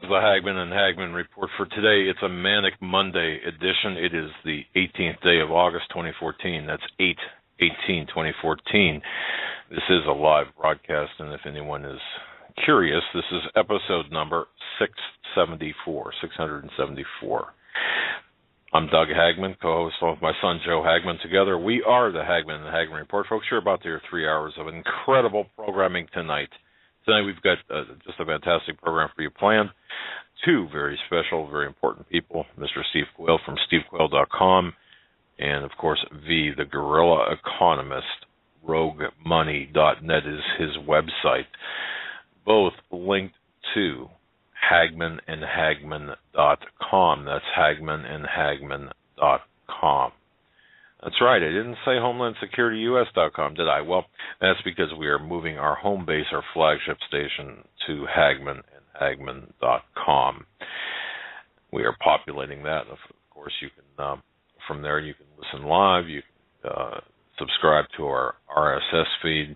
The Hagmann and Hagmann report for today. It's a Manic Monday edition. It is the 18th day of August 2014. That's 8/18/2014. This is a live broadcast, and if anyone is curious, this is episode number 674. I'm Doug Hagmann, co-host with my son Joe Hagmann. Together, we are the Hagmann and Hagmann report. Folks, you're about to hear 3 hours of incredible programming tonight. Tonight we've got just a fantastic program for you planned. Two very special, very important people, Mr. Steve Quayle from stevequayle.com, and, of course, V, the guerrilla economist. RogueMoney.net is his website. Both linked to HagmannandHagmann.com. That's HagmannandHagmann.com. That's right. I didn't say HomelandSecurityUS.com, did I? Well, that's because we are moving our home base, our flagship station, to HagmannandHagmann.com. We are populating that. Of course, you can from there you can listen live. You can subscribe to our RSS feed.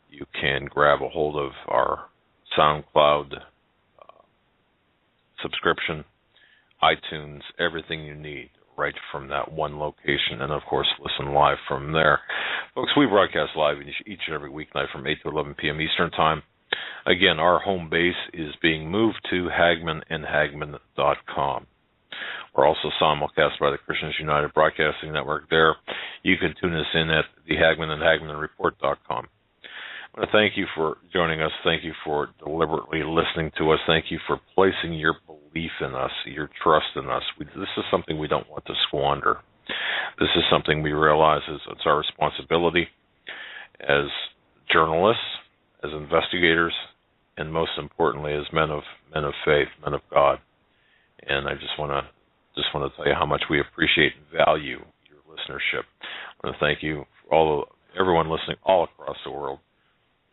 You can grab a hold of our SoundCloud subscription, iTunes, everything you need right from that one location, and of course listen live from there. Folks, we broadcast live each and every weeknight from 8 to 11 p.m. Eastern Time. Again, our home base is being moved to HagmannandHagmann.com. We're also simulcast by the Christians United Broadcasting Network there. You can tune us in at the HagmannandHagmannReport.com. I want to thank you for joining us. Thank you for deliberately listening to us. Thank you for placing your belief in us, your trust in us. This is something we don't want to squander. This is something we realize it's our responsibility as journalists, as investigators, and most importantly, as men of faith, men of God. And I just want to tell you how much we appreciate and value your listenership. I want to thank you for everyone listening all across the world.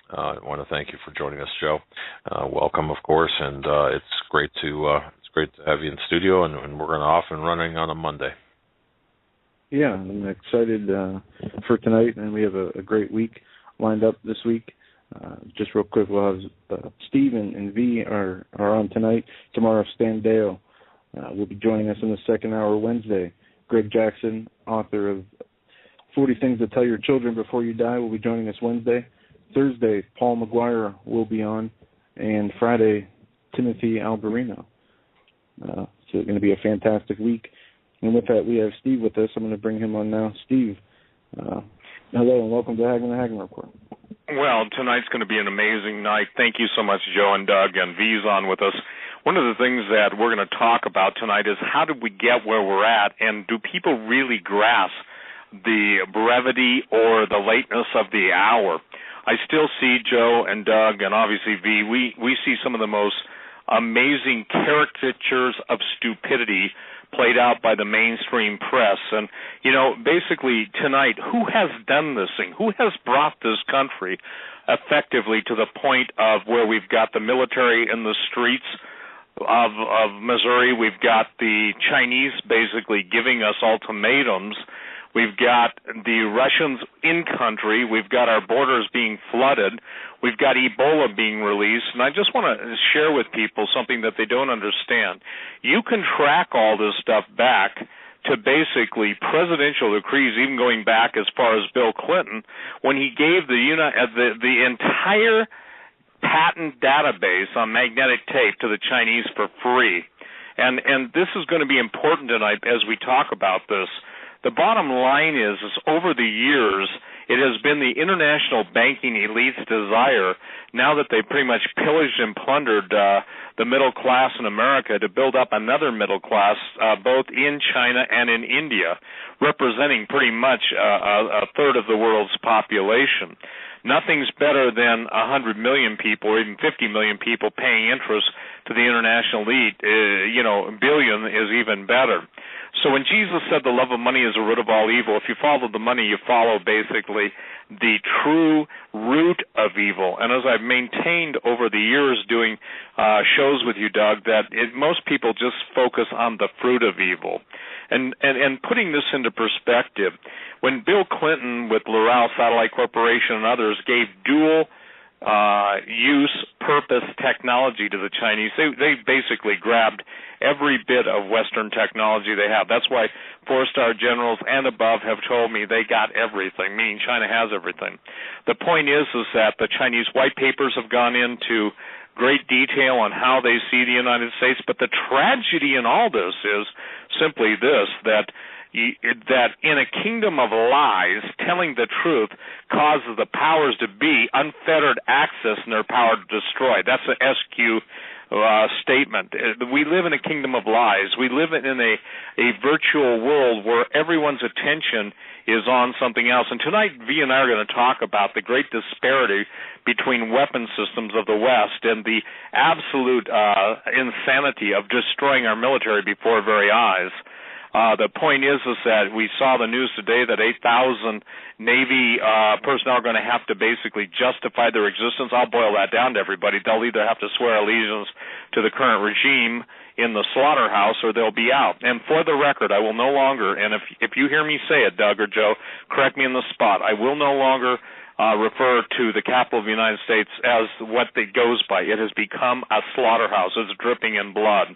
I want to thank you for joining us, Joe. Welcome, of course, and it's great to have you in the studio, and we're going to off and running on a Monday. Yeah, I'm excited for tonight, and we have a great week lined up this week. Just real quick, we'll have Steve and V are on tonight. Tomorrow, Stan Dale will be joining us in the second hour Wednesday. Greg Jackson, author of 40 Things to Tell Your Children Before You Die, will be joining us Wednesday. Thursday, Paul McGuire will be on, and Friday, Timothy Alberino. So it's going to be a fantastic week. And with that, we have Steve with us. I'm going to bring him on now. Steve, hello and welcome to Hagmann and Hagmann Report. Well, tonight's going to be an amazing night. Thank you so much, Joe and Doug, and V's on with us. One of the things that we're going to talk about tonight is how did we get where we're at, and do people really grasp the brevity or the lateness of the hour? I still see Joe and Doug and obviously V. We see some of the most amazing caricatures of stupidity played out by the mainstream press. And, basically tonight, who has done this thing? Who has brought this country effectively to the point of where we've got the military in the streets of Missouri? We've got the Chinese basically giving us ultimatums. We've got the Russians in country. We've got our borders being flooded. We've got Ebola being released. And I just want to share with people something that they don't understand. You can track all this stuff back to basically presidential decrees, even going back as far as Bill Clinton, when he gave the entire patent database on magnetic tape to the Chinese for free. And this is going to be important tonight as we talk about this. The bottom line is over the years, it has been the international banking elite's desire, now that they pretty much pillaged and plundered the middle class in America, to build up another middle class, both in China and in India, representing pretty much a third of the world's population. Nothing's better than 100 million people or even 50 million people paying interest to the international elite. Billion is even better. So when Jesus said the love of money is the root of all evil, if you follow the money, you follow basically the true root of evil. And as I've maintained over the years doing shows with you, Doug, that most people just focus on the fruit of evil. And putting this into perspective, when Bill Clinton with Loral Satellite Corporation and others gave dual use, purpose, technology to the Chinese. They basically grabbed every bit of Western technology they have. That's why four-star generals and above have told me they got everything, meaning China has everything. The point is that the Chinese white papers have gone into great detail on how they see the United States, but the tragedy in all this is simply this, that in a kingdom of lies, telling the truth causes the powers to be unfettered access and their power to destroy. That's an SQ statement. We live in a kingdom of lies. We live in a virtual world where everyone's attention is on something else. And tonight, V and I are going to talk about the great disparity between weapon systems of the West and the absolute insanity of destroying our military before our very eyes. The point is that we saw the news today that 8,000 Navy personnel are going to have to basically justify their existence. I'll boil that down to everybody. They'll either have to swear allegiance to the current regime in the slaughterhouse or they'll be out. And for the record, I will no longer, and if you hear me say it, Doug or Joe, correct me on the spot, I will no longer refer to the capital of the United States as what it goes by. It has become a slaughterhouse. It's dripping in blood.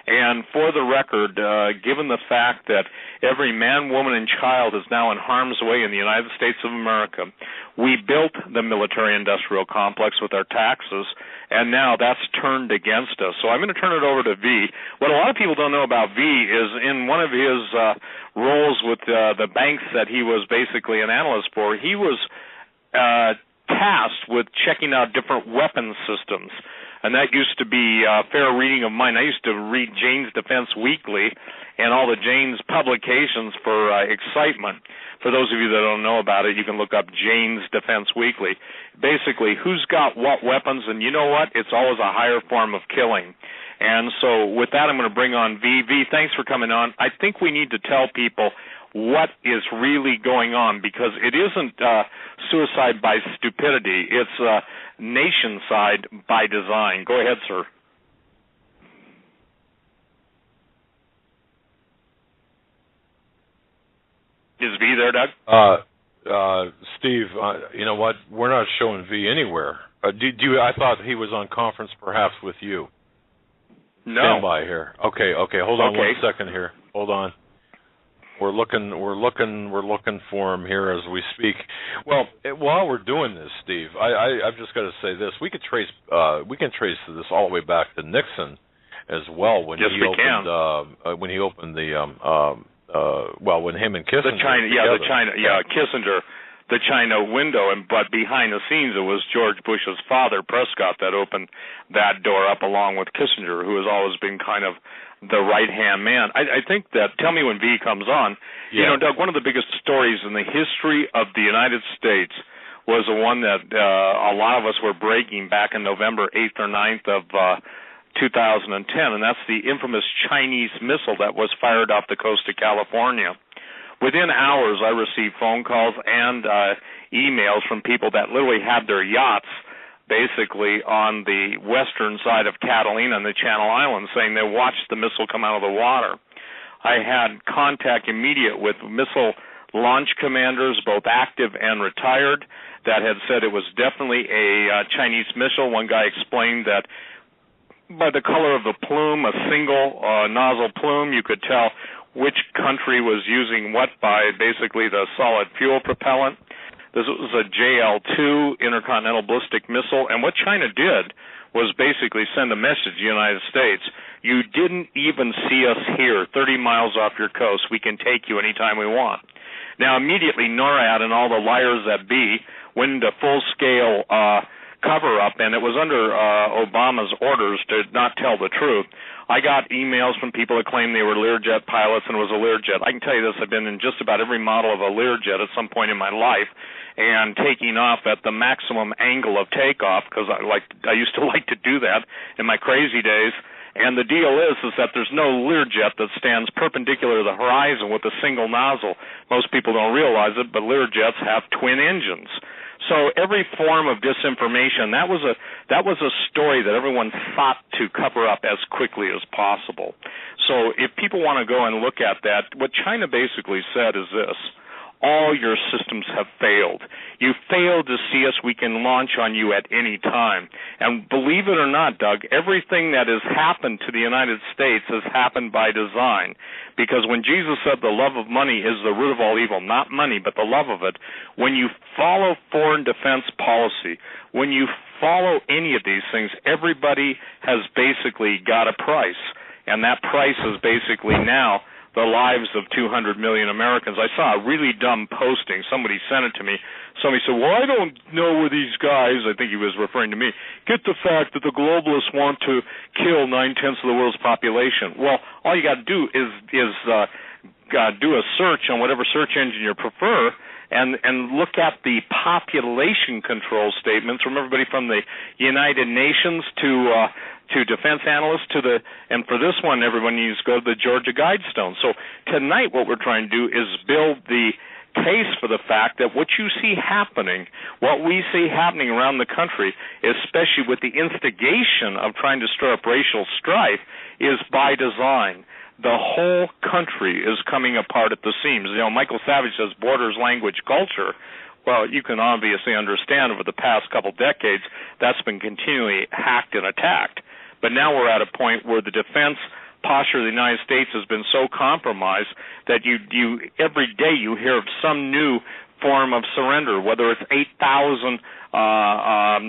And for the record, given the fact that every man, woman, and child is now in harm's way in the United States of America, we built the military-industrial complex with our taxes, and now that's turned against us. So I'm going to turn it over to V. What a lot of people don't know about V is in one of his roles with the banks that he was basically an analyst for, he was tasked with checking out different weapon systems. And that used to be fair reading of mine. I used to read Jane's Defense Weekly and all the Jane's publications for excitement. For those of you that don't know about it, you can look up Jane's Defense Weekly. Basically, who's got what weapons, and you know what? It's always a higher form of killing. And so with that, I'm going to bring on V. V, thanks for coming on. I think we need to tell people what is really going on, because it isn't suicide by stupidity. It's nation-side by design. Go ahead, sir. Is V there, Doug? Steve, you know what? We're not showing V anywhere. I thought he was on conference perhaps with you. No. Stand by here. Okay. Hold on 1 second here. Hold on. We're looking for him here as we speak. Well, while we're doing this, Steve, I've just got to say this: we can trace this all the way back to Nixon as well when when him and Kissinger Kissinger, the China window, but behind the scenes it was George Bush's father, Prescott, that opened that door up along with Kissinger, who has always been kind of the right-hand man. I think that, tell me when V comes on, You know, Doug, one of the biggest stories in the history of the United States was the one that a lot of us were breaking back in November 8th or 9th of 2010, and that's the infamous Chinese missile that was fired off the coast of California. Within hours, I received phone calls and emails from people that literally had their yachts basically on the western side of Catalina and the Channel Islands, saying they watched the missile come out of the water. I had contact immediate with missile launch commanders, both active and retired, that had said it was definitely a Chinese missile. One guy explained that by the color of the plume, a single nozzle plume, you could tell which country was using what by basically the solid fuel propellant. This was a JL-2 intercontinental ballistic missile, and what China did was basically send a message to the United States. You didn't even see us here, 30 miles off your coast. We can take you anytime we want. Now, immediately, NORAD and all the liars that be went into full-scale cover-up, and it was under Obama's orders to not tell the truth. I got emails from people that claimed they were Learjet pilots and it was a Learjet. I can tell you this, I've been in just about every model of a Learjet at some point in my life and taking off at the maximum angle of takeoff, because I used to like to do that in my crazy days. And the deal is that there's no Learjet that stands perpendicular to the horizon with a single nozzle. Most people don't realize it, but Learjets have twin engines. So every form of disinformation, that was a story that everyone sought to cover up as quickly as possible. So if people want to go and look at that, what China basically said is this: all your systems have failed. You failed to see us. We can launch on you at any time. And believe it or not, Doug, everything that has happened to the United States has happened by design. Because when Jesus said the love of money is the root of all evil, not money, but the love of it, when you follow foreign defense policy, when you follow any of these things, everybody has basically got a price. And that price is basically now the lives of 200 million Americans. I saw a really dumb posting. Somebody sent it to me. Somebody said, well, I don't know where these guys, I think he was referring to me, get the fact that the globalists want to kill 9/10 of the world's population. Well, all you got to do is do a search on whatever search engine you prefer and look at the population control statements from everybody from the United Nations to defense analysts and for this one, everyone needs to go to the Georgia Guidestone. So tonight what we're trying to do is build the case for the fact that what you see happening, what we see happening around the country, especially with the instigation of trying to stir up racial strife, is by design. The whole country is coming apart at the seams. You know, Michael Savage says borders, language, culture. Well, you can obviously understand over the past couple decades that's been continually hacked and attacked. But now we're at a point where the defense posture of the United States has been so compromised that you every day you hear of some new form of surrender, whether it's 8,000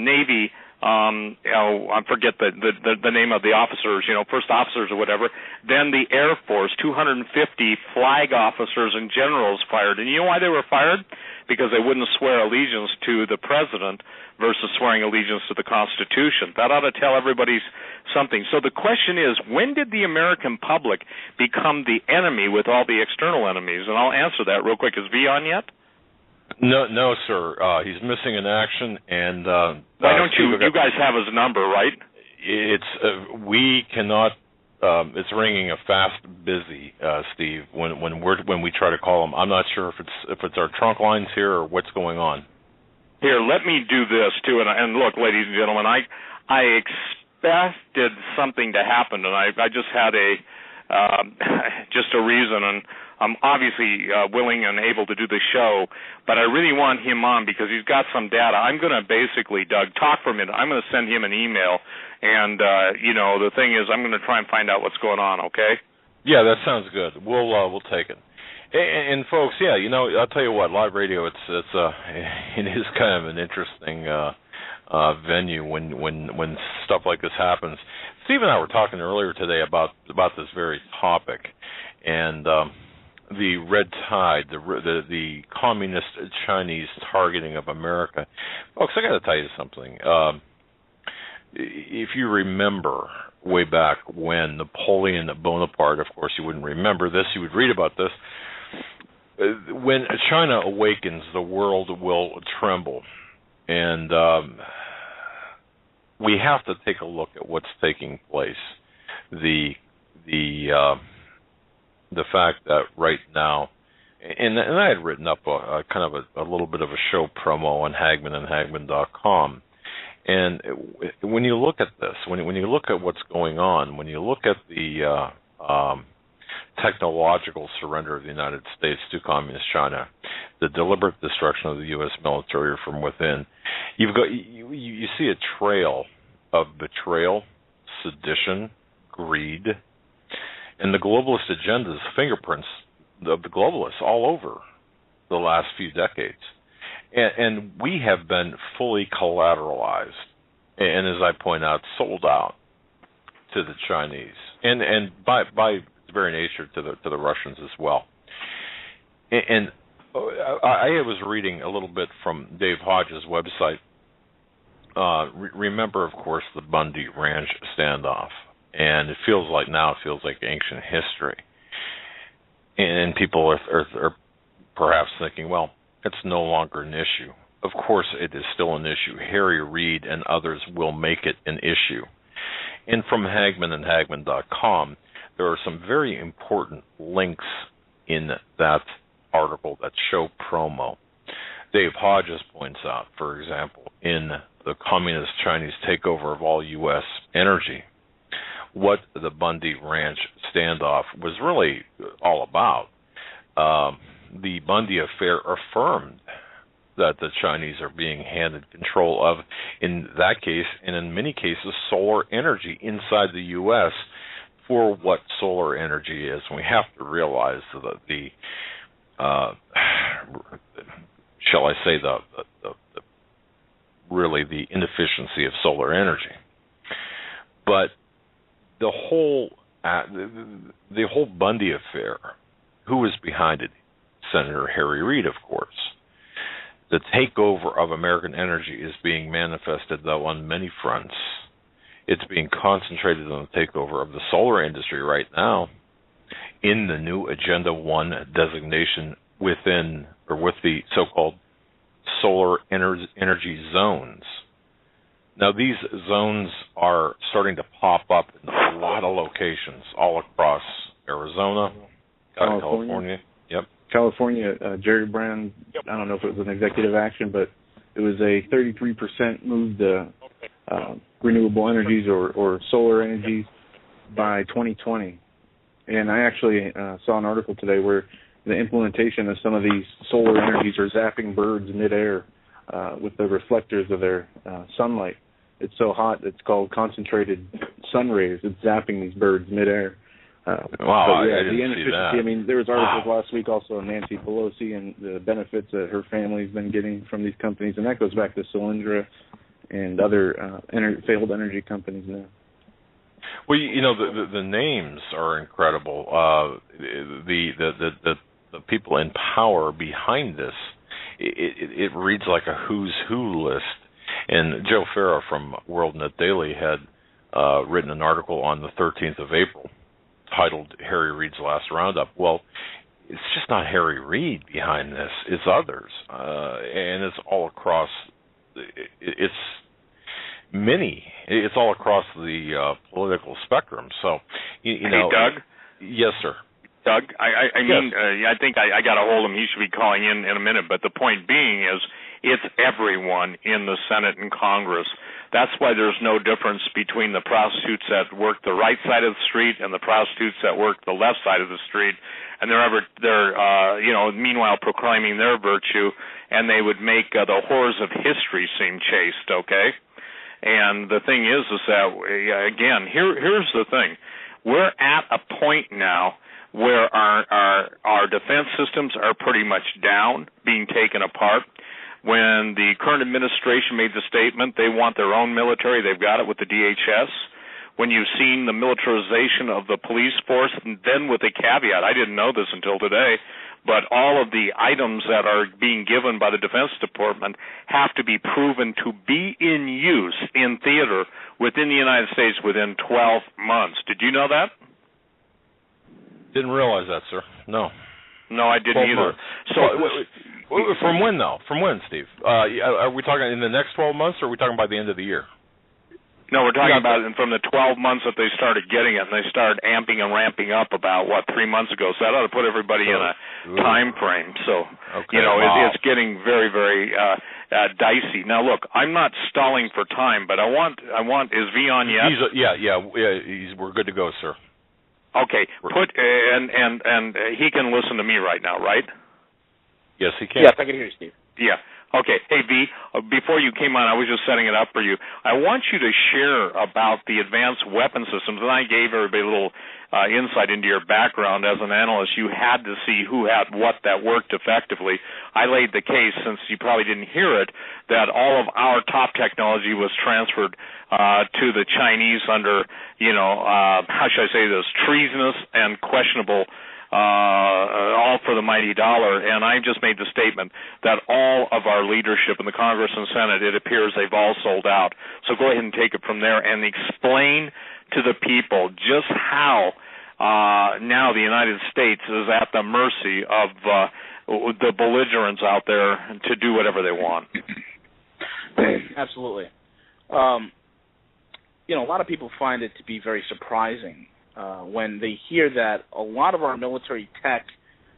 Navy, I forget the name of the officers, first officers or whatever, then the Air Force, 250 flag officers and generals fired. And you know why they were fired? Because they wouldn't swear allegiance to the president versus swearing allegiance to the Constitution. That ought to tell everybody something. So the question is, when did the American public become the enemy with all the external enemies? And I'll answer that real quick. Is V on yet? No, sir. He's missing in action. And why don't you guys have his number, right? We cannot. It's ringing a fast busy, Steve. When we try to call him, I'm not sure if it's our trunk lines here or what's going on. Here, let me do this too. And look, ladies and gentlemen, I expected something to happen, and I just had just a reason, and I'm obviously willing and able to do the show, but I really want him on because he's got some data. I'm going to basically, Doug, talk for a minute. I'm going to send him an email, and, the thing is I'm going to try and find out what's going on, okay? Yeah, that sounds good. We'll take it. And folks, yeah, I'll tell you what, live radio, it is kind of an interesting venue when stuff like this happens. Steve and I were talking earlier today about this very topic, and the red tide, the communist Chinese targeting of America. Folks, I got to tell you something. If you remember way back when Napoleon Bonaparte, of course you wouldn't remember this, you would read about this, when China awakens, the world will tremble. And we have to take a look at what's taking place. The fact that right now, and I had written up a kind of a little bit of a show promo on Hagmann and Hagmann.com. And when you look at this, when you look at what's going on, when you look at the technological surrender of the United States to Communist China, the deliberate destruction of the U.S. military from within, you see a trail of betrayal, sedition, greed, and the globalist agenda's fingerprints of the globalists all over the last few decades. And we have been fully collateralized, and as I point out, sold out to the Chinese, and by its very nature to the Russians as well. And I was reading a little bit from Dave Hodges' website. Remember, of course, the Bundy Ranch standoff, and it feels like ancient history. And people are perhaps thinking, well, it's no longer an issue. Of course, it is still an issue. Harry Reid and others will make it an issue. And from Hagmann and Hagmann.com, there are some very important links in that article, that show promo. Dave Hodges points out, for example, in the communist Chinese takeover of all U.S. energy, what the Bundy Ranch standoff was really all about. the Bundy affair affirmed that the Chinese are being handed control of, in that case, and in many cases, solar energy inside the U.S. for what solar energy is. And we have to realize that the shall I say, really the inefficiency of solar energy. But the whole Bundy affair, who was behind it? Senator Harry Reid, of course. The takeover of American energy is being manifested, though, on many fronts. It's being concentrated on the takeover of the solar industry right now in the new Agenda 1 designation within, or with the so-called solar energy zones. Now, these zones are starting to pop up in a lot of locations all across Arizona, California. Yep. California, Jerry Brown, I don't know if it was an executive action, but it was a 33% move to renewable energies or solar energies by 2020. And I actually saw an article today where the implementation of some of these solar energies are zapping birds midair with the reflectors of their sunlight. It's so hot, it's called concentrated sun rays. It's zapping these birds midair. Wow, yeah, I didn't the inefficiency. see that. I mean, there was articles last week also on Nancy Pelosi and the benefits that her family's been getting from these companies, and that goes back to Solyndra and other failed energy companies now. Well, you know, the names are incredible. The people in power behind this, it reads like a who's who list. And Joe Farah from WorldNet Daily had written an article on the 13th of April titled Harry Reid's Last Roundup. Well, it's just not Harry Reid behind this. It's others. And it's all across, it's all across the political spectrum. So, you know. Hey, Doug? Yes, sir. Doug, I mean, I think I got a hold of him. He should be calling in a minute. But the point being is it's everyone in the Senate and Congress. That's why there's no difference between the prostitutes that work the right side of the street and the prostitutes that work the left side of the street. And they're meanwhile proclaiming their virtue, and they would make the horrors of history seem chaste, okay? And the thing is that, again, here's the thing. We're at a point now where our defense systems are pretty much down, being taken apart. When the current administration made the statement they want their own military, they've got it with the DHS. When you've seen the militarization of the police force, and then with a caveat, I didn't know this until today, but all of the items that are being given by the Defense Department have to be proven to be in use in theater within the United States within 12 months. Did you know that? Didn't realize that, sir. No. No, I didn't either. So, from when, though? From when, Steve? Are we talking in the next 12 months, or are we talking by the end of the year? No, we're talking about it from the 12 months that they started getting it, and they started amping and ramping up about, 3 months ago. So that ought to put everybody in a time frame. So, it's getting very, very dicey. Now, look, I'm not stalling for time, but I want is V on yet? We're good to go, sir. Okay, and he can listen to me right now, right? Yes, he can. Yes, I can hear you, Steve. Yeah. Okay. Hey, V, before you came on, I was just setting it up for you. I want you to share about the advanced weapon systems, and I gave everybody a little insight into your background as an analyst. You had to see who had what that worked effectively. I laid the case, since you probably didn't hear it, that all of our top technology was transferred to the Chinese under, how should I say this, treasonous and questionable all for the mighty dollar. And I just made the statement that all of our leadership in the Congress and Senate, it appears they've all sold out. So go ahead and take it from there and explain to the people just how now the United States is at the mercy of the belligerents out there to do whatever they want. Absolutely. A lot of people find it to be very surprising when they hear that a lot of our military tech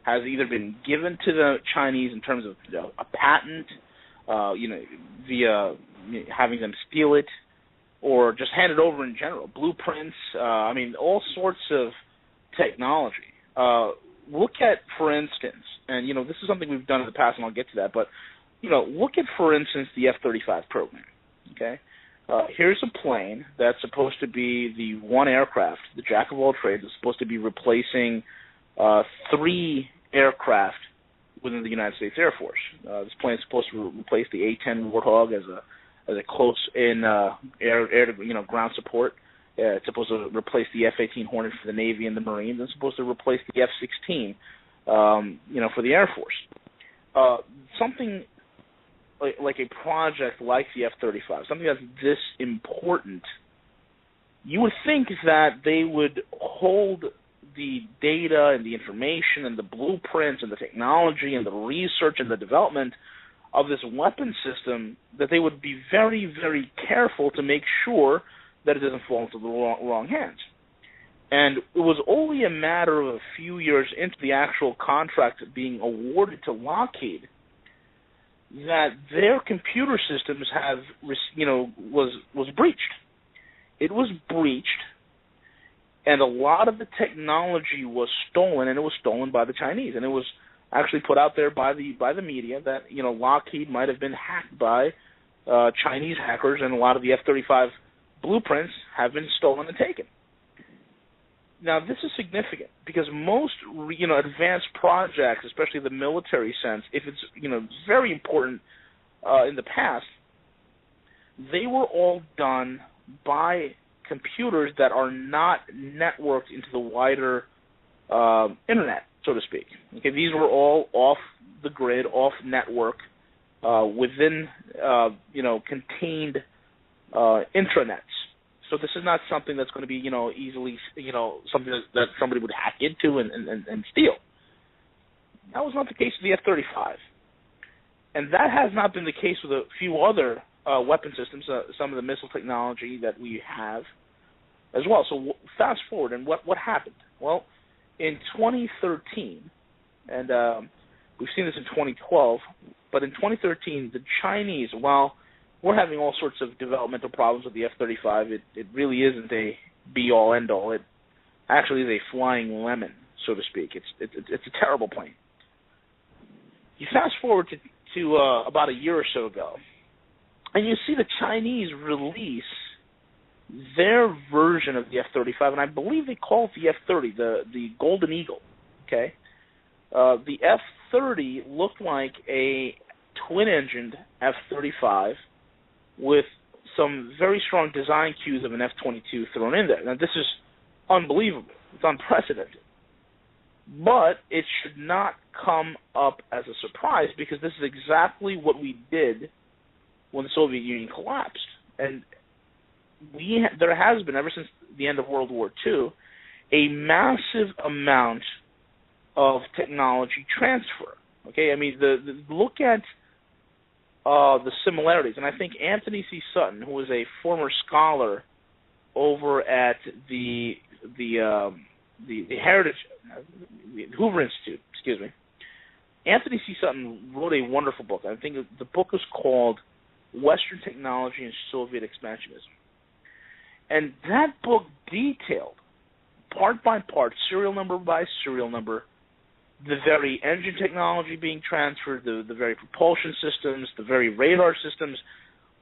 has either been given to the Chinese in terms of a patent, via having them steal it, or just handed over in general, blueprints, all sorts of technology. look at, for instance, and this is something we've done in the past, and I'll get to that, but look at, for instance, the F-35 program. Okay, here's a plane that's supposed to be the one aircraft, the jack of all trades, is supposed to be replacing 3 aircraft within the United States Air Force. This plane is supposed to replace the A-10 Warthog as a close-in air to ground support. It's supposed to replace the F-18 Hornet for the Navy and the Marines. It's supposed to replace the F-16, for the Air Force. Something like a project like the F-35, something that's this important, you would think that they would hold the data and the information and the blueprints and the technology and the research and the development of this weapon system, that they would be very, very careful to make sure that it doesn't fall into the wrong hands. And it was only a matter of a few years into the actual contract being awarded to Lockheed that their computer systems was breached. It was breached, and a lot of the technology was stolen, and it was stolen by the Chinese. And it was actually put out there by the media that Lockheed might have been hacked by Chinese hackers, and a lot of the F-35 blueprints have been stolen and taken. Now, this is significant because most advanced projects, especially the military sense, if it's very important in the past, they were all done by computers that are not networked into the wider internet, so to speak. Okay, these were all off the grid, off network, within contained intranets. So this is not something that's going to be easily something that somebody would hack into and steal. That was not the case with the F-35, and that has not been the case with a few other weapon systems, some of the missile technology that we have as well. So fast forward, and what happened? Well, in 2013, and we've seen this in 2012, but in 2013, the Chinese, while we're having all sorts of developmental problems with the F-35, it really isn't a be-all, end-all. It actually is a flying lemon, so to speak. It's a terrible plane. You fast forward to about a year or so ago, and you see the Chinese release their version of the F-35, and I believe they call it the F-30, the Golden Eagle. Okay, the F-30 looked like a twin-engined F-35 with some very strong design cues of an F-22 thrown in there. Now, this is unbelievable. It's unprecedented. But it should not come up as a surprise because this is exactly what we did when the Soviet Union collapsed. And there has been, ever since the end of World War II, a massive amount of technology transfer. Okay, I mean, look at the similarities, and I think Anthony C. Sutton, who was a former scholar over at the Heritage, the Hoover Institute, excuse me, Anthony C. Sutton wrote a wonderful book. I think the book is called Western Technology and Soviet Expansionism. And that book detailed, part by part, serial number by serial number, the very engine technology being transferred, the very propulsion systems, the very radar systems,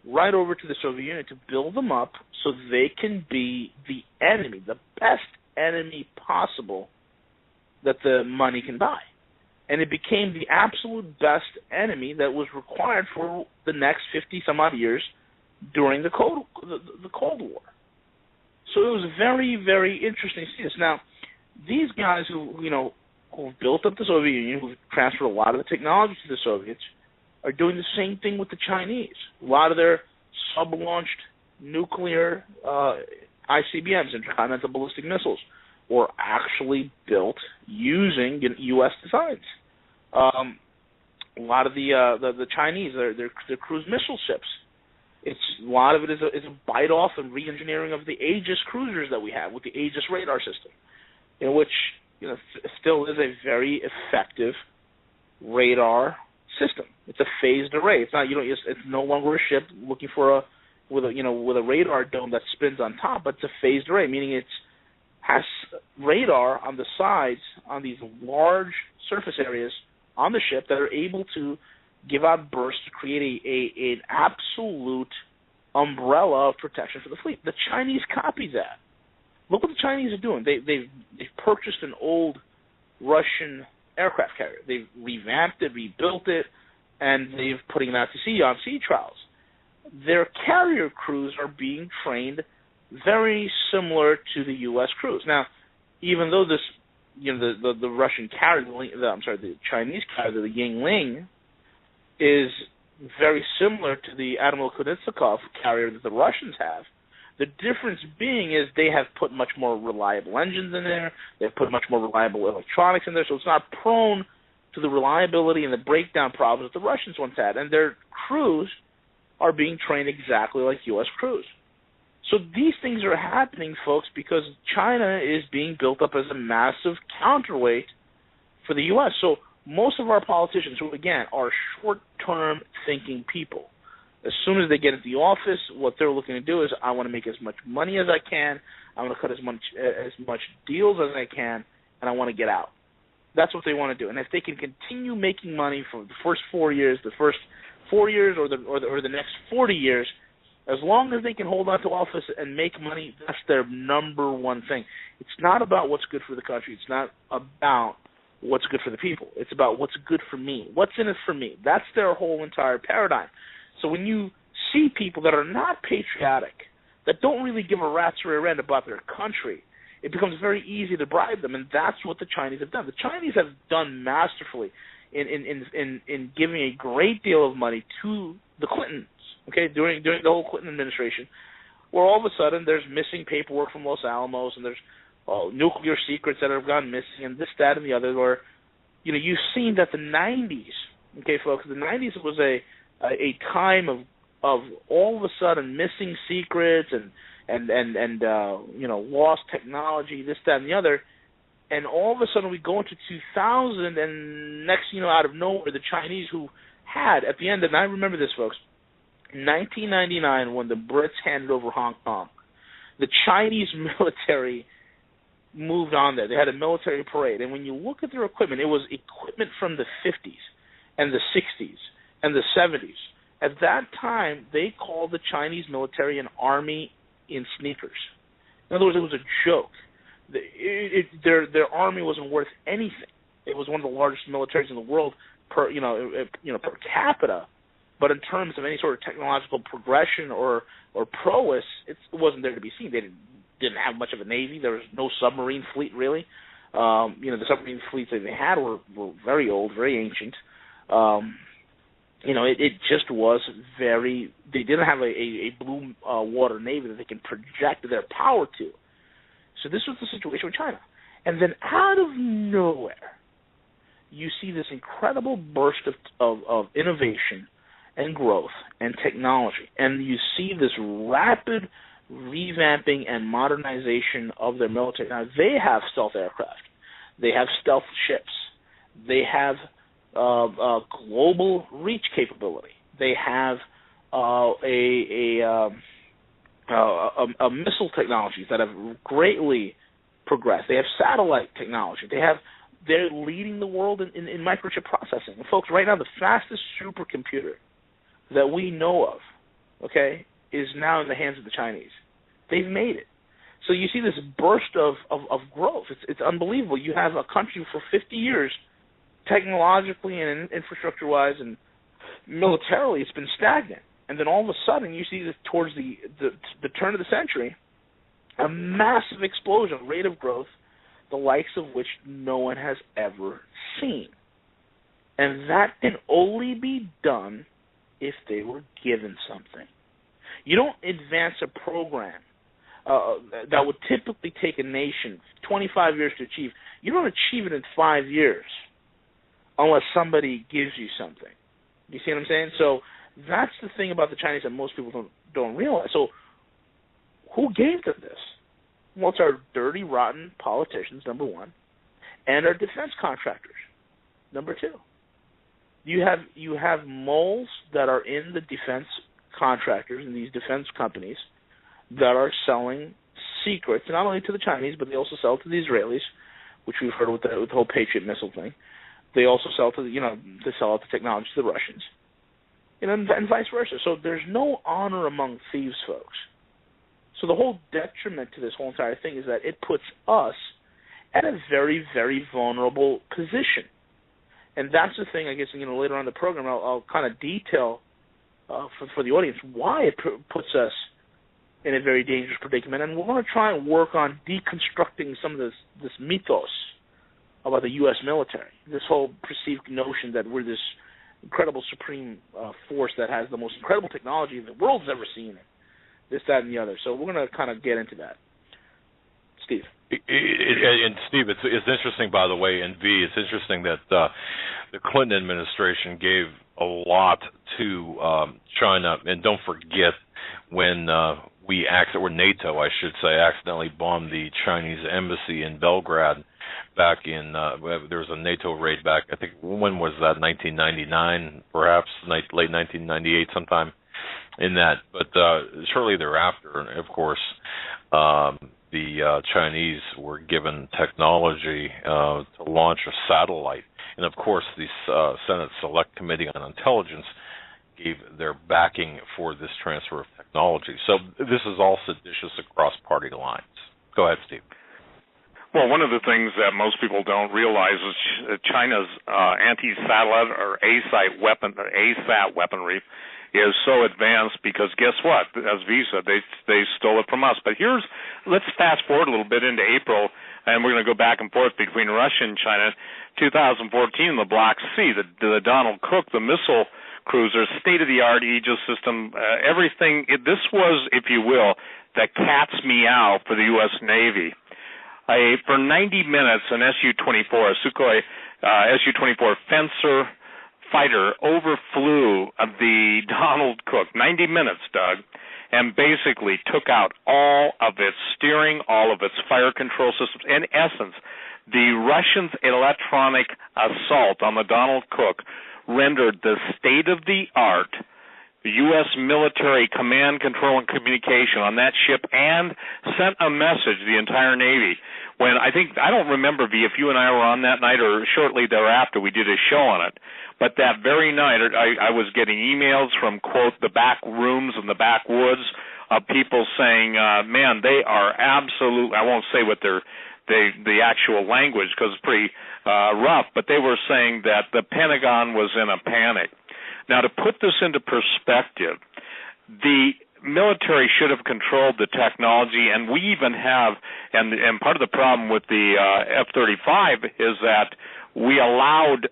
right over to the Soviet Union to build them up so they can be the enemy, the best enemy possible that the money can buy. And it became the absolute best enemy that was required for the next 50-some-odd years during the Cold War. So it was very, very interesting to see this. Now, these guys who've built up the Soviet Union, who've transferred a lot of the technology to the Soviets, are doing the same thing with the Chinese. A lot of their sub-launched nuclear ICBMs, intercontinental ballistic missiles, were actually built using U.S. designs. A lot of the Chinese, their cruise missile ships, a lot of it is a bite-off and re-engineering of the Aegis cruisers that we have with the Aegis radar system, in which still is a very effective radar system. It's a phased array. It's not it's no longer a ship looking for with a radar dome that spins on top, but it's a phased array, meaning it has radar on the sides on these large surface areas on the ship that are able to give out bursts to create an absolute umbrella of protection for the fleet. The Chinese copied that. Look what the Chinese are doing. They've purchased an old Russian aircraft carrier. They've revamped it, rebuilt it, and they've putting it out to sea on sea trials. Their carrier crews are being trained very similar to the U.S. crews. Now, even though this, the Russian carrier, the Chinese carrier, the Yingling, is very similar to the Admiral Kunitsakov carrier that the Russians have, the difference being is they have put much more reliable engines in there, they've put much more reliable electronics in there, so it's not prone to the reliability and the breakdown problems that the Russians once had, and their crews are being trained exactly like U.S. crews. So these things are happening, folks, because China is being built up as a massive counterweight for the U.S. So most of our politicians, who, again, are short-term thinking people, as soon as they get into the office, what they're looking to do is, I want to make as much money as I can, I want to cut as much deals as I can, and I want to get out. That's what they want to do. And if they can continue making money for the first 4 years, or the next 40 years, as long as they can hold on to office and make money, that's their number one thing. It's not about what's good for the country. It's not about what's good for the people. It's about what's good for me. What's in it for me? That's their whole entire paradigm. So when you see people that are not patriotic, that don't really give a rat's rear end about their country, it becomes very easy to bribe them, and that's what the Chinese have done. The Chinese have done masterfully in giving a great deal of money to the Clintons, okay, during the whole Clinton administration, where all of a sudden there's missing paperwork from Los Alamos, and there's nuclear secrets that have gone missing, and this, that, and the other, where, you've seen that the 90s, okay, folks, the 90s was a time of all of a sudden missing secrets and lost technology, this, that, and the other, and all of a sudden we go into 2000, and next, out of nowhere, the Chinese who had, at the end, and I remember this, folks, in 1999, when the Brits handed over Hong Kong, the Chinese military moved on there. They had a military parade, and when you look at their equipment, it was equipment from the 50s and the 60s and the 70s. At that time, they called the Chinese military an army in sneakers. In other words, it was a joke. Their army wasn't worth anything. It was one of the largest militaries in the world per capita, but in terms of any sort of technological progression or prowess, it wasn't there to be seen. They didn't have much of a navy. There was no submarine fleet really. The submarine fleets that they had were very old, very ancient. It just was very. They didn't have a blue water navy that they can project their power to. So this was the situation with China. And then out of nowhere, you see this incredible burst of innovation and growth and technology. And you see this rapid revamping and modernization of their military. Now, they have stealth aircraft. They have stealth ships. They have global reach capability. They have missile technologies that have greatly progressed. They have satellite technology. They're leading the world in microchip processing. And folks, right now the fastest supercomputer that we know of, okay, is now in the hands of the Chinese. They've made it. So you see this burst of growth. It's unbelievable. You have a country for 50 years, technologically and infrastructure-wise and militarily, it's been stagnant. And then all of a sudden, you see this towards the turn of the century, a massive explosion, rate of growth, the likes of which no one has ever seen. And that can only be done if they were given something. You don't advance a program that would typically take a nation 25 years to achieve. You don't achieve it in 5 years unless somebody gives you something. You see what I'm saying? So that's the thing about the Chinese that most people don't realize. So who gave them this? Well, it's our dirty, rotten politicians, number one, and our defense contractors, number two. You have moles that are in the defense contractors and these defense companies that are selling secrets, not only to the Chinese, but they also sell to the Israelis, which we've heard with the whole Patriot missile thing. They also sell to they sell out the technology to the Russians, and vice versa. So there's no honor among thieves, folks. So the whole detriment to this whole entire thing is that it puts us at a very, very vulnerable position. And that's the thing, I guess, later on in the program, I'll kind of detail for the audience why it puts us in a very dangerous predicament. And we're going to try and work on deconstructing some of this mythos about the U.S. military, this whole perceived notion that we're this incredible supreme force that has the most incredible technology the world's ever seen, this, that, and the other. So we're going to kind of get into that. Steve. And Steve, it's interesting, by the way, and V, it's interesting that the Clinton administration gave a lot to China, and don't forget when or NATO, I should say, accidentally bombed the Chinese embassy in Belgrade back in, there was a NATO raid back, I think, when was that, 1999, perhaps, late 1998, sometime in that. But shortly thereafter, of course, the Chinese were given technology to launch a satellite. And, of course, the Senate Select Committee on Intelligence gave their backing for this transfer of technology. So this is all seditious across party lines. Go ahead, Steve. Well, one of the things that most people don't realize is China's anti-satellite or ASAT weaponry is so advanced because guess what? As V said, they stole it from us. But let's fast forward a little bit into April, and we're going to go back and forth between Russia and China. 2014, the Black Sea, the Donald Cook, the missile cruiser, state-of-the-art Aegis system, everything. This was, if you will, the cat's meow for the U.S. Navy. For 90 minutes, an Su-24, a Sukhoi Su-24 Fencer fighter overflew the Donald Cook, 90 minutes, Doug, and basically took out all of its steering, all of its fire control systems. In essence, the Russians' electronic assault on the Donald Cook rendered the state-of-the-art U.S. military command, control, and communication on that ship and sent a message to the entire Navy. When I don't remember, V, if you and I were on that night or shortly thereafter, we did a show on it. But that very night, I was getting emails from, quote, the back rooms and the backwoods of people saying, man, they are absolute, I won't say what the actual language because it's pretty rough, but they were saying that the Pentagon was in a panic. Now, to put this into perspective, the military should have controlled the technology, and we even have, and part of the problem with the F-35 is that we allowed,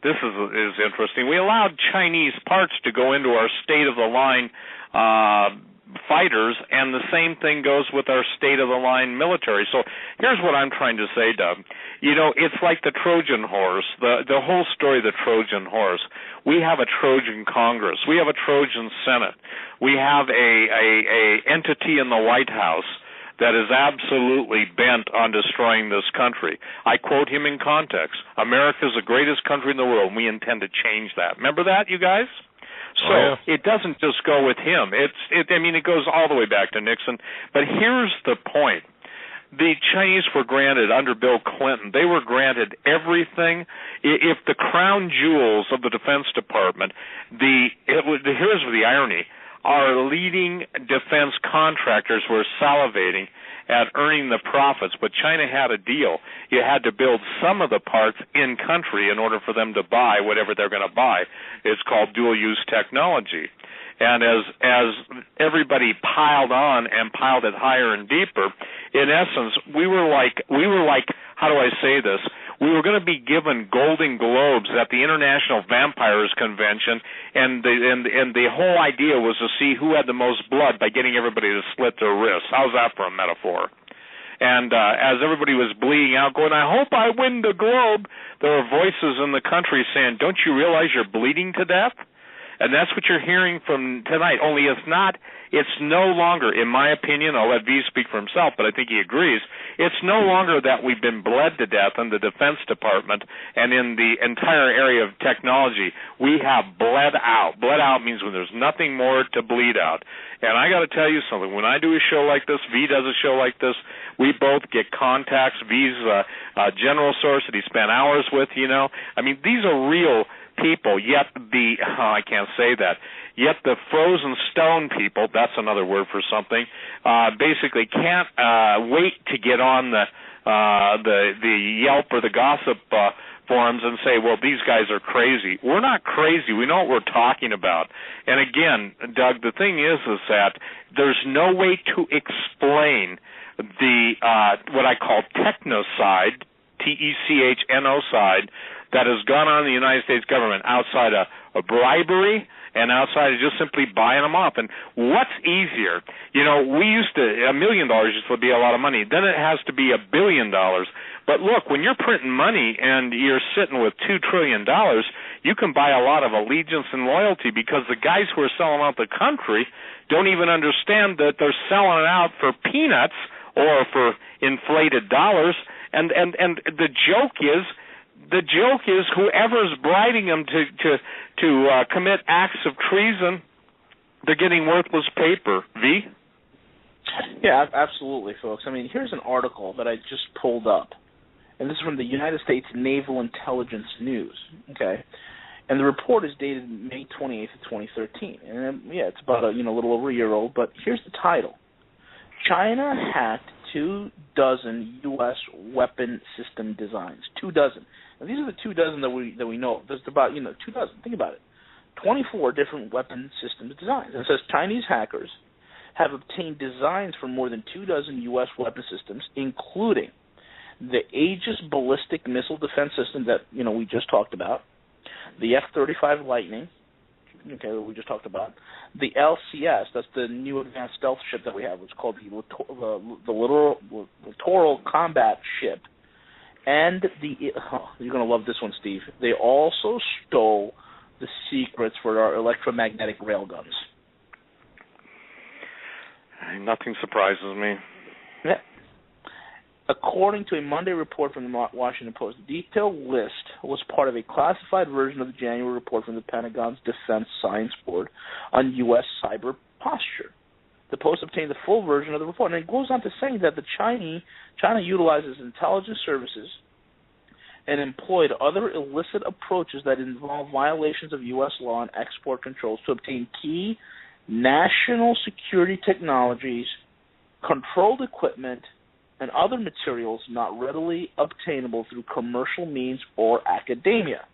this is interesting, we allowed Chinese parts to go into our state-of-the-line fighters, and the same thing goes with our state-of-the-line military. So here's what I'm trying to say, Doug. It's like the Trojan horse, the whole story of the Trojan horse. We have a Trojan Congress. We have a Trojan Senate. We have a entity in the White House that is absolutely bent on destroying this country. I quote him in context. America is the greatest country in the world, and we intend to change that. Remember that, you guys? So It doesn't just go with him. It goes all the way back to Nixon. But here's the point. The Chinese were granted, under Bill Clinton, they were granted everything. If the crown jewels of the Defense Department, here's the irony, our leading defense contractors were salivating at earning the profits, but China had a deal. You had to build some of the parts in country in order for them to buy whatever they're going to buy. It's called dual-use technology. And as everybody piled on and piled it higher and deeper, in essence, we were like, how do I say this? We were going to be given Golden Globes at the International Vampires Convention, and the whole idea was to see who had the most blood by getting everybody to slit their wrists. How's that for a metaphor? And as everybody was bleeding out, going, I hope I win the Globe, there were voices in the country saying, don't you realize you're bleeding to death? And that's what you're hearing from tonight, only it's no longer, in my opinion, I'll let V speak for himself, but I think he agrees, it's no longer that we've been bled to death in the Defense Department and in the entire area of technology. We have bled out. Bled out means when there's nothing more to bleed out. And I got to tell you something. When I do a show like this, V does a show like this, we both get contacts. V's a general source that he spent hours with, I mean, these are real people, yet I can't say that, yet the frozen stone people, that's another word for something, basically can't wait to get on the Yelp or the gossip forums and say, well, these guys are crazy. We're not crazy. We know what we're talking about. And again, Doug, the thing is that there's no way to explain the what I call techno side, TECHNO side, that has gone on in the United States government outside of bribery and outside of just simply buying them off. And what's easier? We used to, $1 million used to be a lot of money. Then it has to be $1 billion. But look, when you're printing money and you're sitting with $2 trillion, you can buy a lot of allegiance and loyalty, because the guys who are selling out the country don't even understand that they're selling it out for peanuts or for inflated dollars. And the joke is whoever's bribing them to commit acts of treason, they're getting worthless paper. V? Yeah, absolutely, folks. I mean, here's an article that I just pulled up, and this is from the United States Naval Intelligence News, okay? And the report is dated May 28th of 2013. And, it's about a little over a year old, but here's the title. China hacked 24 U.S. weapon system designs. 24. And these are the 24 that we know. There's about 24. Think about it. 24 different weapon system designs. And it says Chinese hackers have obtained designs for more than 24 U.S. weapon systems, including the Aegis ballistic missile defense system that we just talked about, the F-35 Lightning, that we just talked about, the LCS, that's the new advanced stealth ship that we have, which is called the Littoral Combat Ship, and you're going to love this one, Steve. They also stole the secrets for our electromagnetic railguns. Nothing surprises me. Yeah. According to a Monday report from the Washington Post, the detailed list was part of a classified version of the January report from the Pentagon's Defense Science Board on U.S. cyber posture. The Post obtained the full version of the report, and it goes on to say that China utilizes intelligence services and employed other illicit approaches that involve violations of U.S. law and export controls to obtain key national security technologies, controlled equipment, and other materials not readily obtainable through commercial means or academia.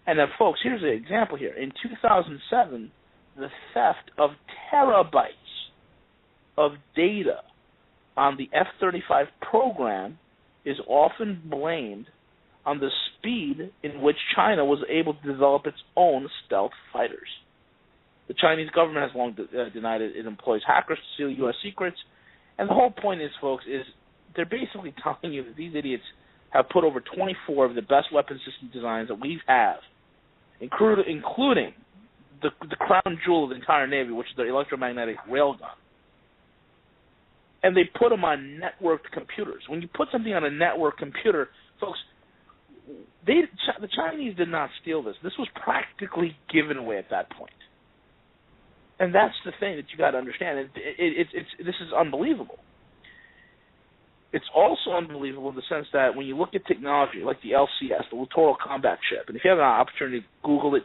And then, folks, here's an example here. In 2007, the theft of terabytes of data on the F-35 program is often blamed on the speed in which China was able to develop its own stealth fighters. The Chinese government has long denied it employs hackers to steal U.S. secrets. And the whole point is, folks, is they're basically telling you that these idiots have put over 24 of the best weapon system designs that we have, including the crown jewel of the entire Navy, which is the electromagnetic railgun. And they put them on networked computers. When you put something on a network computer, folks, the Chinese did not steal this. This was practically given away at that point. And that's the thing that you got to understand. This is unbelievable. It's also unbelievable in the sense that when you look at technology like the LCS, the Littoral Combat Ship, and if you have an opportunity to Google it.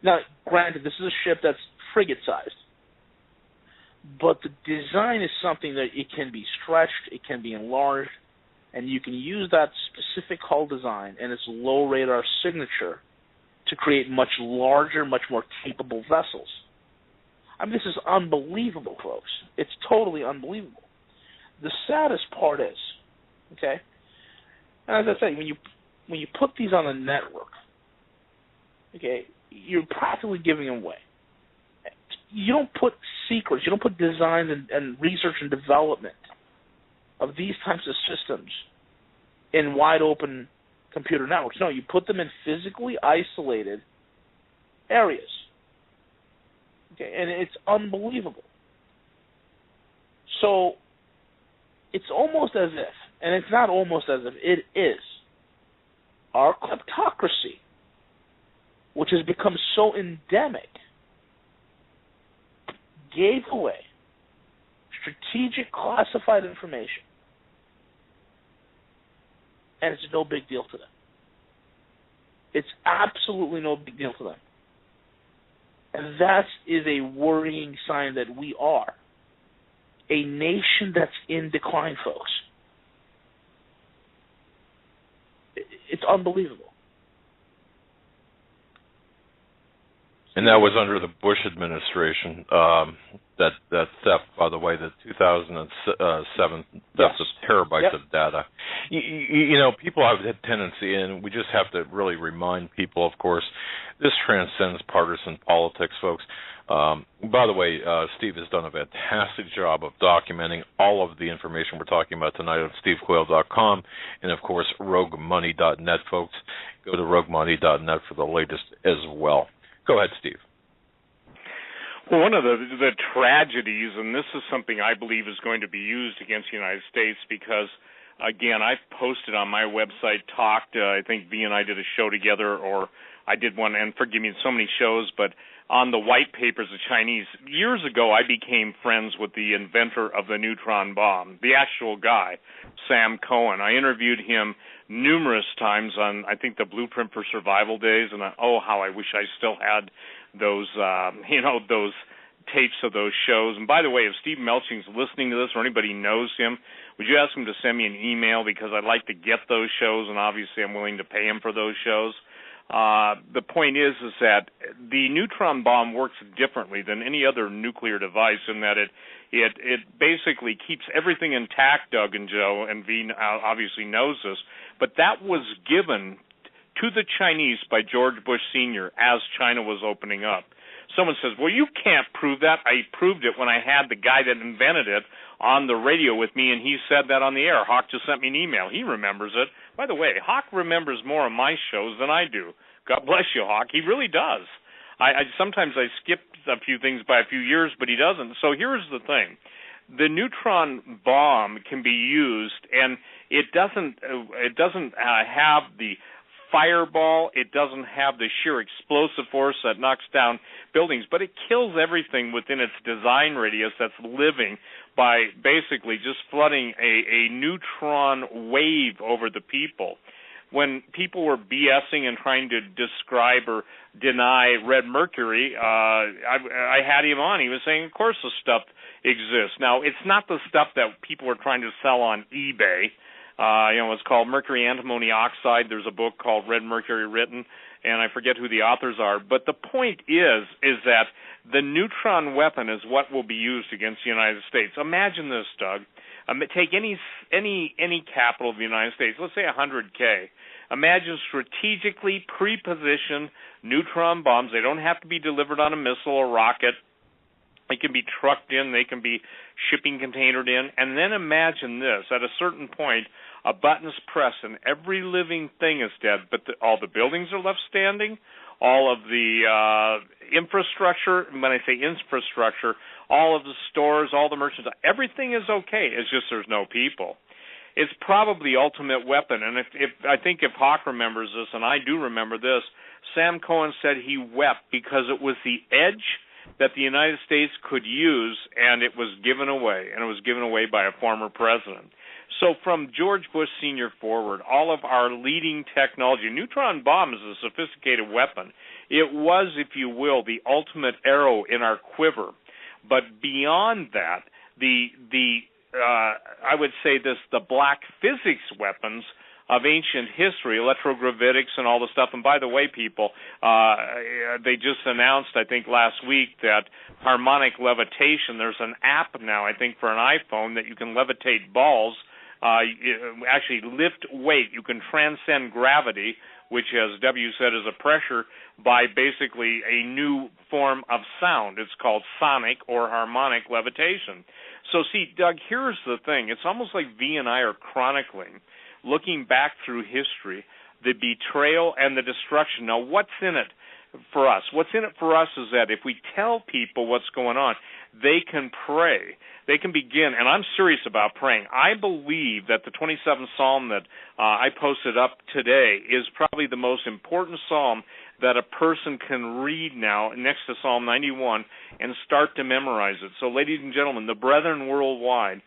Now, granted, this is a ship that's frigate-sized, but the design is something that it can be stretched, it can be enlarged, and you can use that specific hull design and its low radar signature to create much larger, much more capable vessels. I mean, this is unbelievable, folks. It's totally unbelievable. The saddest part is, okay, and as I say, when you put these on a network, okay, you're practically giving them away. You don't put secrets, you don't put designs and research and development of these types of systems in wide open computer networks. No, you put them in physically isolated areas. Okay, and it's unbelievable. So it's almost as if, and it's not almost as if, it is, our kleptocracy, which has become so endemic, gave away strategic classified information, and it's no big deal to them. It's absolutely no big deal to them. And that is a worrying sign that we are a nation that's in decline, folks. It's unbelievable. And that was under the Bush administration. That theft, by the way, the 2007 theft of terabytes of data. You know, people have a tendency, and we just have to really remind people, of course, this transcends partisan politics, folks. By the way, Steve has done a fantastic job of documenting all of the information we're talking about tonight on stevequayle.com and, of course, roguemoney.net, folks. Go to roguemoney.net for the latest as well. Go ahead, Steve. Well, one of the tragedies, and this is something I believe is going to be used against the United States because, again, I've posted on my website, I think V and I did a show together, or I did one, and forgive me, so many shows, but on the white papers of Chinese. Years ago, I became friends with the inventor of the neutron bomb, the actual guy, Sam Cohen. I interviewed him numerous times on, I think, the Blueprint for Survival days, and how I wish I still had those, those tapes of those shows. And by the way, if Steve Melching's listening to this or anybody knows him, would you ask him to send me an email, because I'd like to get those shows, and obviously I'm willing to pay him for those shows. The point is that the neutron bomb works differently than any other nuclear device in that it basically keeps everything intact, Doug and Joe, and V obviously knows this, but that was given to the Chinese by George Bush Sr. as China was opening up. Someone says, well, you can't prove that. I proved it when I had the guy that invented it on the radio with me, and he said that on the air. Hawk just sent me an email. He remembers it. By the way, Hawk remembers more of my shows than I do. God bless you, Hawk. He really does. Sometimes I skip a few things by a few years, but he doesn't. So here's the thing. The neutron bomb can be used, and it doesn't have the fireball. It doesn't have the sheer explosive force that knocks down buildings, but it kills everything within its design radius that's living by basically just flooding a neutron wave over the people. When people were BSing and trying to describe or deny red mercury, I had him on. He was saying, of course this stuff exists. Now, it's not the stuff that people are trying to sell on eBay. It's called mercury antimony oxide. There's a book called Red Mercury written, and I forget who the authors are. But the point is that the neutron weapon is what will be used against the United States. Imagine this, Doug. Take any capital of the United States, let's say 100K. Imagine strategically pre-positioned neutron bombs. They don't have to be delivered on a missile or rocket. They can be trucked in. They can be shipping containered in. And then imagine this. At a certain point, a button's pressed and every living thing is dead, but all the buildings are left standing, all of the infrastructure, when I say infrastructure, all of the stores, all the merchants, everything is okay. It's just there's no people. It's probably the ultimate weapon. And I think if Hawk remembers this, and I do remember this, Sam Cohen said he wept because it was the edge that the United States could use, and it was given away, and it was given away by a former president. So from George Bush Sr. forward, all of our leading technology, neutron bomb is a sophisticated weapon. It was, if you will, the ultimate arrow in our quiver. But beyond that, I would say this, the black physics weapons of ancient history, electrogravitics and all the stuff. And by the way, people, they just announced, I think last week, that harmonic levitation, there's an app now, I think, for an iPhone that you can levitate balls, actually lift weight. You can transcend gravity, which, as W said, is a pressure, by basically a new form of sound. It's called sonic or harmonic levitation. So see, Doug, here's the thing. It's almost like V and I are chronicling, looking back through history, the betrayal and the destruction. Now, what's in it? for us? What's in it for us is that if we tell people what's going on, they can pray. They can begin, and I'm serious about praying. I believe that the 27th Psalm that I posted up today is probably the most important psalm that a person can read now next to Psalm 91 and start to memorize it. So, ladies and gentlemen, the brethren worldwide,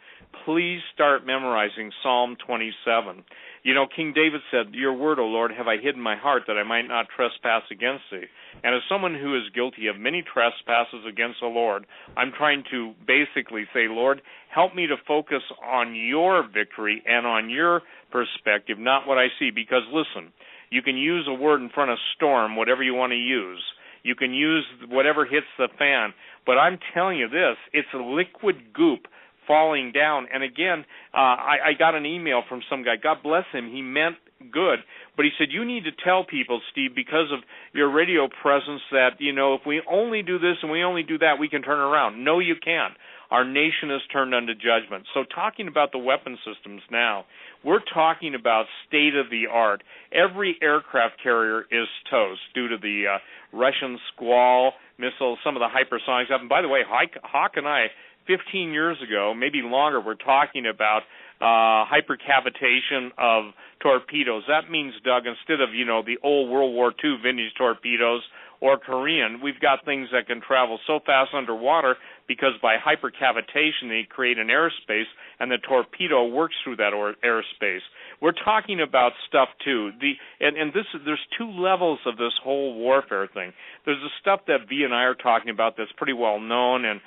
please start memorizing Psalm 27. You know, King David said, "Your word, O Lord, have I hid in my heart that I might not trespass against thee." And as someone who is guilty of many trespasses against the Lord, I'm trying to basically say, Lord, help me to focus on your victory and on your perspective, not what I see. Because, listen, you can use a word in front of storm, whatever you want to use. You can use whatever hits the fan. But I'm telling you this, it's a liquid goop falling down. And again, I got an email from some guy. God bless him. He meant good. But he said, you need to tell people, Steve, because of your radio presence that, you know, if we only do this and we only do that, we can turn around. No, you can't. Our nation is turned unto judgment. So talking about the weapon systems now, we're talking about state-of-the-art. Every aircraft carrier is toast due to the Russian Squall missiles, some of the hypersonics up. And by the way, Hawk and I, 15 years ago, maybe longer, we're talking about hypercavitation of torpedoes. That means, Doug, instead of, you know, the old World War II vintage torpedoes or Korean, we've got things that can travel so fast underwater because by hypercavitation they create an airspace and the torpedo works through that airspace. We're talking about stuff too. There's two levels of this whole warfare thing. There's the stuff that V and I are talking about that's pretty well known, and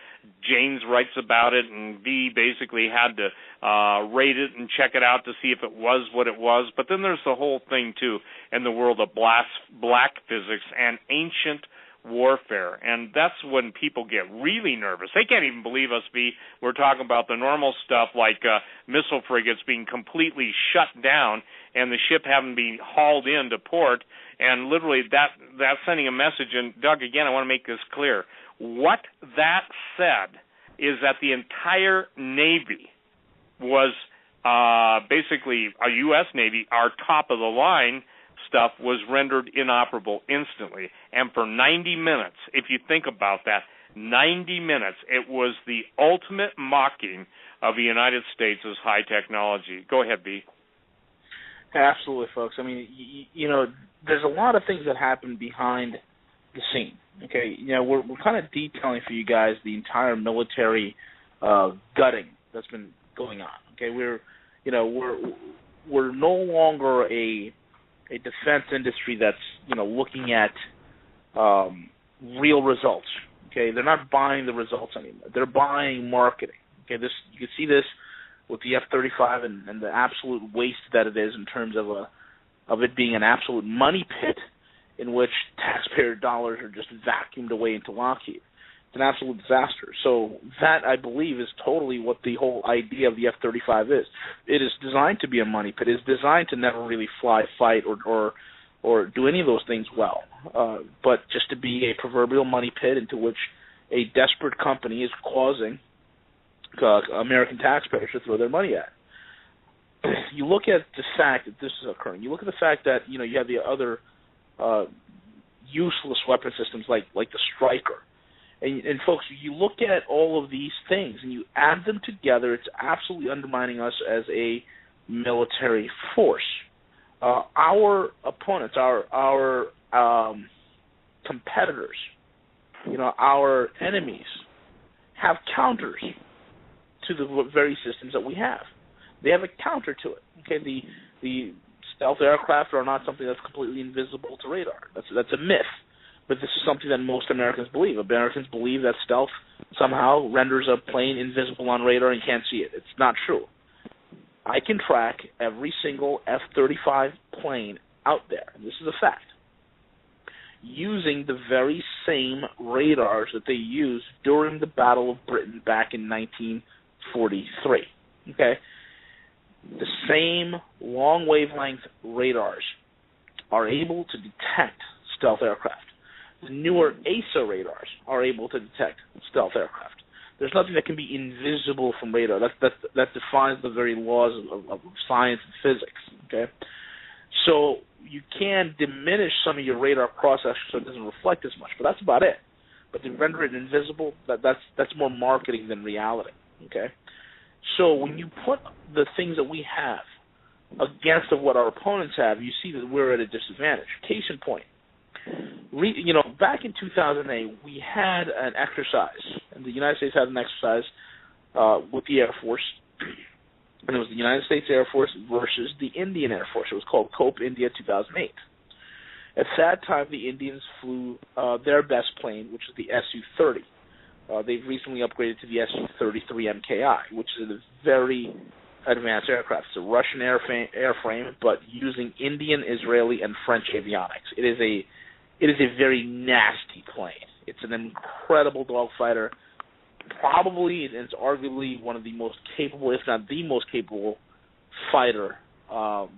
James writes about it, and V basically had to rate it and check it out to see if it was what it was. But then there's the whole thing too in the world of black physics and ancient warfare, and that's when people get really nervous. They can't even believe us, V. We're talking about the normal stuff like missile frigates being completely shut down and the ship having been hauled into port, and literally that's sending a message. And Doug, again, I want to make this clear. What that said is that the entire Navy was basically a U.S. Navy, our top-of-the-line stuff was rendered inoperable instantly. And for 90 minutes, if you think about that, 90 minutes, it was the ultimate mocking of the United States' high technology. Go ahead, B. Absolutely, folks. I mean, you know, there's a lot of things that happen behind the scene. Okay, you know, we're kind of detailing for you guys the entire military gutting that's been going on. Okay, we're no longer a defense industry that's, you know, looking at real results. Okay, they're not buying the results anymore. They're buying marketing. Okay, you can see this with the F-35 and the absolute waste that it is in terms of it being an absolute money pit in which taxpayer dollars are just vacuumed away into Lockheed. It's an absolute disaster. So that, I believe, is totally what the whole idea of the F-35 is. It is designed to be a money pit. It is designed to never really fly, fight, or do any of those things well, but just to be a proverbial money pit into which a desperate company is causing American taxpayers to throw their money at. You look at the fact that this is occurring. You look at the fact that, you know, you have the other useless weapon systems like the Stryker. And folks, you look at all of these things and you add them together, it's absolutely undermining us as a military force. Our opponents, our competitors, you know, our enemies have counters to the very systems that we have. They have a counter to it. Okay, the stealth aircraft are not something that's completely invisible to radar. That's a myth. But this is something that most Americans believe. Americans believe that stealth somehow renders a plane invisible on radar and you can't see it. It's not true. I can track every single F-35 plane out there, and this is a fact, using the very same radars that they used during the Battle of Britain back in 1943. Okay? The same long wavelength radars are able to detect stealth aircraft. The newer ASA radars are able to detect stealth aircraft. There's nothing that can be invisible from radar. That defies the very laws of science and physics. Okay, so you can diminish some of your radar cross-section so it doesn't reflect as much, but that's about it. But to render it invisible, that's more marketing than reality. Okay, so when you put the things that we have against what our opponents have, you see that we're at a disadvantage. Case in point, back in 2008, we had an exercise, and the United States had an exercise with the Air Force, and it was the United States Air Force versus the Indian Air Force. It was called COPE India 2008. At that time, the Indians flew their best plane, which is the Su-30. They've recently upgraded to the Su-33 MKI, which is a very advanced aircraft. It's a Russian airframe, but using Indian, Israeli, and French avionics. It is a very nasty plane. It's an incredible dogfighter. Probably, and it's arguably one of the most capable, if not the most capable, fighter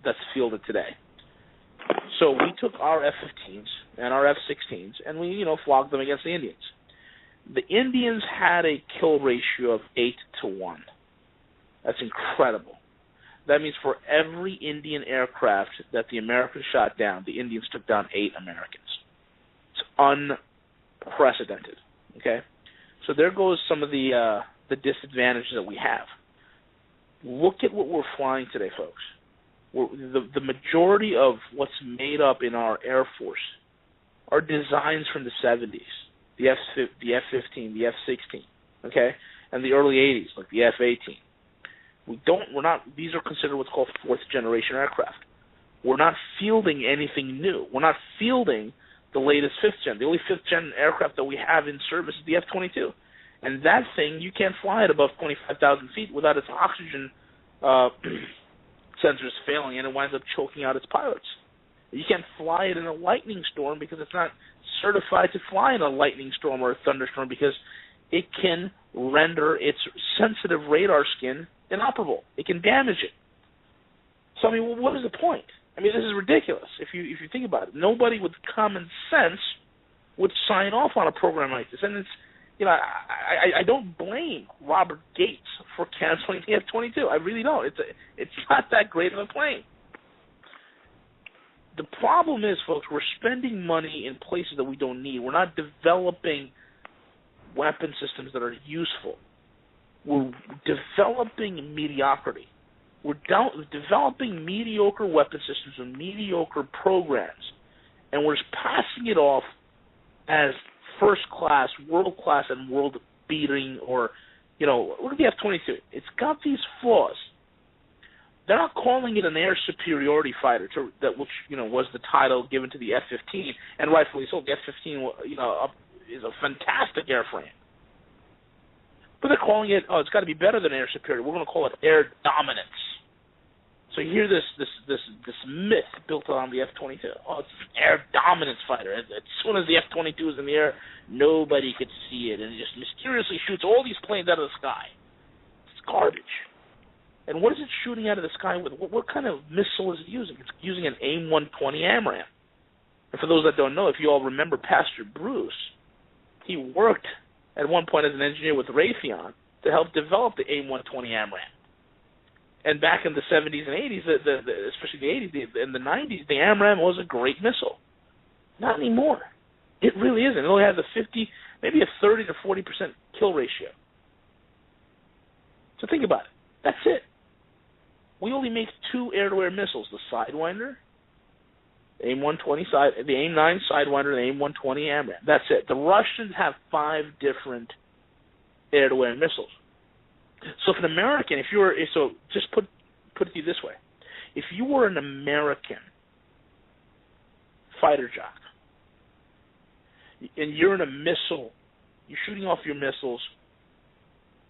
that's fielded today. So we took our F-15s and our F-16s, and we, flogged them against the Indians. The Indians had a kill ratio of 8 to 1. That's incredible. That means for every Indian aircraft that the Americans shot down, the Indians took down 8 Americans. It's unprecedented. Okay, so there goes some of the disadvantages that we have. Look at what we're flying today, folks. The majority of what's made up in our Air Force are designs from the 70s, the F-15, the F-16, okay, and the early 80s, like the F-18. These are considered what's called fourth generation aircraft. We're not fielding anything new. We're not fielding the latest fifth gen. The only fifth gen aircraft that we have in service is the F-22. And that thing, you can't fly it above 25,000 feet without its oxygen sensors failing, and it winds up choking out its pilots. You can't fly it in a lightning storm because it's not certified to fly in a lightning storm or a thunderstorm because it can render its sensitive radar skin inoperable. It can damage it. So, what is the point? This is ridiculous if you think about it. Nobody with common sense would sign off on a program like this. And it's, I don't blame Robert Gates for canceling the F-22. I really don't. It's not that great of a plane. The problem is, folks, we're spending money in places that we don't need. We're not developing weapon systems that are useful. We're developing mediocrity. We're developing mediocre weapon systems and mediocre programs, and we're just passing it off as first class, world class, and world beating. Or, look at the F-22. It's got these flaws. They're not calling it an air superiority fighter, which was the title given to the F-15, and rightfully so. The F-15, is a fantastic airframe. But they're calling it, it's got to be better than air superiority. We're going to call it air dominance. So you hear this myth built on the F-22. It's an air dominance fighter. As soon as the F-22 is in the air, nobody could see it, and it just mysteriously shoots all these planes out of the sky. It's garbage. And what is it shooting out of the sky with? What kind of missile is it using? It's using an AIM-120 AMRAAM. And for those that don't know, if you all remember Pastor Bruce, he worked at one point as an engineer with Raytheon to help develop the AIM-120 AMRAAM. And back in the 70s and 80s, especially the 80s and the 90s, the AMRAAM was a great missile. Not anymore. It really isn't. It only has maybe a 30 to 40% kill ratio. So think about it. That's it. We only make 2 air-to-air missiles: the Sidewinder, the AIM-120 the AIM-9 Sidewinder, and the AIM-120 AMRAAM. That's it. The Russians have 5 different air-to-air missiles. So if an American, just put it to you this way: if you were an American fighter jock and you're in a missile, you're shooting off your missiles,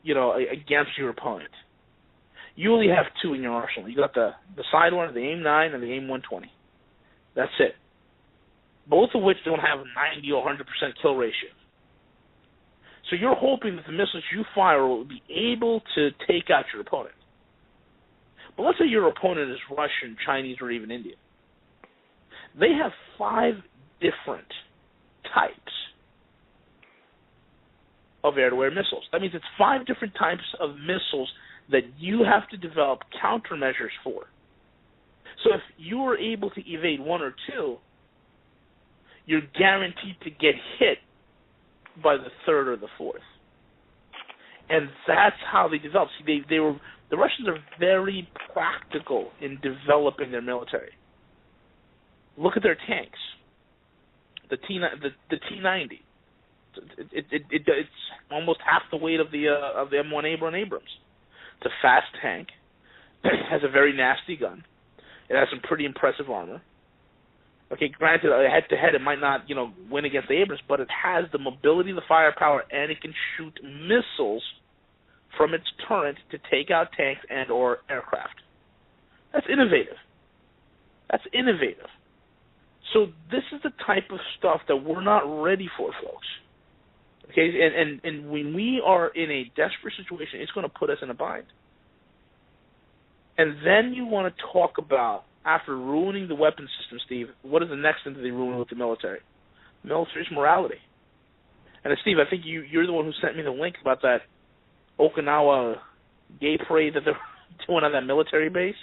against your opponent, you only have 2 in your arsenal. You got the Sidewinder, the AIM-9, and the AIM-120. That's it. Both of which don't have 90 or 100% kill ratio. So you're hoping that the missiles you fire will be able to take out your opponent. But let's say your opponent is Russian, Chinese, or even Indian. They have 5 different types of air-to-air missiles. That means it's 5 different types of missiles that you have to develop countermeasures for. So if you were able to evade one or two, you're guaranteed to get hit by the third or the fourth. And that's how they developed. See, the Russians are very practical in developing their military. Look at their tanks. The T-90. It's almost half the weight of the M1 Abrams. It's a fast tank. It has a very nasty gun. It has some pretty impressive armor. Okay, granted, head-to-head, it might not, win against the Abrams, but it has the mobility, the firepower, and it can shoot missiles from its turret to take out tanks and or aircraft. That's innovative. So this is the type of stuff that we're not ready for, folks. Okay, and when we are in a desperate situation, it's going to put us in a bind. And then you want to talk about, after ruining the weapon system, Steve, what is the next thing that they ruin with the military? Military's morality. And Steve, I think you're the one who sent me the link about that Okinawa gay parade that they're doing on that military base.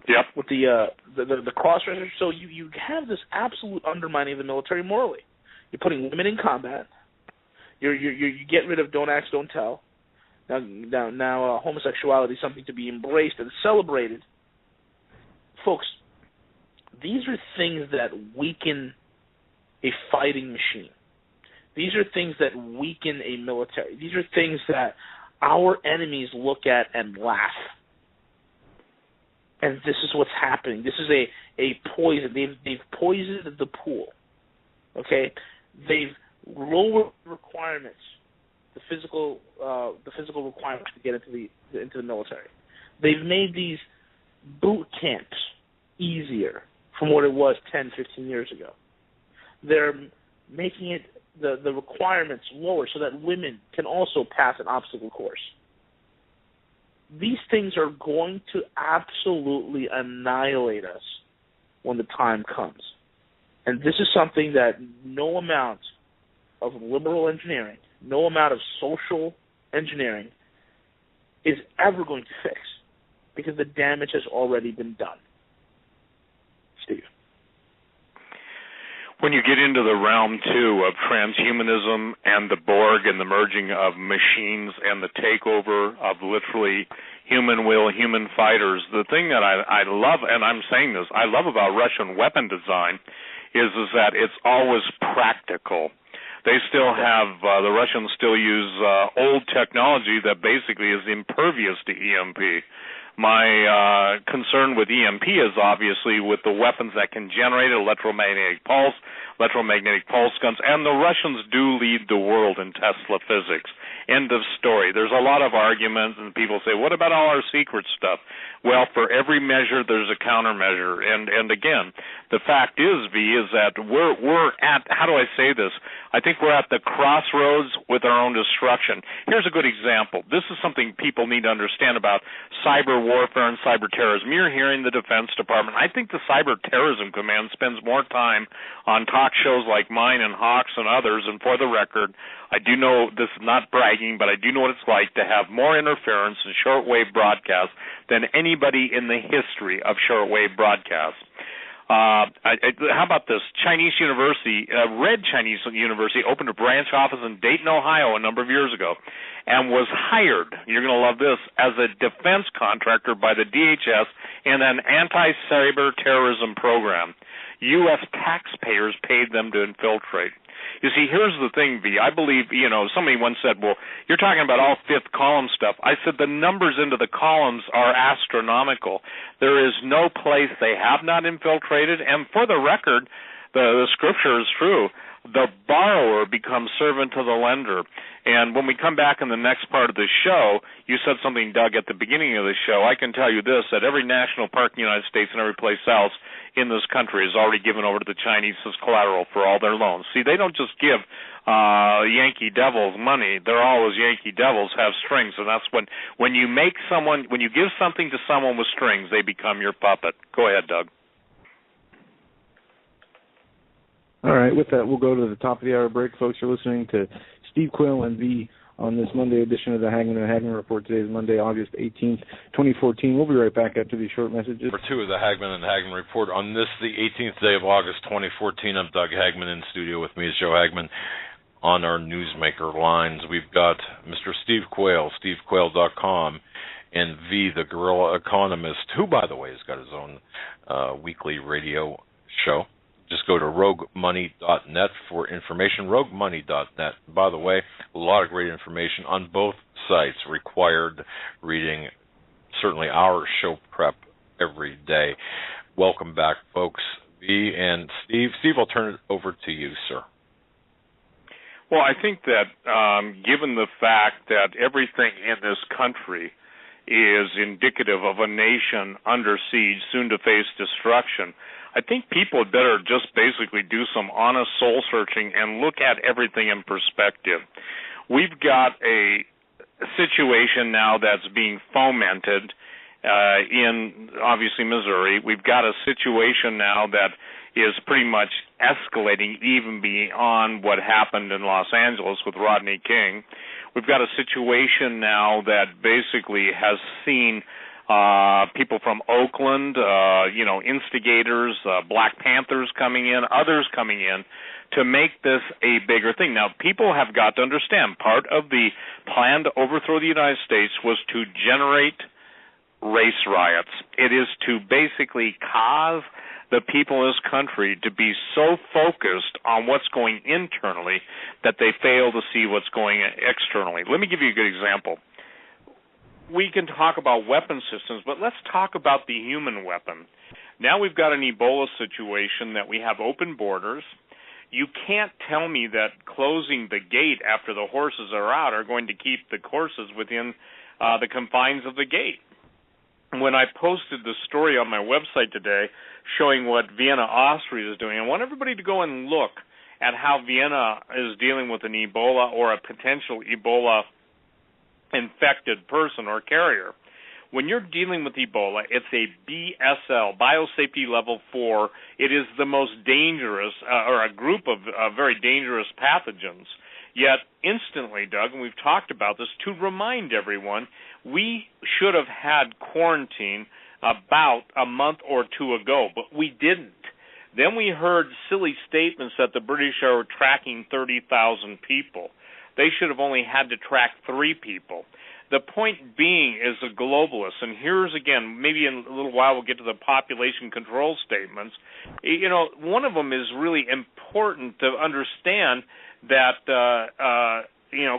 Yep. With the cross-dressers. So you have this absolute undermining of the military morally. You're putting women in combat. You get rid of don't ask, don't tell. Now homosexuality is something to be embraced and celebrated. Folks, these are things that weaken a fighting machine. These are things that weaken a military. These are things that our enemies look at and laugh. And this is what's happening. This is a poison. They've poisoned the pool. Okay? They've lowered requirements, the physical requirements to get into the military. They've made these boot camps easier from what it was 10, 15 years ago. They're making it the requirements lower so that women can also pass an obstacle course. These things are going to absolutely annihilate us when the time comes. And this is something that no amount of liberal engineering, no amount of social engineering is ever going to fix, because the damage has already been done. Steve. When you get into the realm, too, of transhumanism and the Borg and the merging of machines and the takeover of literally human will, human fighters, the thing that I love, and I'm saying this, I love about Russian weapon design is that it's always practical. They still have, the Russians still use old technology that basically is impervious to EMP. My concern with EMP is obviously with the weapons that can generate electromagnetic pulse guns, and the Russians do lead the world in Tesla physics. End of story. There's a lot of arguments, and people say, what about all our secret stuff? Well, for every measure, there's a countermeasure. And again, the fact is, V, is that we're at, how do I say this? I think we're at the crossroads with our own destruction. Here's a good example. This is something people need to understand about cyber warfare and cyber terrorism. You're hearing the Defense Department. I think the Cyber Terrorism Command spends more time on talk shows like mine and Hawks and others, and for the record, I do know, this is not bragging, but I do know what it's like to have more interference in shortwave broadcasts than anybody in the history of shortwave broadcasts. How about this? Chinese University, Red Chinese University, opened a branch office in Dayton, Ohio a number of years ago and was hired, you're going to love this, as a defense contractor by the DHS in an anti-cyber terrorism program. U.S. taxpayers paid them to infiltrate. You see, here's the thing, V. I believe, somebody once said, well, you're talking about all fifth column stuff. I said the numbers into the columns are astronomical. There is no place they have not infiltrated. And for the record, the scripture is true. The borrower becomes servant to the lender. And when we come back in the next part of the show, you said something, Doug, at the beginning of the show. I can tell you this, that every national park in the United States and every place else in this country is already given over to the Chinese as collateral for all their loans. See, they don't just give Yankee Devils money. They're always Yankee Devils have strings, and that's when you give something to someone with strings, they become your puppet. Go ahead, Doug. All right, with that, we'll go to the top of the hour break. Folks, you're listening to Steve Quayle and V on this Monday edition of the Hagmann Hagmann Report. Today is Monday, August 18th, 2014. We'll be right back after these short messages. Number 2 of the Hagmann Hagmann Report. On this, the 18th day of August 2014, I'm Doug Hagmann. In studio with me is Joe Hagmann. On our newsmaker lines, we've got Mr. Steve Quayle, stevequayle.com, and V, the Guerrilla Economist, who, by the way, has got his own weekly radio show. Just go to roguemoney.net for information, roguemoney.net. By the way, a lot of great information on both sites, required reading, certainly our show prep every day. Welcome back, folks. V and Steve. Steve, I'll turn it over to you, sir. Well, I think that given the fact that everything in this country is indicative of a nation under siege, soon to face destruction, I think people had better just basically do some honest soul searching and look at everything in perspective. We've got a situation now that's being fomented in, obviously, Missouri. We've got a situation now that is pretty much escalating even beyond what happened in Los Angeles with Rodney King. We've got a situation now that basically has seen people from Oakland, instigators, Black Panthers coming in, others coming in to make this a bigger thing. Now, people have got to understand, part of the plan to overthrow the United States was to generate race riots. It is to basically cause the people in this country to be so focused on what's going internally that they fail to see what's going externally. Let me give you a good example. We can talk about weapon systems, but let's talk about the human weapon. Now we've got an Ebola situation that we have open borders. You can't tell me that closing the gate after the horses are out are going to keep the horses within the confines of the gate. When I posted the story on my website today showing what Vienna, Austria is doing, I want everybody to go and look at how Vienna is dealing with an Ebola or a potential Ebola-infected person or carrier. When you're dealing with Ebola, it's a BSL, Biosafety Level 4. It is the most dangerous, or a group of very dangerous pathogens. Yet, instantly, Doug, and we've talked about this, to remind everyone, we should have had quarantine about a month or two ago, but we didn't. Then we heard silly statements that the British are tracking 30,000 people. They should have only had to track 3 people. The point being is the globalists, and here's again, maybe in a little while we'll get to the population control statements. One of them is really important to understand that,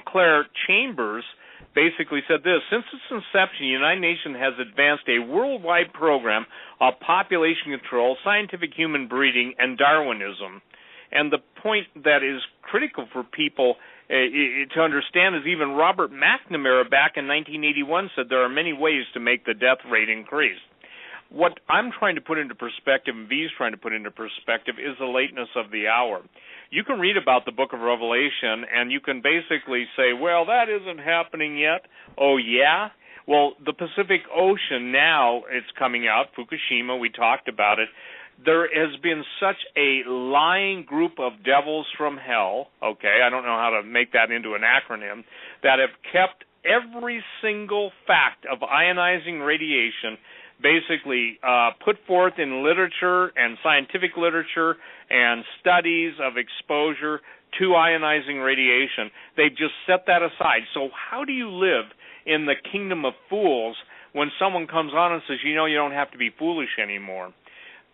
Claire Chambers basically said this: since its inception, the United Nations has advanced a worldwide program of population control, scientific human breeding, and Darwinism. And the point that is critical for people to understand is even Robert McNamara back in 1981 said there are many ways to make the death rate increase. What I'm trying to put into perspective, and V's trying to put into perspective, is the lateness of the hour. You can read about the book of Revelation, and you can basically say, well, that isn't happening yet. Oh, yeah? Well, the Pacific Ocean now, it's coming out. Fukushima, we talked about it. There has been such a lying group of devils from hell, okay, I don't know how to make that into an acronym, that have kept every single fact of ionizing radiation basically put forth in literature and scientific literature and studies of exposure to ionizing radiation. They've just set that aside. So how do you live in the kingdom of fools when someone comes on and says, you don't have to be foolish anymore?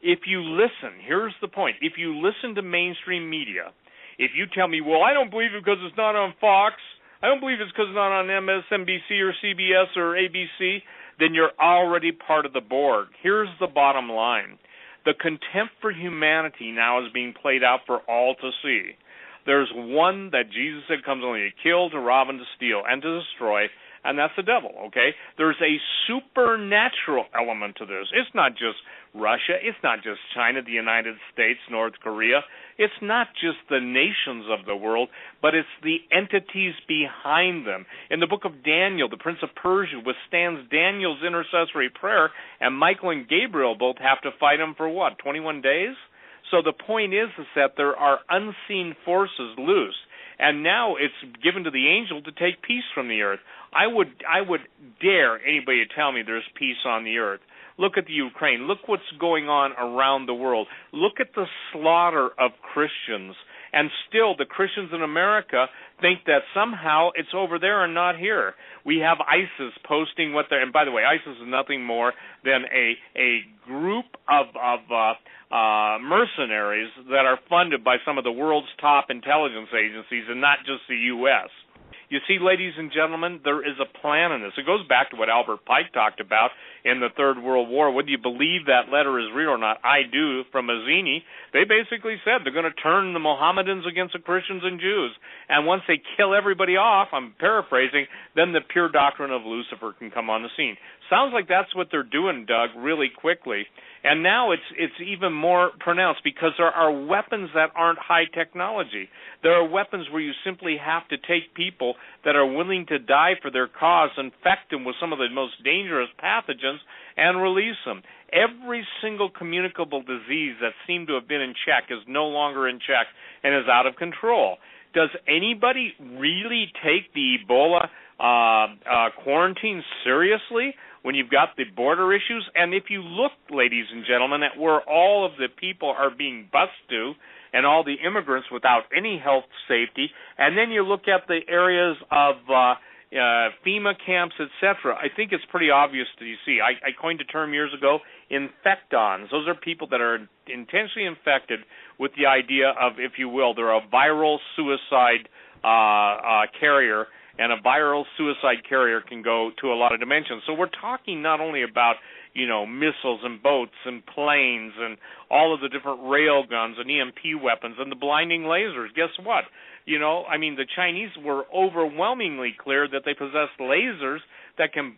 If you listen, here's the point, if you listen to mainstream media, if you tell me, well, I don't believe it because it's not on Fox, I don't believe it's because it's not on MSNBC or CBS or ABC, then you're already part of the board. Here's the bottom line. The contempt for humanity now is being played out for all to see. There's one that Jesus said comes only to kill, to rob, and to steal, and to destroy, and that's the devil, okay? There's a supernatural element to this. It's not just Russia. It's not just China, the United States, North Korea. It's not just the nations of the world, but it's the entities behind them. In the book of Daniel, the prince of Persia withstands Daniel's intercessory prayer, and Michael and Gabriel both have to fight him for what, 21 days? So the point is that there are unseen forces loose. and now it's given to the angel to take peace from the earth. I would dare anybody to tell me there's peace on the earth. Look at the Ukraine. Look what's going on around the world. Look at the slaughter of Christians. And still, the Christians in America think that somehow it's over there and not here. We have ISIS posting what they're, and by the way, ISIS is nothing more than a group of mercenaries that are funded by some of the world's top intelligence agencies, and not just the U.S. You see, ladies and gentlemen, there is a plan in this. It goes back to what Albert Pike talked about in the Third World War. Whether you believe that letter is real or not, I do, from Mazzini. They basically said they're going to turn the Mohammedans against the Christians and Jews. And once they kill everybody off, I'm paraphrasing, then the pure doctrine of Lucifer can come on the scene. Sounds like that's what they're doing, Doug, really quickly. And now it's even more pronounced because there are weapons that aren't high technology. There are weapons where you simply have to take people that are willing to die for their cause, infect them with some of the most dangerous pathogens, and release them. Every single communicable disease that seemed to have been in check is no longer in check and is out of control. Does anybody really take the Ebola quarantine seriously when you've got the border issues? And if you look, ladies and gentlemen, at where all of the people are being bused to, and all the immigrants without any health safety, and then you look at the areas of FEMA camps, etc., I think it's pretty obvious to you see. I coined a term years ago, infectons. Those are people that are intentionally infected with the idea of, if you will, they're a viral suicide carrier, and a viral suicide carrier can go to a lot of dimensions. So we're talking not only about, missiles and boats and planes and all of the different rail guns and EMP weapons and the blinding lasers. Guess what? The Chinese were overwhelmingly clear that they possess lasers that can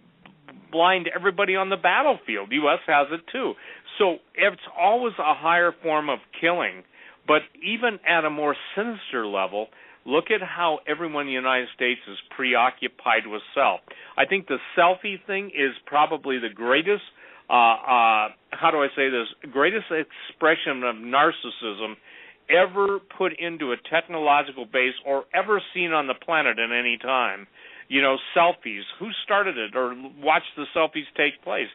blind everybody on the battlefield. The U.S. has it too. So it's always a higher form of killing. But even at a more sinister level, look at how everyone in the United States is preoccupied with self. I think the selfie thing is probably the greatest, greatest expression of narcissism ever put into a technological base or ever seen on the planet at any time. Selfies. Who started it or watched the selfies take place?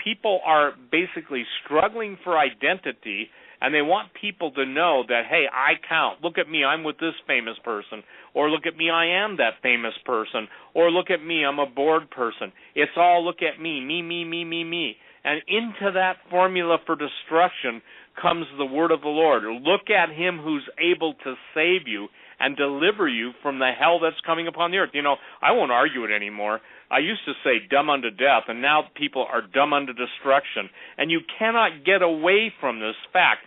People are basically struggling for identity, and they want people to know that, hey, I count. Look at me, I'm with this famous person. Or look at me, I am that famous person. Or look at me, I'm a bored person. It's all look at me, me, me, me, me, me. And into that formula for destruction comes the word of the Lord. Look at him who's able to save you and deliver you from the hell that's coming upon the earth. I won't argue it anymore. I used to say dumb unto death, and now people are dumb unto destruction. And you cannot get away from this fact.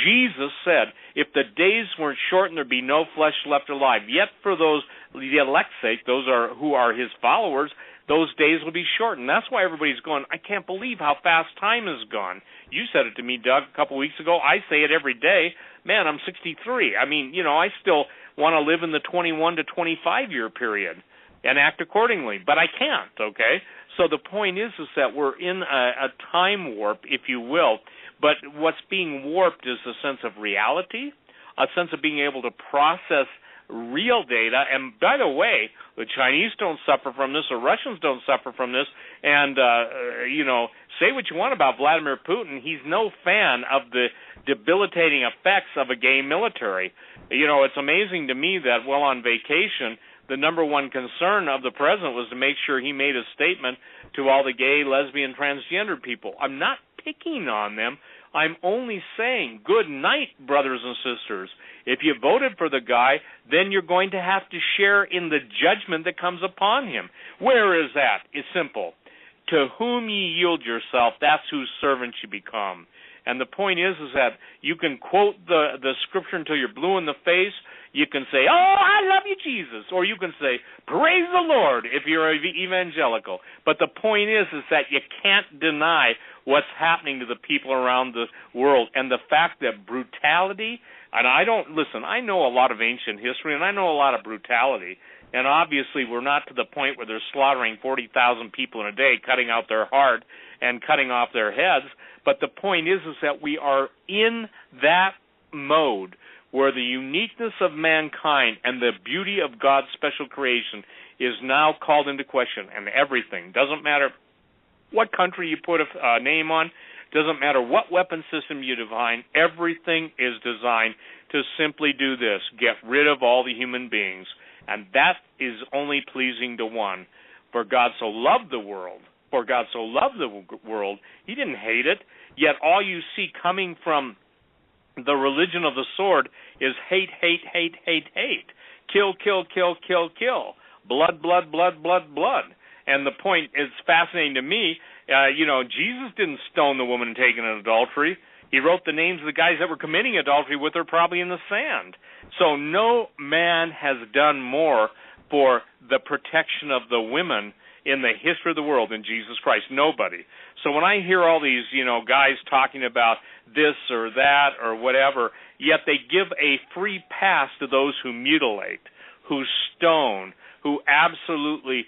Jesus said, if the days weren't shortened, there'd be no flesh left alive. Yet for those, the elect's sake, who are his followers, those days will be shortened. That's why everybody's going, I can't believe how fast time has gone. You said it to me, Doug, a couple weeks ago. I say it every day. Man, I'm 63. I still want to live in the 21 to 25-year period and act accordingly, but I can't, okay? So the point is that we're in a time warp, if you will, but what's being warped is a sense of reality, a sense of being able to process real data. And by the way, the Chinese don't suffer from this, the Russians don't suffer from this, and, say what you want about Vladimir Putin, he's no fan of the debilitating effects of a gay military. It's amazing to me that while on vacation, the number one concern of the president was to make sure he made a statement to all the gay, lesbian, transgender people. I'm not picking on them. I'm only saying, good night, brothers and sisters. If you voted for the guy, then you're going to have to share in the judgment that comes upon him. Where is that? It's simple. To whom ye yield yourself, that's whose servant you become. And the point is that you can quote the scripture until you're blue in the face. You can say, oh, I love you, Jesus. Or you can say, praise the Lord, if you're evangelical. But the point is that you can't deny what's happening to the people around the world. And the fact that brutality, and I know a lot of ancient history, and I know a lot of brutality. And obviously we're not to the point where they're slaughtering 40,000 people in a day, cutting out their heart and cutting off their heads. But the point is that we are in that mode where the uniqueness of mankind and the beauty of God's special creation is now called into question, and everything. Doesn't matter what country you put a name on, doesn't matter what weapon system you define, everything is designed to simply do this, get rid of all the human beings. And that is only pleasing to one. For God so loved the world, he didn't hate it, yet all you see coming from the religion of the sword is hate, hate, hate, hate, hate. Kill, kill, kill, kill, kill. Blood, blood, blood, blood, blood. And the point is fascinating to me. Jesus didn't stone the woman taken in adultery. He wrote the names of the guys that were committing adultery with her probably in the sand. So no man has done more for the protection of the women in the history of the world than Jesus Christ. Nobody. So when I hear all these, guys talking about this or that or whatever, yet they give a free pass to those who mutilate, who stone, who absolutely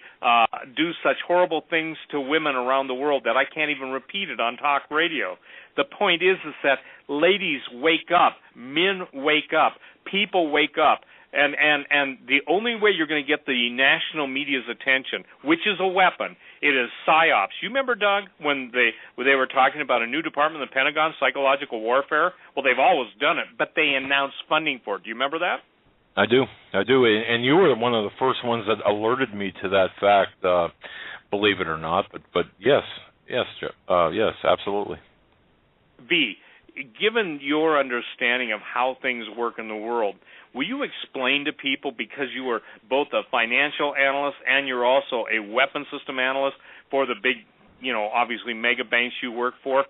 do such horrible things to women around the world that I can't even repeat it on talk radio. The point is that ladies wake up, men wake up, people wake up, and the only way you're going to get the national media's attention, which is a weapon, it is psyops. You remember, Doug, when they were talking about a new department in the Pentagon, psychological warfare? Well, they've always done it, but they announced funding for it. Do you remember that? I do, and you were one of the first ones that alerted me to that fact. Believe it or not, but yes, absolutely. V, given your understanding of how things work in the world, will you explain to people, because you were both a financial analyst and you're also a weapon system analyst for the big, obviously mega banks you work for,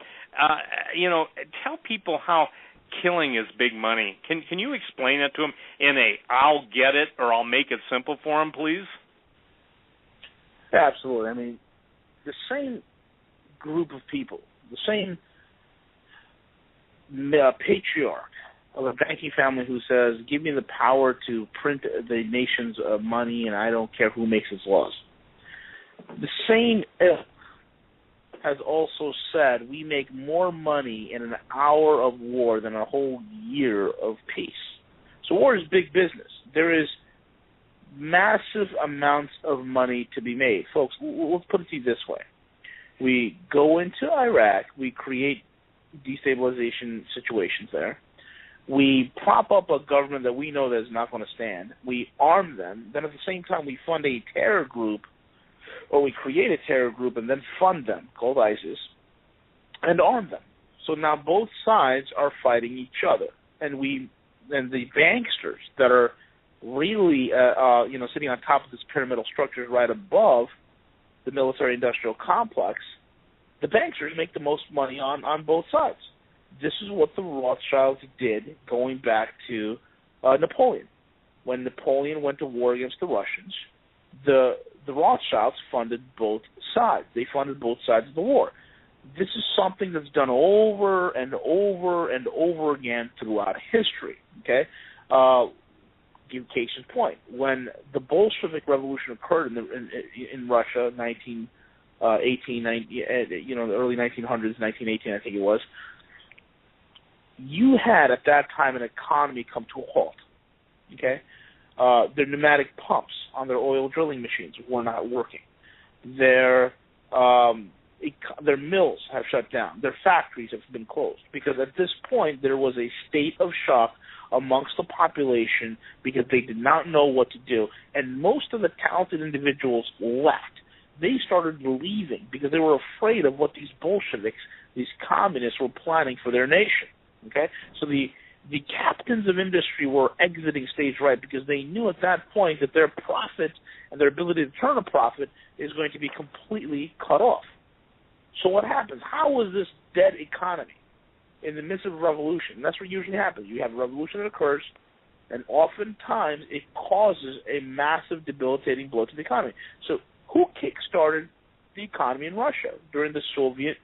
tell people how killing is big money. Can you explain it to them in a I'll get it or I'll make it simple for them, please? Absolutely. I mean, the same group of people, the same patriarch of a banking family who says, give me the power to print the nation's money and I don't care who makes its laws. The same ilk has also said we make more money in an hour of war than a whole year of peace. So war is big business. There is massive amounts of money to be made. Folks, let's put it to you this way. We go into Iraq, we create destabilization situations there. We prop up a government that we know that is not going to stand. We arm them. Then at the same time we fund a terror group, or we create a terror group and then fund them, called ISIS, and arm them. So now both sides are fighting each other. And the banksters that are really sitting on top of this pyramidal structure right above the military-industrial complex, the banksters make the most money on both sides. This is what the Rothschilds did going back to Napoleon. When Napoleon went to war against the Russians, the Rothschilds funded both sides. They funded both sides of the war. This is something that's done over and over and over again throughout history. Okay, give case in point. When the Bolshevik Revolution occurred in Russia, 1918, the early 1900s, 1918, I think it was. You had at that time an economy come to a halt. Okay. Their pneumatic pumps on their oil drilling machines were not working. Their mills have shut down. Their factories have been closed because at this point there was a state of shock amongst the population because they did not know what to do. And most of the talented individuals left. They started leaving because they were afraid of what these Bolsheviks, these communists, were planning for their nation. Okay, so the captains of industry were exiting stage right because they knew at that point that their profit and their ability to turn a profit is going to be completely cut off. So what happens? How was this dead economy in the midst of a revolution? And that's what usually happens. You have a revolution that occurs, and oftentimes it causes a massive debilitating blow to the economy. So who kick-started the economy in Russia during the Soviet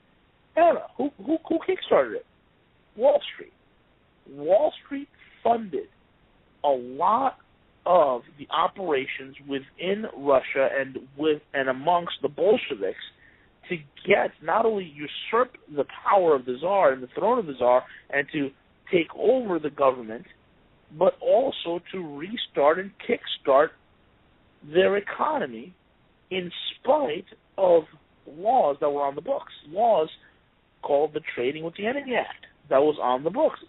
era? Who kick-started it? Wall Street. Wall Street funded a lot of the operations within Russia and amongst the Bolsheviks to get not only usurp the power of the Tsar and the throne of the Tsar and to take over the government but also to restart and kickstart their economy in spite of laws that were on the books, laws called the Trading with the Enemy Act that was on the books.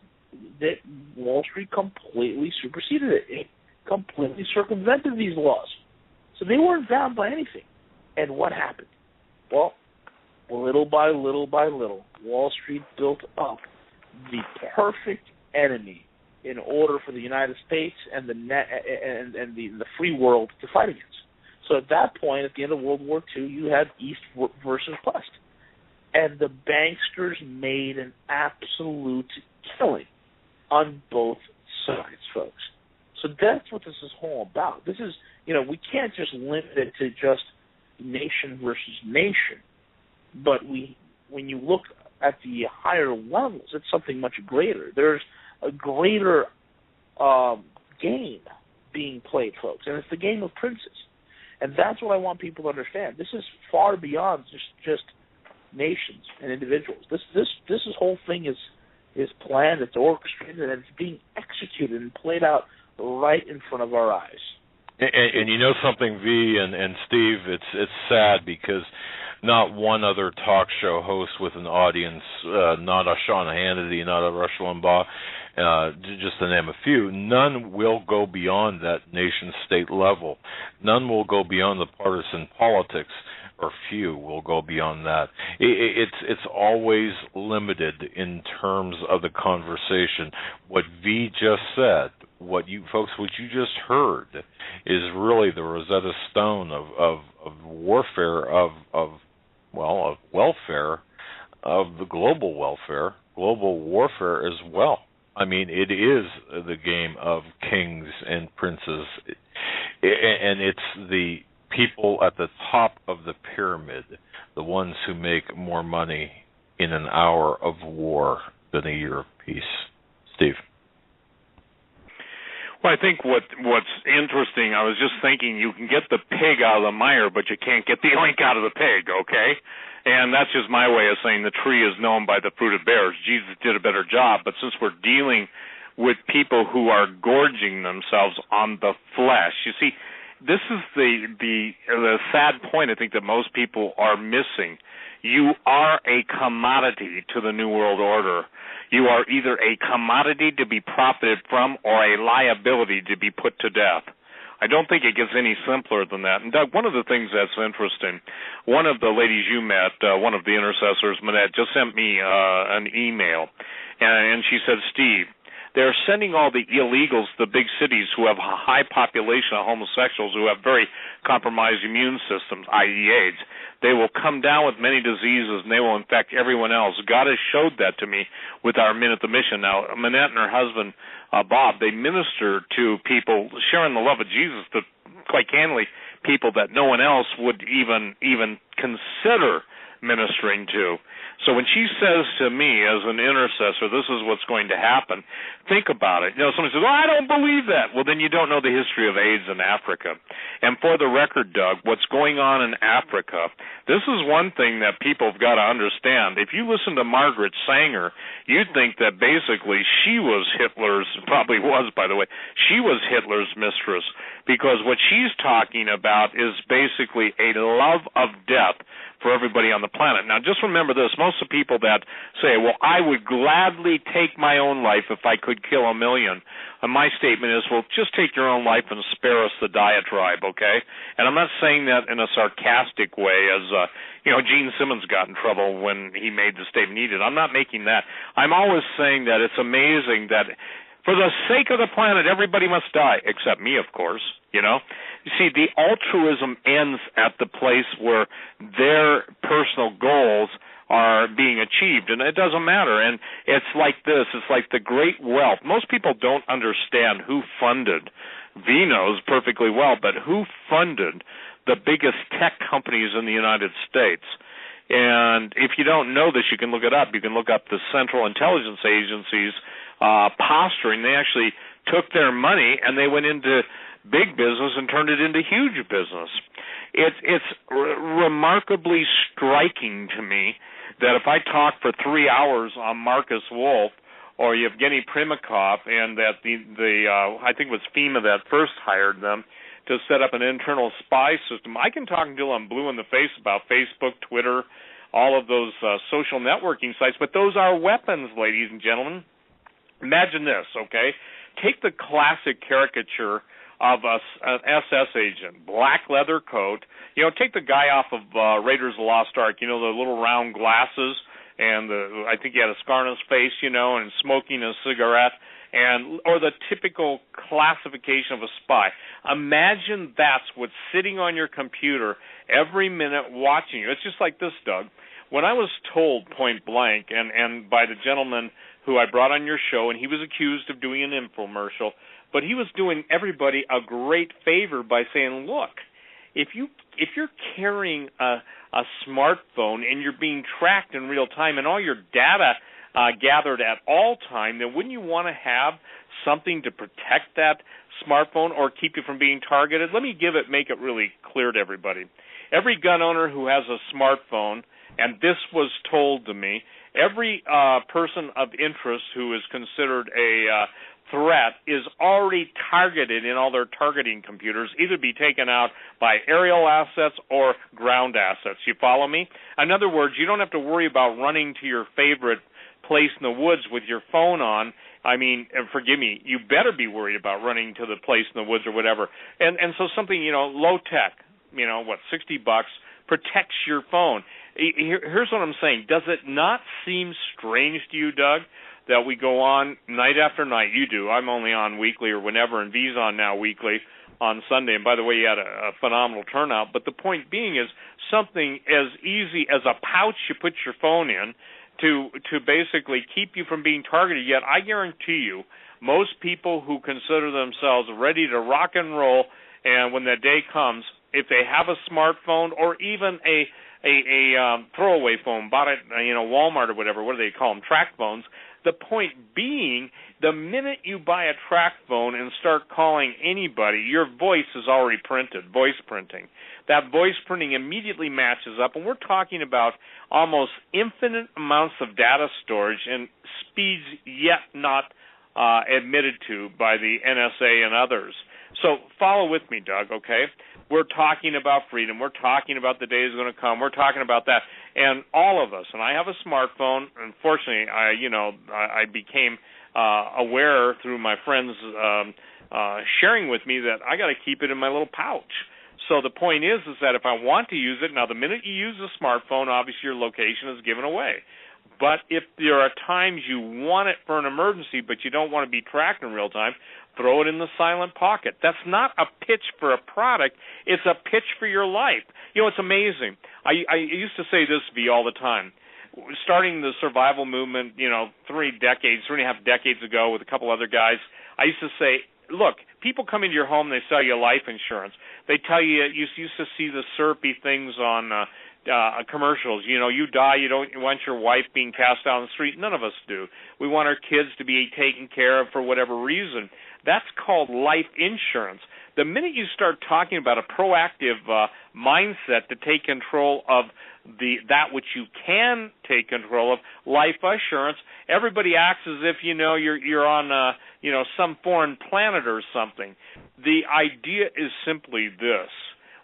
That Wall Street completely superseded it. It completely circumvented these laws. So they weren't bound by anything. And what happened? Well, little by little by little, Wall Street built up the perfect enemy in order for the United States and the free world to fight against. So at that point, at the end of World War II, you had East versus West. And the banksters made an absolute killing on both sides, folks. So that's what this is all about. This is, we can't just limit it to just nation versus nation. But when you look at the higher levels, it's something much greater. There's a greater game being played, folks, and it's the game of princes. And that's what I want people to understand. This is far beyond just nations and individuals. This whole thing is planned, it's orchestrated, and it's being executed and played out right in front of our eyes. And you know something, V and Steve, it's sad because not one other talk show host with an audience, not a Sean Hannity, not a Rush Limbaugh, just to name a few, none will go beyond that nation-state level. None will go beyond the partisan politics, or few will go beyond that. It's always limited in terms of the conversation. What V just said, what you just heard, is really the Rosetta Stone of warfare, of welfare, of the global welfare, global warfare as well. I mean, it is the game of kings and princes, and it's the people at the top of the pyramid, the ones who make more money in an hour of war than a year of peace. Steve? Well, I think what's interesting, I was just thinking, you can get the pig out of the mire, but you can't get the oink out of the pig, okay? And that's just my way of saying the tree is known by the fruit it bears. Jesus did a better job, but since we're dealing with people who are gorging themselves on the flesh, you see, this is the sad point I think that most people are missing. You are a commodity to the New World Order. You are either a commodity to be profited from or a liability to be put to death. I don't think it gets any simpler than that. And Doug, one of the things that's interesting, one of the ladies you met, one of the intercessors, Manette, just sent me an email, and she said, Steve, they're sending all the illegals to the big cities who have a high population of homosexuals who have very compromised immune systems, i.e. AIDS. They will come down with many diseases, and they will infect everyone else. God has showed that to me with our Men at the Mission. Now, Manette and her husband, Bob, they minister to people, sharing the love of Jesus to, quite candidly, people that no one else would even consider ministering to. So when she says to me as an intercessor, this is what's going to happen, think about it. Someone says, I don't believe that. Well, then you don't know the history of AIDS in Africa. And for the record, Doug, what's going on in Africa, this is one thing that people have got to understand. If you listen to Margaret Sanger, you'd think that basically she was Hitler's, probably was, by the way, she was Hitler's mistress, because what she's talking about is basically a love of death for everybody on the planet. Now, just remember this. Most of the people that say, well, I would gladly take my own life if I could kill a million. And my statement is, well, just take your own life and spare us the diatribe, okay? And I'm not saying that in a sarcastic way as, Gene Simmons got in trouble when he made the statement he did. I'm not making that. I'm always saying that it's amazing that for the sake of the planet, everybody must die, except me, of course, You see, the altruism ends at the place where their personal goals are being achieved, and it doesn't matter. And it's like this. It's like the great wealth. Most people don't understand who funded, V knows perfectly well, but who funded the biggest tech companies in the United States. And if you don't know this, you can look it up. You can look up the Central Intelligence Agency's posturing. They actually took their money and they went into big business and turned it into huge business. It's remarkably striking to me that if I talk for 3 hours on Marcus Wolf or Yevgeny Primakov, and that the I think it was FEMA that first hired them to set up an internal spy system. I can talk until I'm blue in the face about Facebook, Twitter, all of those social networking sites, but those are weapons, ladies and gentlemen. Imagine this, okay? Take the classic caricature of an SS agent, black leather coat. You know, take the guy off of Raiders of the Lost Ark, you know, the little round glasses, and I think he had a scar on his face, you know, and smoking a cigarette, or the typical classification of a spy. Imagine that's what's sitting on your computer every minute watching you. It's just like this, Doug. When I was told point blank, and by the gentleman who I brought on your show, and he was accused of doing an infomercial, but he was doing everybody a great favor by saying, look, if you're carrying a smartphone and you're being tracked in real time and all your data gathered at all time, then wouldn't you want to have something to protect that smartphone or keep you from being targeted? Let me make it really clear to everybody. Every gun owner who has a smartphone, and this was told to me, every person of interest who is considered a threat is already targeted in all their targeting computers, either be taken out by aerial assets or ground assets. You follow me? In other words, you don't have to worry about running to your favorite place in the woods with your phone on. I mean, forgive me, you better be worried about running to the place in the woods or whatever. And so something, you know, low tech, you know, $60 protects your phone. Here's what I'm saying. Does it not seem strange to you, Doug, that we go on night after night? You do. I'm only on weekly or whenever, and V's on now weekly on Sunday. And by the way, you had a phenomenal turnout. But the point being is something as easy as a pouch you put your phone in to basically keep you from being targeted. Yet I guarantee you, most people who consider themselves ready to rock and roll, and when that day comes, if they have a smartphone or even a throwaway phone, bought it, you know, Walmart or whatever, what do they call them, track phones. The point being, the minute you buy a track phone and start calling anybody, your voice is already printed, voice printing. That voice printing immediately matches up, and we're talking about almost infinite amounts of data storage and speeds yet not admitted to by the NSA and others. So follow with me, Doug, okay? We're talking about freedom. We're talking about the day is going to come. We're talking about that. And all of us, and I have a smartphone. Unfortunately, I became aware through my friends sharing with me that I got to keep it in my little pouch. So the point is that if I want to use it, now the minute you use a smartphone, obviously your location is given away. But if there are times you want it for an emergency, but you don't want to be tracked in real time, throw it in the silent pocket. That's not a pitch for a product. It's a pitch for your life. You know, it's amazing. I used to say this, V, all the time. Starting the survival movement, you know, 3.5 decades ago with a couple other guys, I used to say, look, people come into your home, they sell you life insurance. They tell you used to see the syrupy things on commercials. You know, you die, you don't want your wife being cast out on the street. None of us do. We want our kids to be taken care of for whatever reason. That's called life insurance. The minute you start talking about a proactive mindset to take control of that which you can take control of, life assurance, everybody acts as if, you know, you're on some foreign planet or something. The idea is simply this.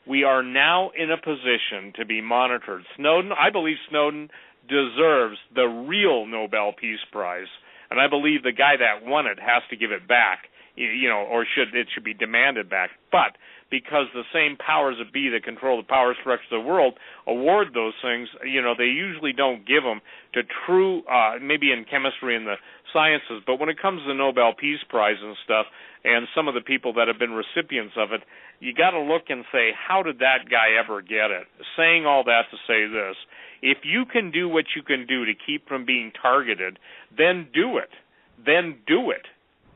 We are now in a position to be monitored. I believe Snowden deserves the real Nobel Peace Prize, and I believe the guy that won it has to give it back, you know, or it should be demanded back. But because the same powers that be that control the power structure of the world award those things, you know, they usually don't give them to true, maybe in chemistry and the sciences, but when it comes to the Nobel Peace Prize and stuff, and some of the people that have been recipients of it, you got to look and say, how did that guy ever get it? Saying all that to say this, if you can do what you can do to keep from being targeted, then do it. Then do it.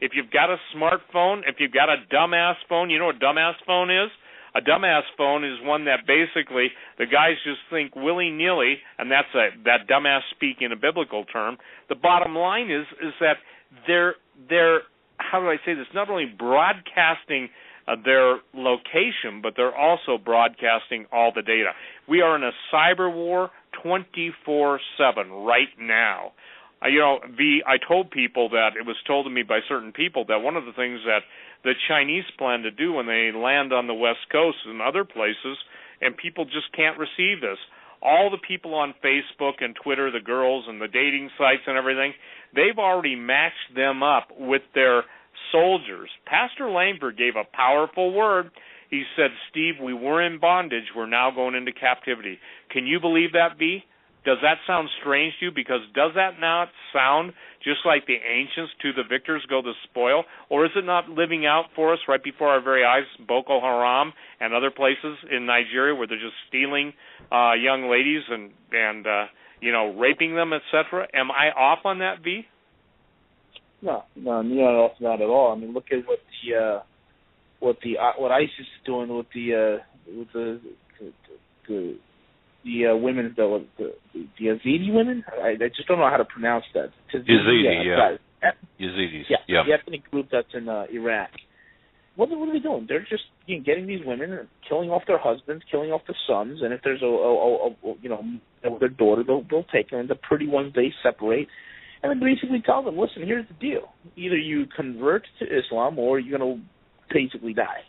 If you've got a smartphone, if you've got a dumbass phone, you know what a dumbass phone is? A dumbass phone is one that basically the guys just think willy-nilly, and that's that dumbass speak in a biblical term. The bottom line is that they're how do I say this? Not only broadcasting their location, but they're also broadcasting all the data. We are in a cyber war 24/7 right now. I told people that it was told to me by certain people that one of the things that the Chinese plan to do when they land on the West Coast and other places, and people just can't receive this. All the people on Facebook and Twitter, the girls and the dating sites and everything, they've already matched them up with their soldiers. Pastor Langford gave a powerful word. He said, Steve, we were in bondage. We're now going into captivity. Can you believe that, V? Does that sound strange to you? Because does that not sound just like the ancients, to the victors go the spoil? Or is it not living out for us right before our very eyes, Boko Haram and other places in Nigeria where they're just stealing young ladies and raping them, etc.? Am I off on that, V? No, you're not off on that at all. I mean, look at what ISIS is doing with the women, the Yazidi women. I just don't know how to pronounce that. Yazidi, yeah. Yazidis, yeah. The ethnic group that's in Iraq. What are they doing? They're just getting these women and killing off their husbands, killing off the sons, and if there's their daughter, they'll take them. And the pretty ones they separate, and then basically tell them, listen, here's the deal: either you convert to Islam or you're going to basically die.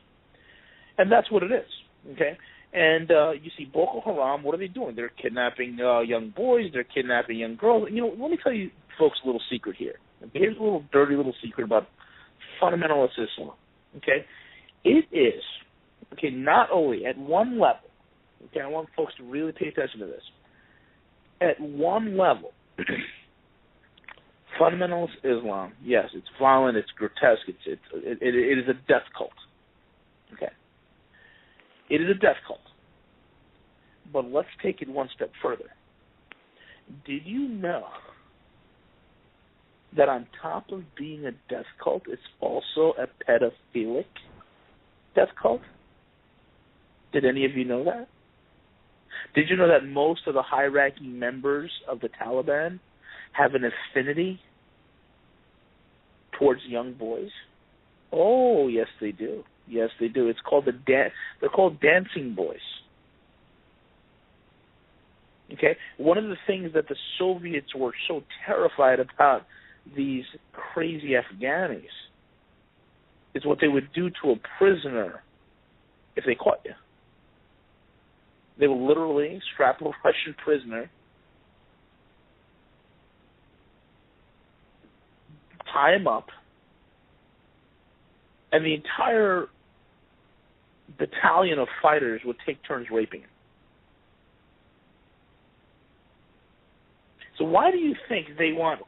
And that's what it is. Okay. And you see Boko Haram, what are they doing? They're kidnapping young boys. They're kidnapping young girls. Let me tell you folks a little secret here. Okay? Here's a little dirty little secret about fundamentalist Islam. Okay? It is, not only at one level, I want folks to really pay attention to this. At one level, fundamentalist Islam, yes, it's violent, it's grotesque, it is a death cult. Okay? It is a death cult. But let's take it one step further. Did you know that on top of being a death cult, it's also a pedophilic death cult? Did any of you know that? Did you know that most of the high-ranking members of the Taliban have an affinity towards young boys? Oh, yes, they do. Yes, they do. It's called they're called dancing boys. Okay? One of the things that the Soviets were so terrified about these crazy Afghanis is what they would do to a prisoner if they caught you. They would literally strap a Russian prisoner, tie him up, and the entire battalion of fighters would take turns raping him. So why do you think they want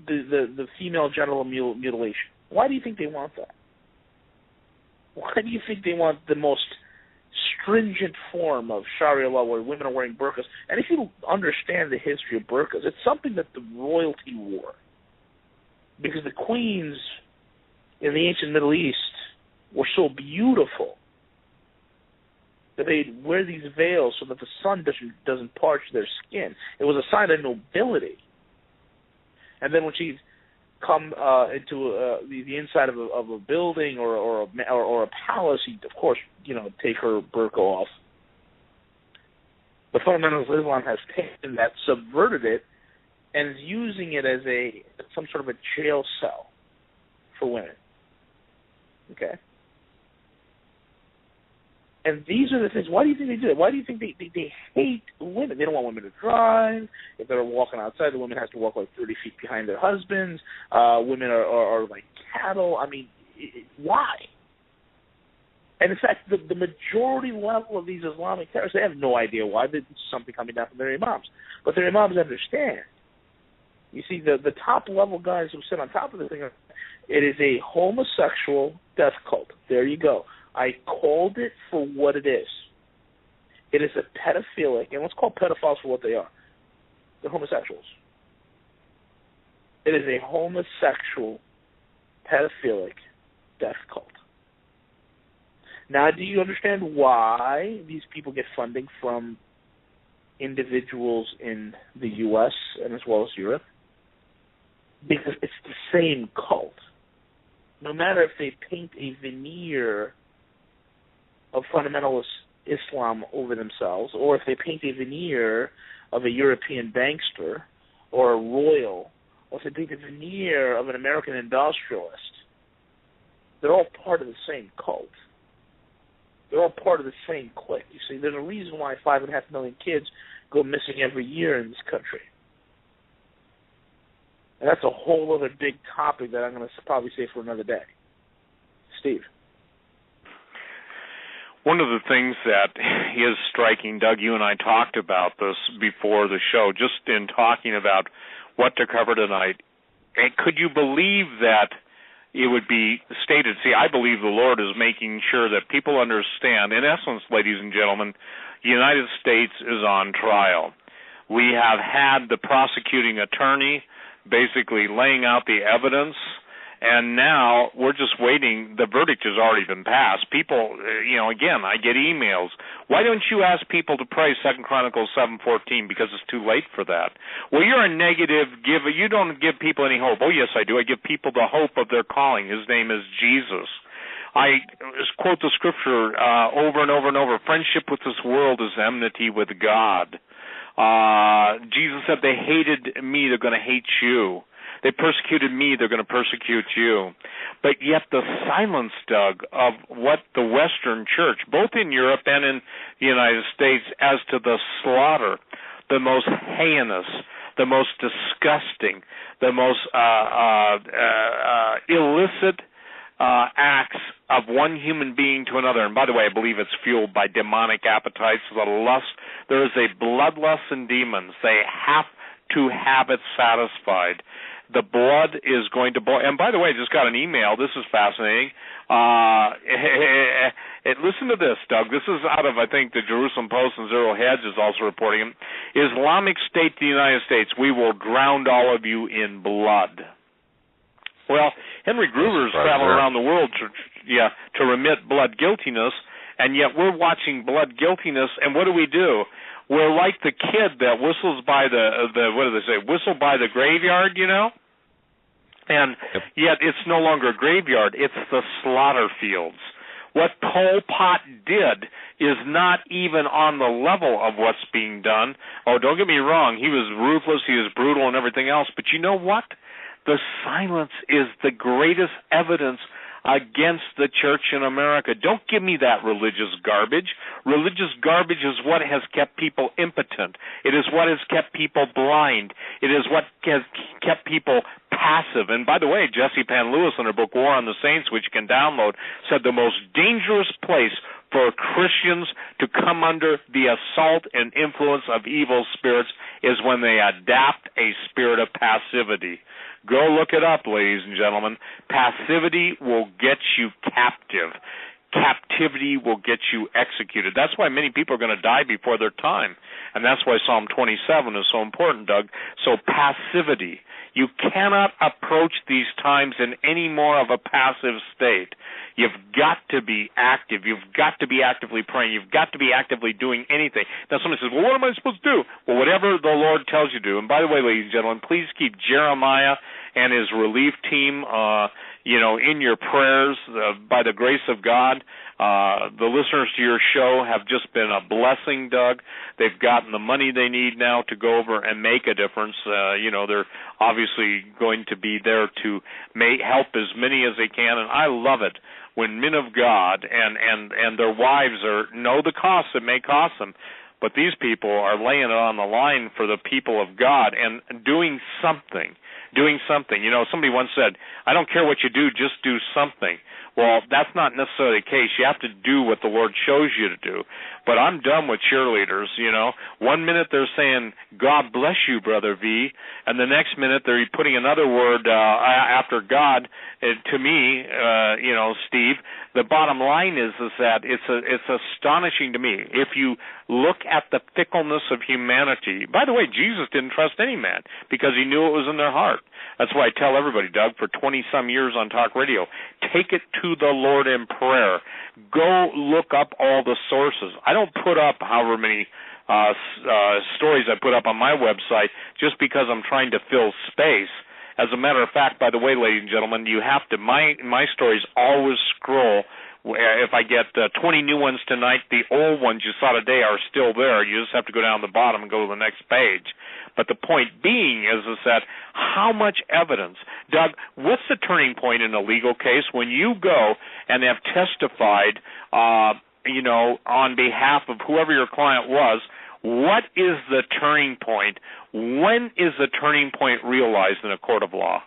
the female genital mutilation? Why do you think they want that? Why do you think they want the most stringent form of Sharia law where women are wearing burqas? And if you understand the history of burqas, it's something that the royalty wore. Because the queens in the ancient Middle East were so beautiful that they'd wear these veils so that the sun doesn't parch their skin. It was a sign of nobility. And then when she'd come into the inside of a building or a palace, he'd of course take her burqa off. The fundamentalist Islam has taken that, subverted it, and is using it as some sort of a jail cell for women. Okay? And these are the things. Why do you think they do it? Why do you think they hate women? They don't want women to drive. If they're walking outside, the woman has to walk like 30 feet behind their husbands. Women are like cattle. I mean, why? And in fact, the majority level of these Islamic terrorists, they have no idea why. There's something coming down from their imams. But their imams understand. You see, the top level guys who sit on top of the thing, it is a homosexual death cult. There you go. I called it for what it is. It is a pedophilic, and let's call pedophiles for what they are. They're homosexuals. It is a homosexual, pedophilic death cult. Now, do you understand why these people get funding from individuals in the U.S. and as well as Europe? Because it's the same cult. No matter if they paint a veneer of fundamentalist Islam over themselves, or if they paint a veneer of a European bankster or a royal or if they take the veneer of an American industrialist, they're all part of the same cult. They're all part of the same clique. You see, there's a reason why 5.5 million kids go missing every year in this country. And that's a whole other big topic that I'm going to probably say for another day. Steve. One of the things that is striking, Doug, you and I talked about this before the show, just in talking about what to cover tonight. And could you believe that it would be stated? See, I believe the Lord is making sure that people understand. In essence, ladies and gentlemen, the United States is on trial. We have had the prosecuting attorney basically laying out the evidence, and now we're just waiting. The verdict has already been passed. People, again, I get emails. Why don't you ask people to pray 2 Chronicles 7:14? Because it's too late for that. Well, you're a negative giver. You don't give people any hope. Oh, yes, I do. I give people the hope of their calling. His name is Jesus. I quote the scripture over and over and over. Friendship with this world is enmity with God. Jesus said, they hated me, they're going to hate you. They persecuted me, they're going to persecute you. But yet the silence, Doug, of what the Western church, both in Europe and in the United States, as to the slaughter, the most heinous, the most disgusting, the most illicit acts of one human being to another. And by the way, I believe it's fueled by demonic appetites, the lust. There is a bloodlust in demons. They have to have it satisfied. The blood is going to boil. And by the way, I just got an email. This is fascinating. Listen to this, Doug. This is out of, I think, the Jerusalem Post, and Zero Hedge is also reporting it. Islamic State to the United States, we will drown all of you in blood. Well, Henry Gruver's traveling around the world to remit blood guiltiness, and yet we're watching blood guiltiness, and what do? We're like the kid that whistles by whistle by the graveyard, And yet it's no longer a graveyard, it's the slaughter fields. What Pol Pot did is not even on the level of what's being done. Oh, don't get me wrong, he was ruthless, he was brutal and everything else, but you know what? The silence is the greatest evidence against the church in America. Don't give me that religious garbage. Religious garbage is what has kept people impotent. It is what has kept people blind. It is what has kept people passive. And by the way, Jesse Pan Lewis in her book War on the Saints, which you can download, said the most dangerous place for Christians to come under the assault and influence of evil spirits is when they adapt a spirit of passivity. Go look it up, ladies and gentlemen. Passivity will get you captive. Captivity will get you executed. That's why many people are going to die before their time. And that's why Psalm 27 is so important, Doug. So passivity. You cannot approach these times in any more of a passive state. You've got to be active. You've got to be actively praying. You've got to be actively doing anything. Now somebody says, well, what am I supposed to do? Well, whatever the Lord tells you to do. And by the way, ladies and gentlemen, please keep Jeremiah and his relief team, in your prayers. By the grace of God, the listeners to your show have just been a blessing, Doug. They've gotten the money they need now to go over and make a difference. They're obviously going to be there to help as many as they can, and I love it when men of God and their wives know the cost it may cost them, but these people are laying it on the line for the people of God and doing something. Somebody once said, I don't care what you do, just do something. Well, that's not necessarily the case. You have to do what the Lord shows you to do. But I'm done with cheerleaders, 1 minute they're saying, God bless you, Brother V, and the next minute they're putting another word after God to me, Steve. The bottom line is that it's astonishing to me. If you look at the fickleness of humanity, by the way, Jesus didn't trust any man because he knew it was in their heart. That's why I tell everybody, Doug, for 20-some years on talk radio, take it to the Lord in prayer. Go look up all the sources. I don't put up however many stories I put up on my website just because I'm trying to fill space. As a matter of fact, by the way, ladies and gentlemen, you have to, my stories always scroll if I get 20 new ones tonight, the old ones you saw today are still there. You just have to go down the bottom and go to the next page. But the point being is that how much evidence, Doug, what's the turning point in a legal case when you go and have testified, on behalf of whoever your client was? What is the turning point? When is the turning point realized in a court of law?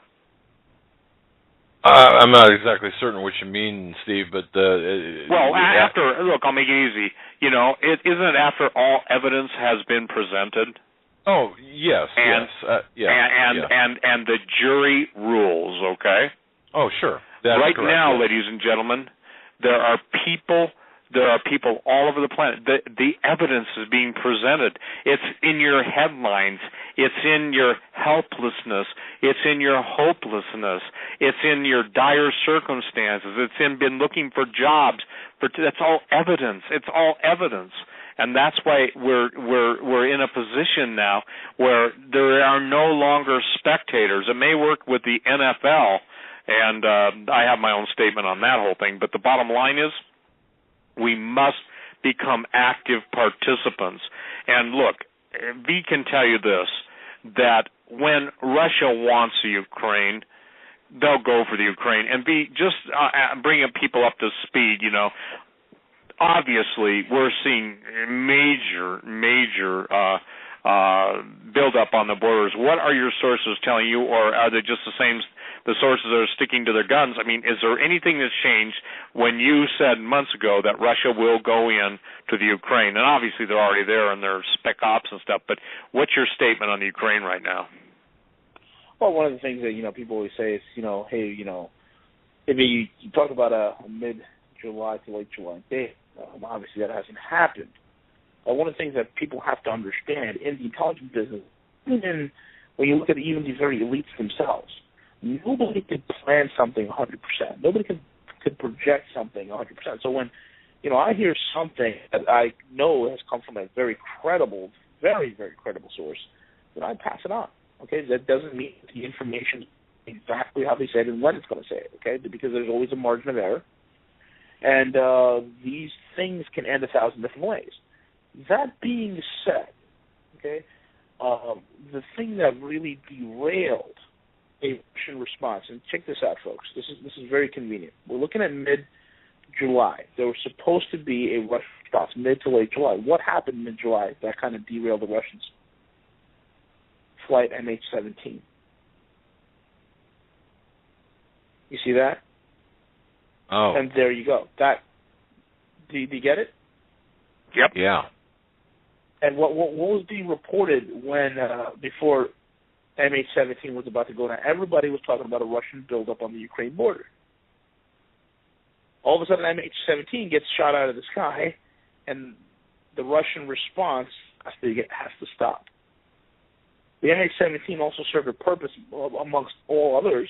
I'm not exactly certain what you mean, Steve, but after, look, I'll make it easy. Isn't it after all evidence has been presented? Oh, yes, and the jury rules, okay? Oh, sure. That's right correct, now, yes. ladies and gentlemen, there are people all over the planet. The evidence is being presented. It's in your headlines. It's in your helplessness. It's in your hopelessness. It's in your dire circumstances. It's in been looking for jobs. That's all evidence. It's all evidence. And that's why we're in a position now where there are no longer spectators. It may work with the NFL, and I have my own statement on that whole thing, but the bottom line is we must become active participants. And look, V can tell you this, that when Russia wants the Ukraine, they'll go for the Ukraine. And V, just bringing people up to speed, obviously we're seeing major build-up on the borders. What are your sources telling you, or are they just the sources that are sticking to their guns? I mean, is there anything that's changed when you said months ago that Russia will go in to the Ukraine? And obviously they're already there and they're spec ops and stuff, but what's your statement on the Ukraine right now? Well, one of the things that, people always say is, hey, if you talk about a mid-July to late July date, obviously that hasn't happened. One of the things that people have to understand in the intelligence business, even when you look at even these very elites themselves, nobody could plan something 100%. Nobody could project something 100%. So when, I hear something that I know has come from a very credible, very, very credible source, then I pass it on. Okay, that doesn't mean the information is exactly how they say it and when it's going to say it. Okay, because there's always a margin of error, and these things can end 1,000 different ways. That being said, okay, the thing that really derailed a Russian response, and check this out, folks. This is very convenient. We're looking at mid-July. There was supposed to be a Russian response mid to late July. What happened mid-July that kind of derailed the Russians? Flight MH17. You see that? Oh. And there you go. Do you get it? Yep. Yeah. And what was being reported when before MH17 was about to go down? Everybody was talking about a Russian buildup on the Ukraine border. All of a sudden, MH17 gets shot out of the sky, and the Russian response has to stop. The MH17 also served a purpose, amongst all others,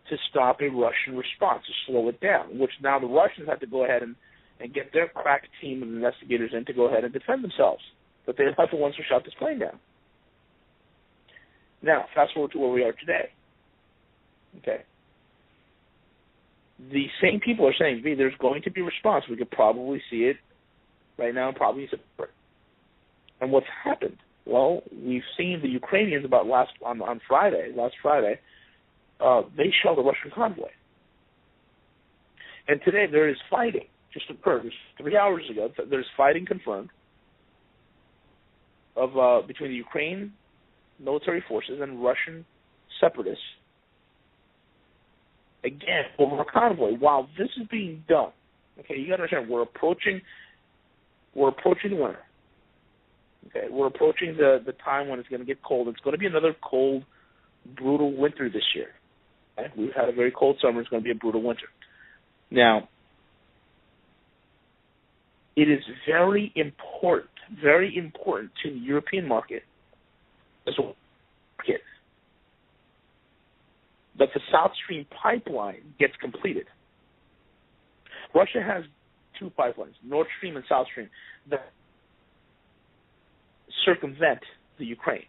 to stop a Russian response, to slow it down, which now the Russians had to go ahead and get their crack team of investigators in to go ahead and defend themselves. But they're not the ones who shot this plane down. Now, fast forward to where we are today. Okay. The same people are saying, V, there's going to be a response. We could probably see it right now, probably September. And what's happened? Well, we've seen the Ukrainians last Friday, they shelled a Russian convoy. And today there is fighting, just occurred 3 hours ago. There's fighting confirmed between the Ukraine military forces and Russian separatists. Again, over a convoy. While this is being done, okay, you got to understand, we're approaching the winter. Okay, we're approaching the time when it's going to get cold. It's going to be another cold, brutal winter this year. Okay? We've had a very cold summer. It's going to be a brutal winter. Now, it is very important to the European market as well that the South Stream pipeline gets completed. Russia has two pipelines, Nord Stream and South Stream, that circumvent the Ukraine.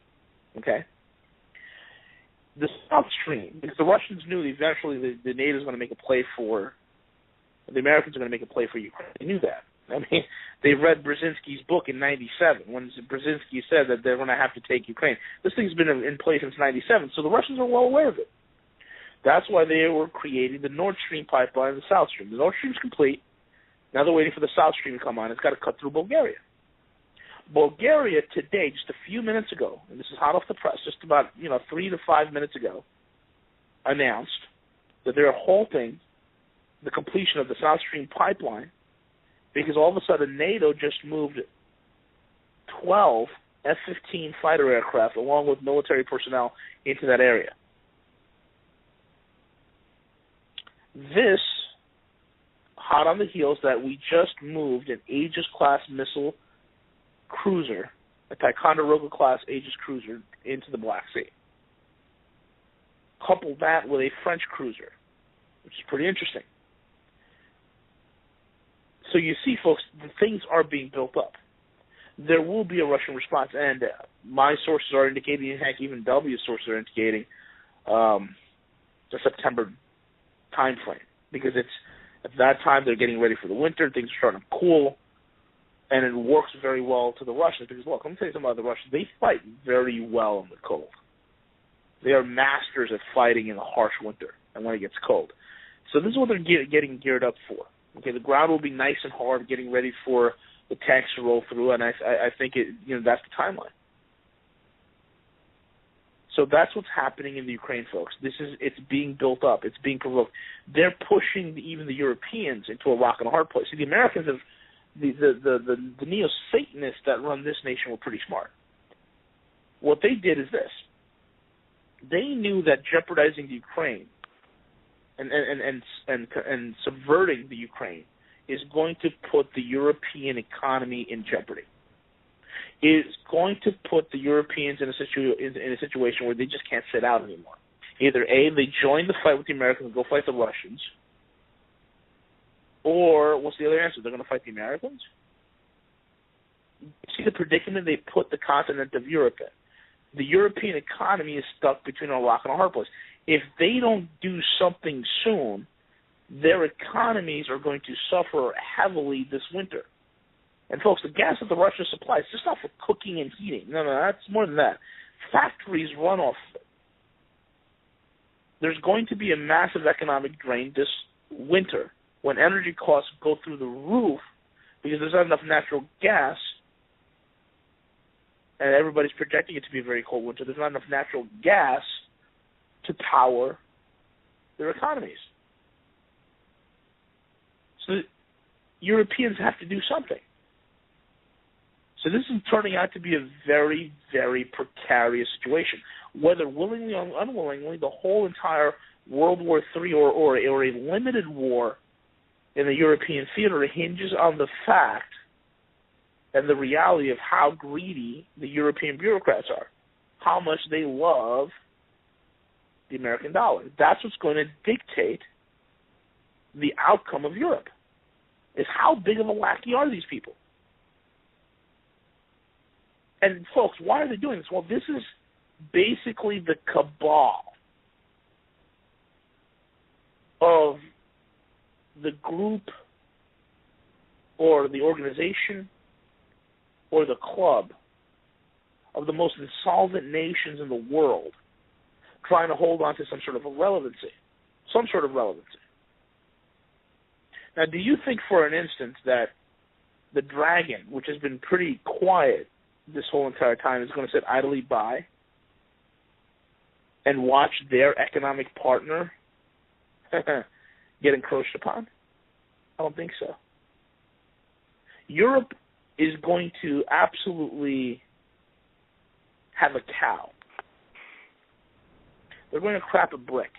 Okay? the South Stream, because the Russians knew eventually the NATO is going to make a play for, the Americans are going to make a play for Ukraine. They knew that. I mean, they read Brzezinski's book in '97 when Brzezinski said that they're going to have to take Ukraine. This thing's been in place since '97, so the Russians are well aware of it. That's why they were creating the Nord Stream pipeline and the South Stream. The Nord Stream's complete. Now they're waiting for the South Stream to come on. It's got to cut through Bulgaria. Bulgaria today, just a few minutes ago, and this is hot off the press, just about 3 to 5 minutes ago, announced that they're halting the completion of the South Stream pipeline because all of a sudden NATO just moved 12 F-15 fighter aircraft along with military personnel into that area. This, hot on the heels that we just moved an Aegis-class missile cruiser, a Ticonderoga-class Aegis cruiser, into the Black Sea. Couple that with a French cruiser, which is pretty interesting. So you see, folks, the things are being built up. There will be a Russian response, and my sources are indicating, and heck, even W's sources are indicating the September time frame, because it's at that time they're getting ready for the winter, things are starting to cool, and it works very well to the Russians, because, look, let me tell you something about the Russians. They fight very well in the cold. They are masters at fighting in the harsh winter and when it gets cold. So this is what they're getting geared up for. Okay, the ground will be nice and hard, getting ready for the tanks to roll through, and I think that's the timeline. So that's what's happening in the Ukraine, folks. It's being built up. It's being provoked. They're pushing even the Europeans into a rock and a hard place. See, the Americans have the neo-Satanists that run this nation were pretty smart. What they did is this: they knew that jeopardizing the Ukraine and subverting the Ukraine is going to put the European economy in jeopardy. It's going to put the Europeans in a situation where they just can't sit out anymore. Either A, they join the fight with the Americans and go fight the Russians, or what's the other answer? They're going to fight the Americans? See the predicament they put the continent of Europe in. The European economy is stuck between a rock and a hard place. If they don't do something soon, their economies are going to suffer heavily this winter. And, folks, the gas that the Russians supply is just not for cooking and heating. No, that's more than that. Factories run off of it. There's going to be a massive economic drain this winter when energy costs go through the roof because there's not enough natural gas, and everybody's projecting it to be a very cold winter. There's not enough natural gas to power their economies. So Europeans have to do something. So this is turning out to be a very, very precarious situation. Whether willingly or unwillingly, the whole entire World War III or a limited war in the European theater hinges on the fact and the reality of how greedy the European bureaucrats are, how much they love the American dollar. That's what's going to dictate the outcome of Europe, is how big of a lackey are these people. And, folks, why are they doing this? Well, this is basically the cabal of the group or the organization or the club of the most insolvent nations in the world trying to hold on to some sort of relevancy. Now, do you think for an instant that the dragon, which has been pretty quiet this whole entire time, is going to sit idly by and watch their economic partner get encroached upon? I don't think so. Europe is going to absolutely have a cow. They're going to crap a brick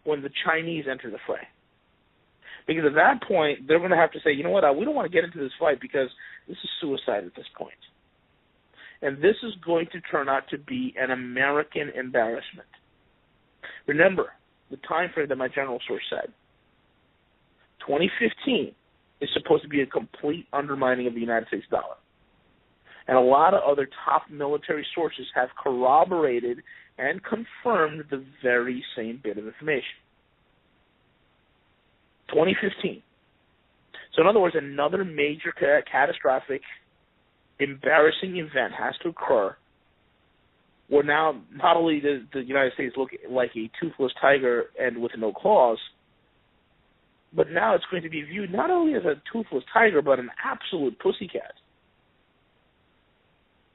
when the Chinese enter the fray. Because at that point, they're going to have to say, you know what, we don't want to get into this fight because this is suicide at this point. And this is going to turn out to be an American embarrassment. Remember the time frame that my general source said. 2015 is supposed to be a complete undermining of the United States dollar. And a lot of other top military sources have corroborated and confirmed the very same bit of information. 2015. So in other words, another major catastrophic, embarrassing event has to occur where now not only does the United States look like a toothless tiger and with no claws, but now it's going to be viewed not only as a toothless tiger, but an absolute pussycat.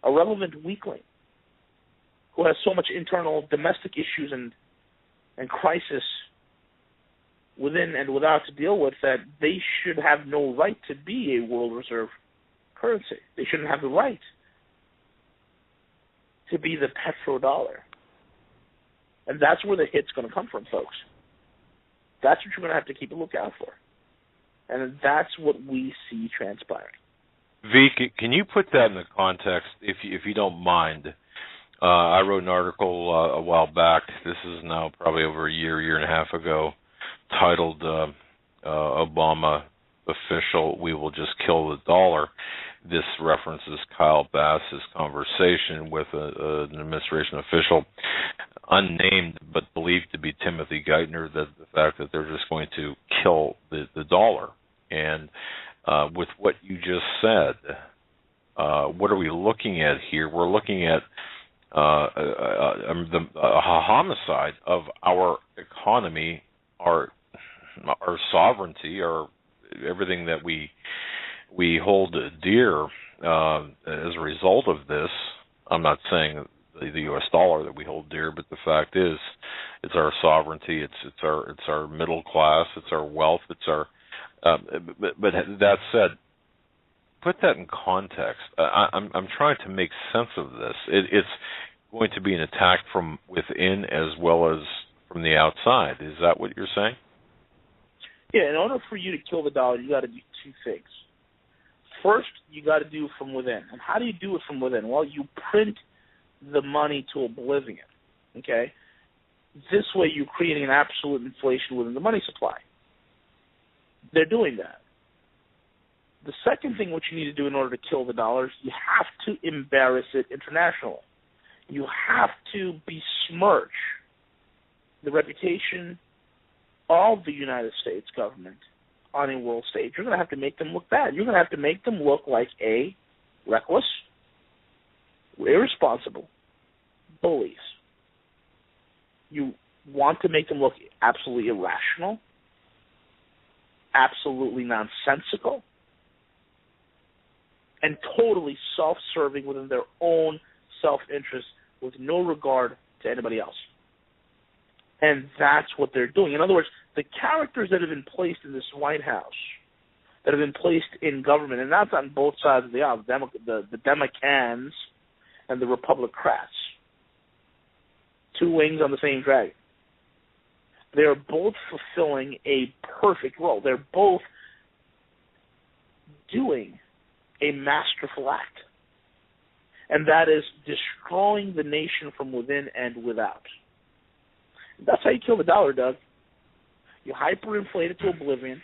A relevant weakling who has so much internal domestic issues and crisis within and without to deal with that they should have no right to be a world reserve currency. They shouldn't have the right to be the petrodollar. And that's where the hit's going to come from, folks. That's what you're going to have to keep a lookout for. And that's what we see transpiring. V, can you put that in the context, if you don't mind? I wrote an article a while back. This is now probably over a year and a half ago, titled Obama Official, We Will Just Kill the Dollar. This references Kyle Bass's conversation with an administration official, unnamed but believed to be Timothy Geithner, that the fact that they're just going to kill the dollar. And with what you just said, what are we looking at here? We're looking at a homicide of our economy, our sovereignty, our everything that we hold dear as a result of this. I'm not saying the U.S. dollar that we hold dear, but the fact is, it's our sovereignty, it's our middle class, it's our wealth, it's our. But that said, put that in context. I'm trying to make sense of this. It's going to be an attack from within as well as from the outside. Is that what you're saying? Yeah, in order for you to kill the dollar, you got to do two things. First, you got to do it from within. And how do you do it from within? Well, you print the money to oblivion, okay? This way you're creating an absolute inflation within the money supply. They're doing that. The second thing what you need to do in order to kill the dollar is you have to embarrass it internationally. You have to besmirch the reputation of the United States government on a world stage. You're going to have to make them look bad. You're going to have to make them look like A, reckless, irresponsible bullies. You want to make them look absolutely irrational, absolutely nonsensical, and totally self-serving within their own self-interest with no regard to anybody else. And that's what they're doing. In other words, the characters that have been placed in this White House, that have been placed in government, and that's on both sides of the aisle, the Democrats and the Republicrats, two wings on the same dragon. They're both fulfilling a perfect role. They're both doing a masterful act, and that is destroying the nation from within and without. That's how you kill the dollar, Doug. You hyperinflate it to oblivion.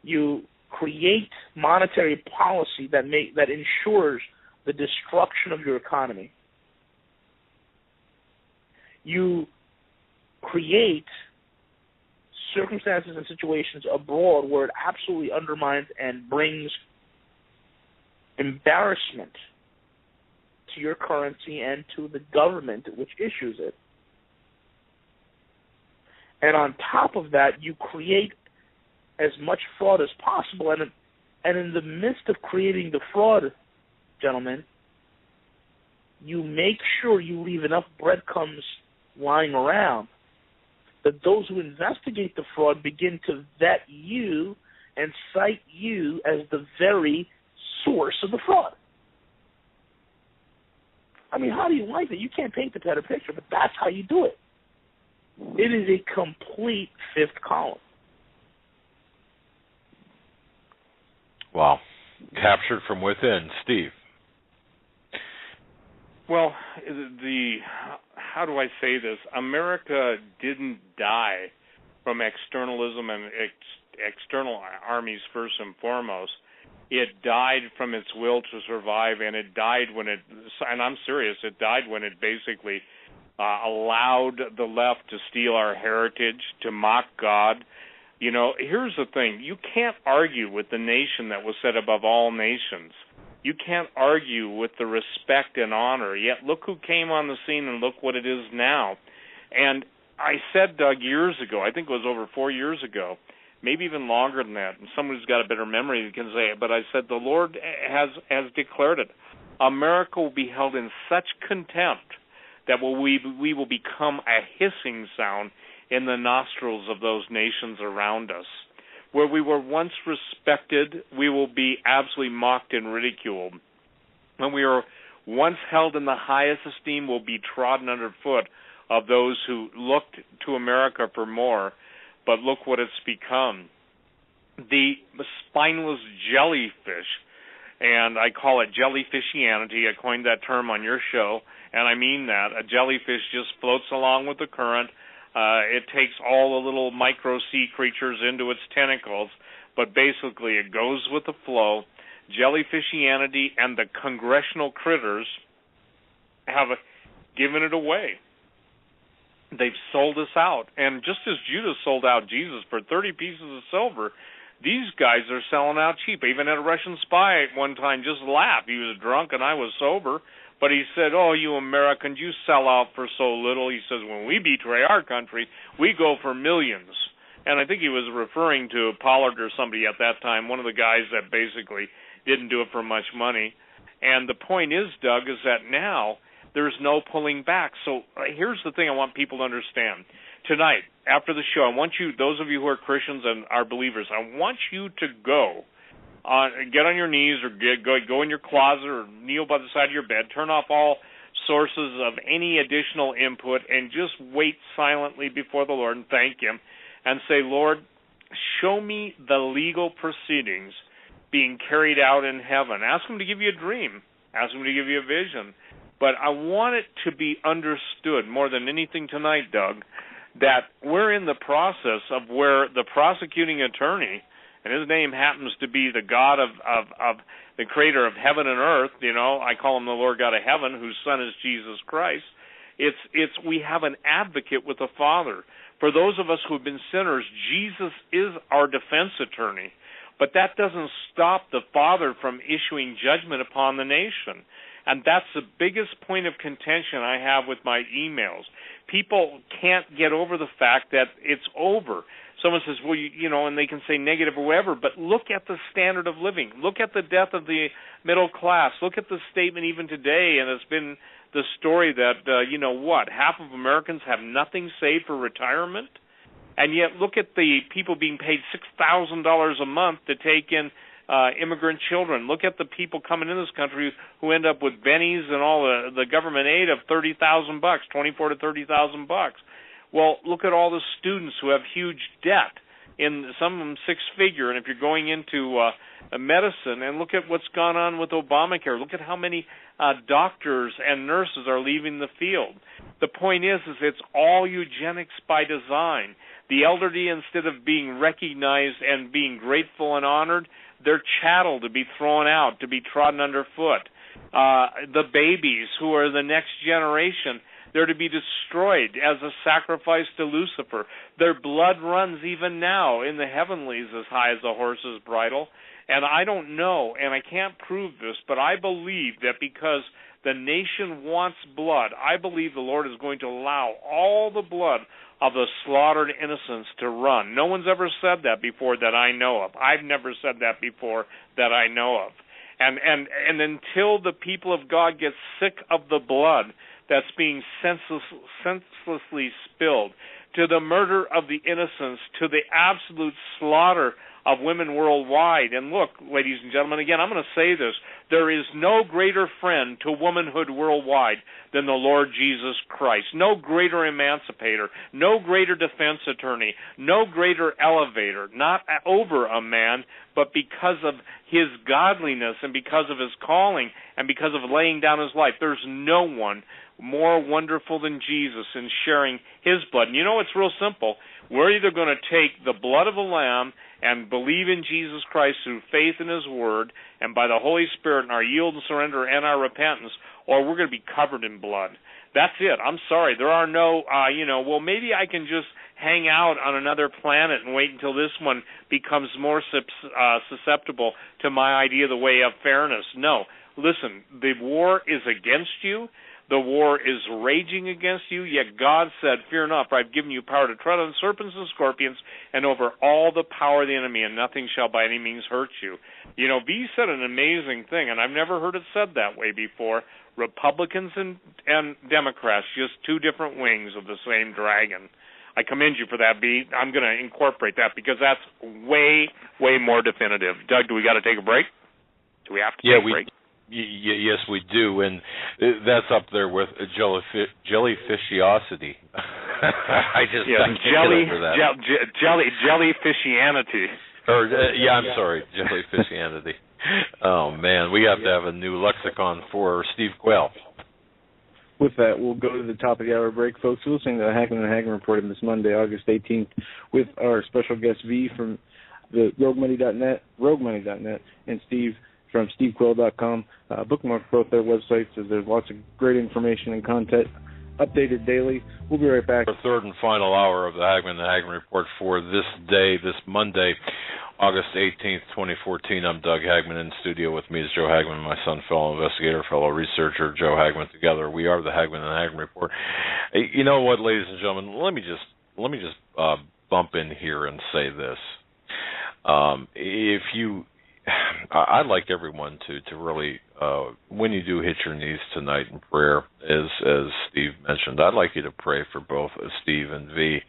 You create monetary policy that ensures the destruction of your economy. You create circumstances and situations abroad where it absolutely undermines and brings embarrassment to your currency and to the government which issues it. And on top of that, you create as much fraud as possible. And in the midst of creating the fraud, gentlemen, you make sure you leave enough breadcrumbs lying around that those who investigate the fraud begin to vet you and cite you as the very source of the fraud. I mean, how do you like that? You can't paint the better picture, but that's how you do it. It is a complete fifth column. Wow. Captured from within. Steve. Well, how do I say this? America didn't die from externalism and external armies first and foremost. It died from its will to survive, and it died when it, and I'm serious, it died when it basically allowed the left to steal our heritage, to mock God. You know, here's the thing. You can't argue with the nation that was set above all nations. You can't argue with the respect and honor. Yet look who came on the scene and look what it is now. And I said, Doug, years ago, I think it was over 4 years ago, maybe even longer than that, and someone who's got a better memory can say it, but I said the Lord has declared it. America will be held in such contempt that we will become a hissing sound in the nostrils of those nations around us. Where we were once respected, we will be absolutely mocked and ridiculed. When we were once held in the highest esteem, we'll be trodden underfoot of those who looked to America for more, but look what it's become. The spineless jellyfish, and I call it jellyfishianity. I coined that term on your show, and I mean that. A jellyfish just floats along with the current. It takes all the little micro sea creatures into its tentacles, but basically it goes with the flow. Jellyfishianity and the congressional critters have given it away. They've sold us out. And just as Judas sold out Jesus for 30 pieces of silver, these guys are selling out cheap. I even had a Russian spy at one time just laugh. He was drunk and I was sober. But he said, oh, you Americans, you sell out for so little. He says, when we betray our country, we go for millions. And I think he was referring to Pollard or somebody at that time, one of the guys that basically didn't do it for much money. And the point is, Doug, is that now there's no pulling back. So here's the thing I want people to understand. Tonight, after the show, I want you, those of you who are Christians and are believers, I want you to go. Get on your knees or go in your closet or kneel by the side of your bed. Turn off all sources of any additional input and just wait silently before the Lord and thank Him and say, Lord, show me the legal proceedings being carried out in heaven. Ask Him to give you a dream. Ask Him to give you a vision. But I want it to be understood more than anything tonight, Doug, that we're in the process of where the prosecuting attorney, and his name happens to be the God of the creator of heaven and earth, you know, I call him the Lord God of heaven, whose son is Jesus Christ. We have an advocate with the Father. For those of us who have been sinners, Jesus is our defense attorney. But that doesn't stop the Father from issuing judgment upon the nation. And that's the biggest point of contention I have with my emails. People can't get over the fact that it's over. Someone says, well, you know, and they can say negative or whatever, but look at the standard of living. Look at the death of the middle class. Look at the statement even today, and it's been the story that, you know what, half of Americans have nothing saved for retirement, and yet look at the people being paid $6,000 a month to take in immigrant children. Look at the people coming in this country who end up with bennies and all the government aid of $30,000, $24,000 to $30,000. Well, look at all the students who have huge debt, in some of them six-figure, and if you're going into medicine, and look at what's gone on with Obamacare. Look at how many doctors and nurses are leaving the field. The point is it's all eugenics by design. The elderly, instead of being recognized and being grateful and honored, they're chattel to be thrown out, to be trodden underfoot. The babies who are the next generation, they're to be destroyed as a sacrifice to Lucifer. Their blood runs even now in the heavenlies as high as a horse's bridle. And I don't know, and I can't prove this, but I believe that because the nation wants blood, I believe the Lord is going to allow all the blood of the slaughtered innocents to run. No one's ever said that before that I know of. I've never said that before that I know of. And until the people of God get sick of the blood that's being senselessly spilled, to the murder of the innocents, to the absolute slaughter of women worldwide. And look, ladies and gentlemen, again, I'm going to say this. There is no greater friend to womanhood worldwide than the Lord Jesus Christ. No greater emancipator, no greater defense attorney, no greater elevator, not over a man, but because of his godliness and because of his calling and because of laying down his life. There's no one more wonderful than Jesus in sharing his blood? And you know, it's real simple. We're either going to take the blood of the Lamb and believe in Jesus Christ through faith in his word and by the Holy Spirit and our yield and surrender and our repentance, or we're going to be covered in blood. That's it. I'm sorry. There are no, well, maybe I can just hang out on another planet and wait until this one becomes more susceptible to my idea of the way of fairness. No. Listen, the war is against you. The war is raging against you, yet God said, fear not, for I've given you power to tread on serpents and scorpions and over all the power of the enemy, and nothing shall by any means hurt you. You know, V said an amazing thing, and I've never heard it said that way before. Republicans and Democrats, just two different wings of the same dragon. I commend you for that, V. I'm going to incorporate that because that's way, way more definitive. Doug, do we got to take a break? Do we have to take a break? Yes, we do, and that's up there with jellyfishiosity. I just can't get over that. Jellyfishianity. I'm sorry, jellyfishianity. Oh man, we have to have a new lexicon for Steve Quayle. With that, we'll go to the top of the hour break, folks. We're listening to the Hagmann Hagmann Report on this Monday, August 18th, with our special guest V from the RogueMoney.net, and Steve from SteveQuayle.com. Bookmark both their websites, as there's lots of great information and content updated daily. We'll be right back. Our third and final hour of the Hagmann Hagmann Report for this day, this Monday, August 18th, 2014. I'm Doug Hagmann. In studio with me is Joe Hagmann, my son, fellow investigator, fellow researcher, Joe Hagmann. Together, we are the Hagmann Hagmann Report. You know what, ladies and gentlemen? Let me just bump in here and say this. I'd like everyone to really, when you do hit your knees tonight in prayer, as Steve mentioned, I'd like you to pray for both Steve and V.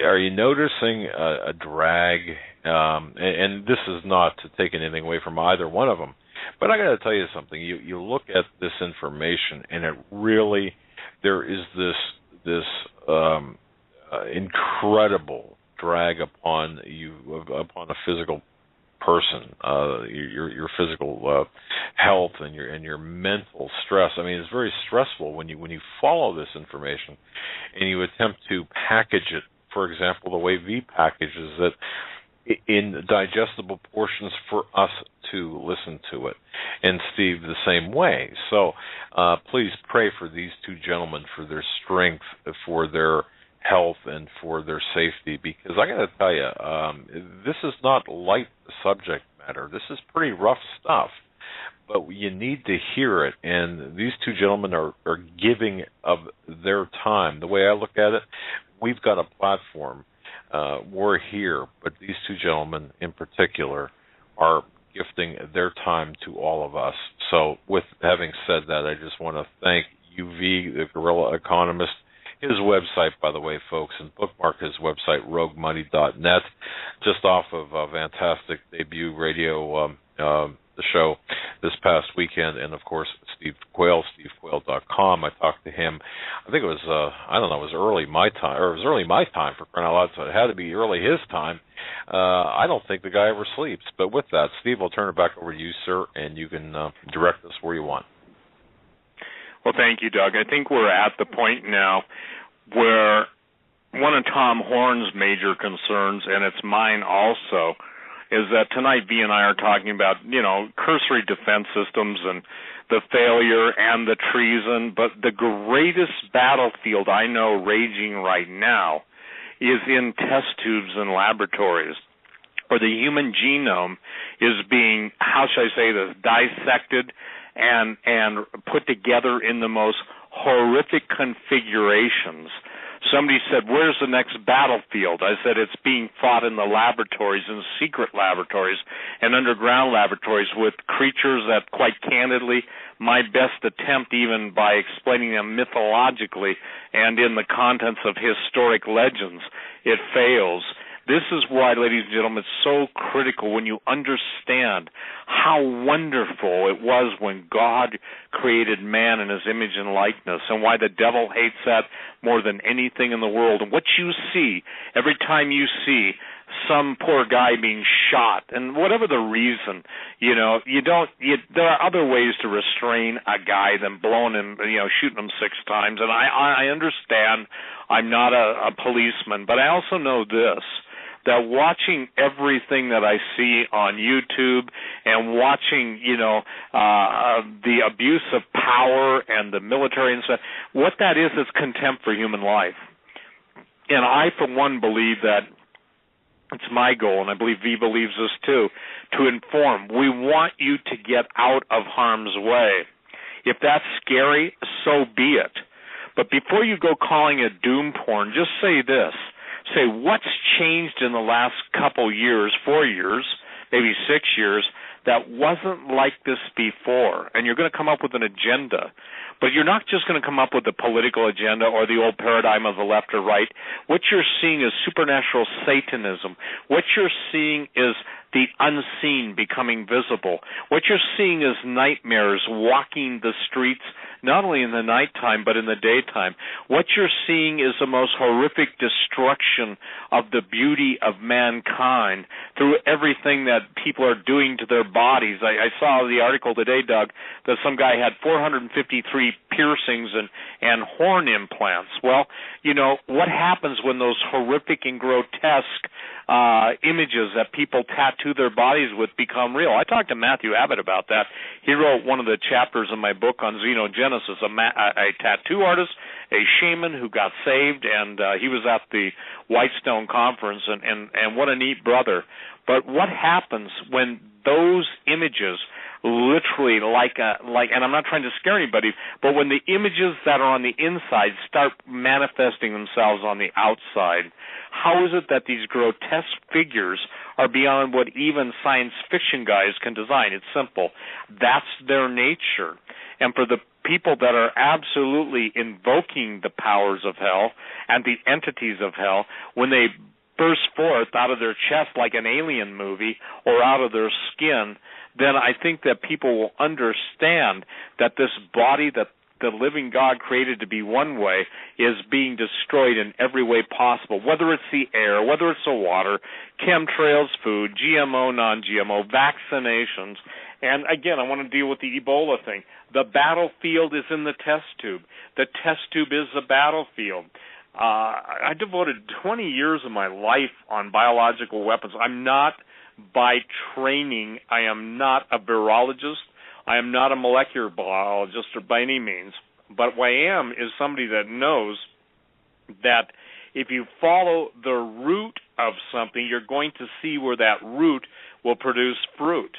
Are you noticing a drag? And this is not to take anything away from either one of them, but I got to tell you something. You look at this information, and it really, there is this incredible drag upon you, upon a physical person, your physical health and your mental stress. I mean, it's very stressful when you follow this information and you attempt to package it, for example, the way V packages it in digestible portions for us to listen to it, and Steve the same way. So please pray for these two gentlemen, for their strength, for their health, and for their safety, because I got to tell you, this is not light subject matter. This is pretty rough stuff, but you need to hear it, and these two gentlemen are giving of their time. The way I look at it, we've got a platform. We're here, but these two gentlemen in particular are gifting their time to all of us. So with having said that, I just want to thank UV, the Guerrilla Economist. His website, by the way, folks, and bookmark his website, RogueMoney.net, just off of a fantastic debut radio the show this past weekend, and of course Steve Quayle, SteveQuayle.com. I talked to him. I think it was it was early my time, or it was early my time for crying out loud, so it had to be early his time. I don't think the guy ever sleeps. But with that, Steve, I'll turn it back over to you, sir, and you can direct us where you want. Well, thank you, Doug. I think we're at the point now where one of Tom Horn's major concerns, and it's mine also, is that tonight V and I are talking about, cursory defense systems and the failure and the treason, but the greatest battlefield I know raging right now is in test tubes and laboratories, where the human genome is being, how should I say this, dissected and put together in the most horrific configurations. Somebody said, where's the next battlefield? I said, it's being fought in the laboratories, in secret laboratories and underground laboratories with creatures that, quite candidly, my best attempt, even by explaining them mythologically and in the contents of historic legends, it fails. This is why, ladies and gentlemen, it's so critical when you understand how wonderful it was when God created man in his image and likeness, and why the devil hates that more than anything in the world. And what you see, every time you see some poor guy being shot, and whatever the reason, there are other ways to restrain a guy than blowing him, shooting him 6 times. And I understand I'm not a policeman, but I also know this, that watching everything that I see on YouTube and watching, the abuse of power and the military and stuff, what that is contempt for human life. And I, for one, believe that it's my goal, and I believe V believes this too, to inform. We want you to get out of harm's way. If that's scary, so be it. But before you go calling it doom porn, just say this. Say, what's changed in the last couple years, 4 years, maybe 6 years, that wasn't like this before? And you're going to come up with an agenda. But you're not just going to come up with the political agenda or the old paradigm of the left or right. What you're seeing is supernatural Satanism. What you're seeing is the unseen becoming visible. What you're seeing is nightmares walking the streets, not only in the nighttime but in the daytime. What you're seeing is the most horrific destruction of the beauty of mankind through everything that people are doing to their bodies. I saw the article today, Doug, that some guy had 453 piercings and horn implants. Well, what happens when those horrific and grotesque images that people tattoo their bodies with become real? I talked to Matthew Abbott about that. He wrote one of the chapters in my book on xenogenesis, a tattoo artist, a shaman who got saved, and he was at the Whitestone Conference, and what a neat brother. But what happens when those images literally and I'm not trying to scare anybody, but when the images that are on the inside start manifesting themselves on the outside, how is it that these grotesque figures are beyond what even science fiction guys can design? It's simple. That's their nature. And for the people that are absolutely invoking the powers of hell and the entities of hell, when they burst forth out of their chest like an alien movie or out of their skin, then I think that people will understand that this body that the living God created to be one way is being destroyed in every way possible, whether it's the air, whether it's the water, chemtrails, food, GMO, non-GMO, vaccinations. And again, I want to deal with the Ebola thing. The battlefield is in the test tube. The test tube is the battlefield. I devoted 20 years of my life on biological weapons. I'm not, by training, I am not a virologist. I am not a molecular biologist or by any means. But what I am is somebody that knows that if you follow the root of something, you're going to see where that root will produce fruit.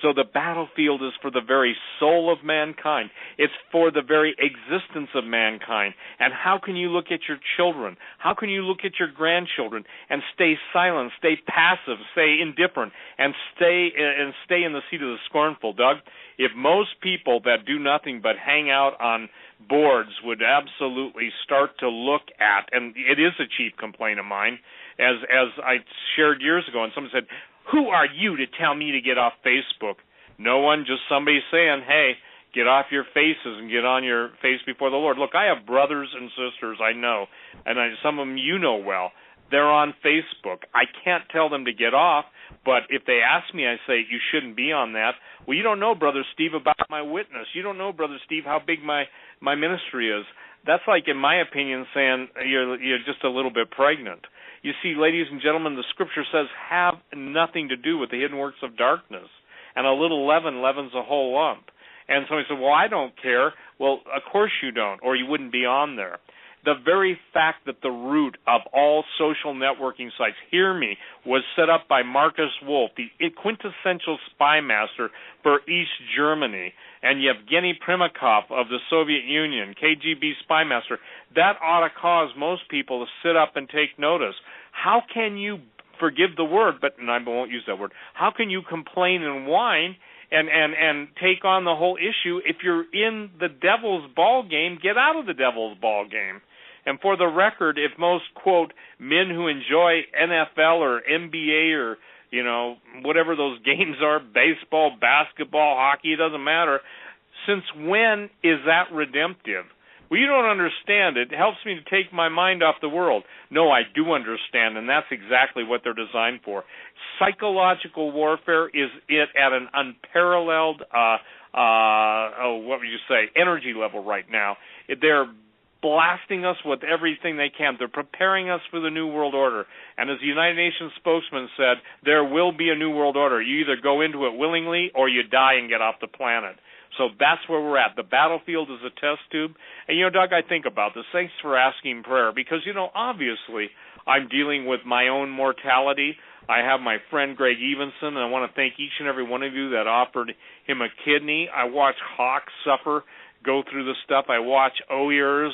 So the battlefield is for the very soul of mankind. It's for the very existence of mankind. And how can you look at your children? How can you look at your grandchildren and stay silent, stay passive, stay indifferent, and stay in the seat of the scornful? Doug, if most people that do nothing but hang out on boards would absolutely start to look at, and it is a chief complaint of mine, as I shared years ago, and someone said, "Who are you to tell me to get off Facebook?" No one, just somebody saying, "Hey, get off your faces and get on your face before the Lord." Look, I have brothers and sisters I know, and some of them you know well. They're on Facebook. I can't tell them to get off, but if they ask me, I say, "You shouldn't be on that." "Well, you don't know, Brother Steve, about my witness. You don't know, Brother Steve, how big my ministry is." That's like, in my opinion, saying you're just a little bit pregnant. You see, ladies and gentlemen, the Scripture says have nothing to do with the hidden works of darkness. And a little leaven leavens a whole lump. And somebody said, "Well, I don't care." Well, of course you don't, or you wouldn't be on there. The very fact that the root of all social networking sites, hear me, was set up by Marcus Wolf, the quintessential spy master for East Germany, and Yevgeny Primakov of the Soviet Union, KGB spy master, that ought to cause most people to sit up and take notice. How can you forgive the word, and I won't use that word, how can you complain and whine and take on the whole issue? If you're in the devil's ball game, get out of the devil's ball game. And for the record, if most, quote, men who enjoy NFL or NBA or, whatever those games are, baseball, basketball, hockey, it doesn't matter, since when is that redemptive? Well, you don't understand. It helps me to take my mind off the world. No, I do understand, and that's exactly what they're designed for. Psychological warfare is it at an unparalleled, what would you say, energy level right now. They're blasting us with everything they can. They're preparing us for the New World Order. And as the United Nations spokesman said, there will be a New World Order. You either go into it willingly or you die and get off the planet. So that's where we're at. The battlefield is a test tube. And, Doug, I think about this. Thanks for asking prayer because, obviously I'm dealing with my own mortality. I have my friend Greg Evenson, and I want to thank each and every one of you that offered him a kidney. I watch Hawk suffer, go through the stuff. I watch Oyears,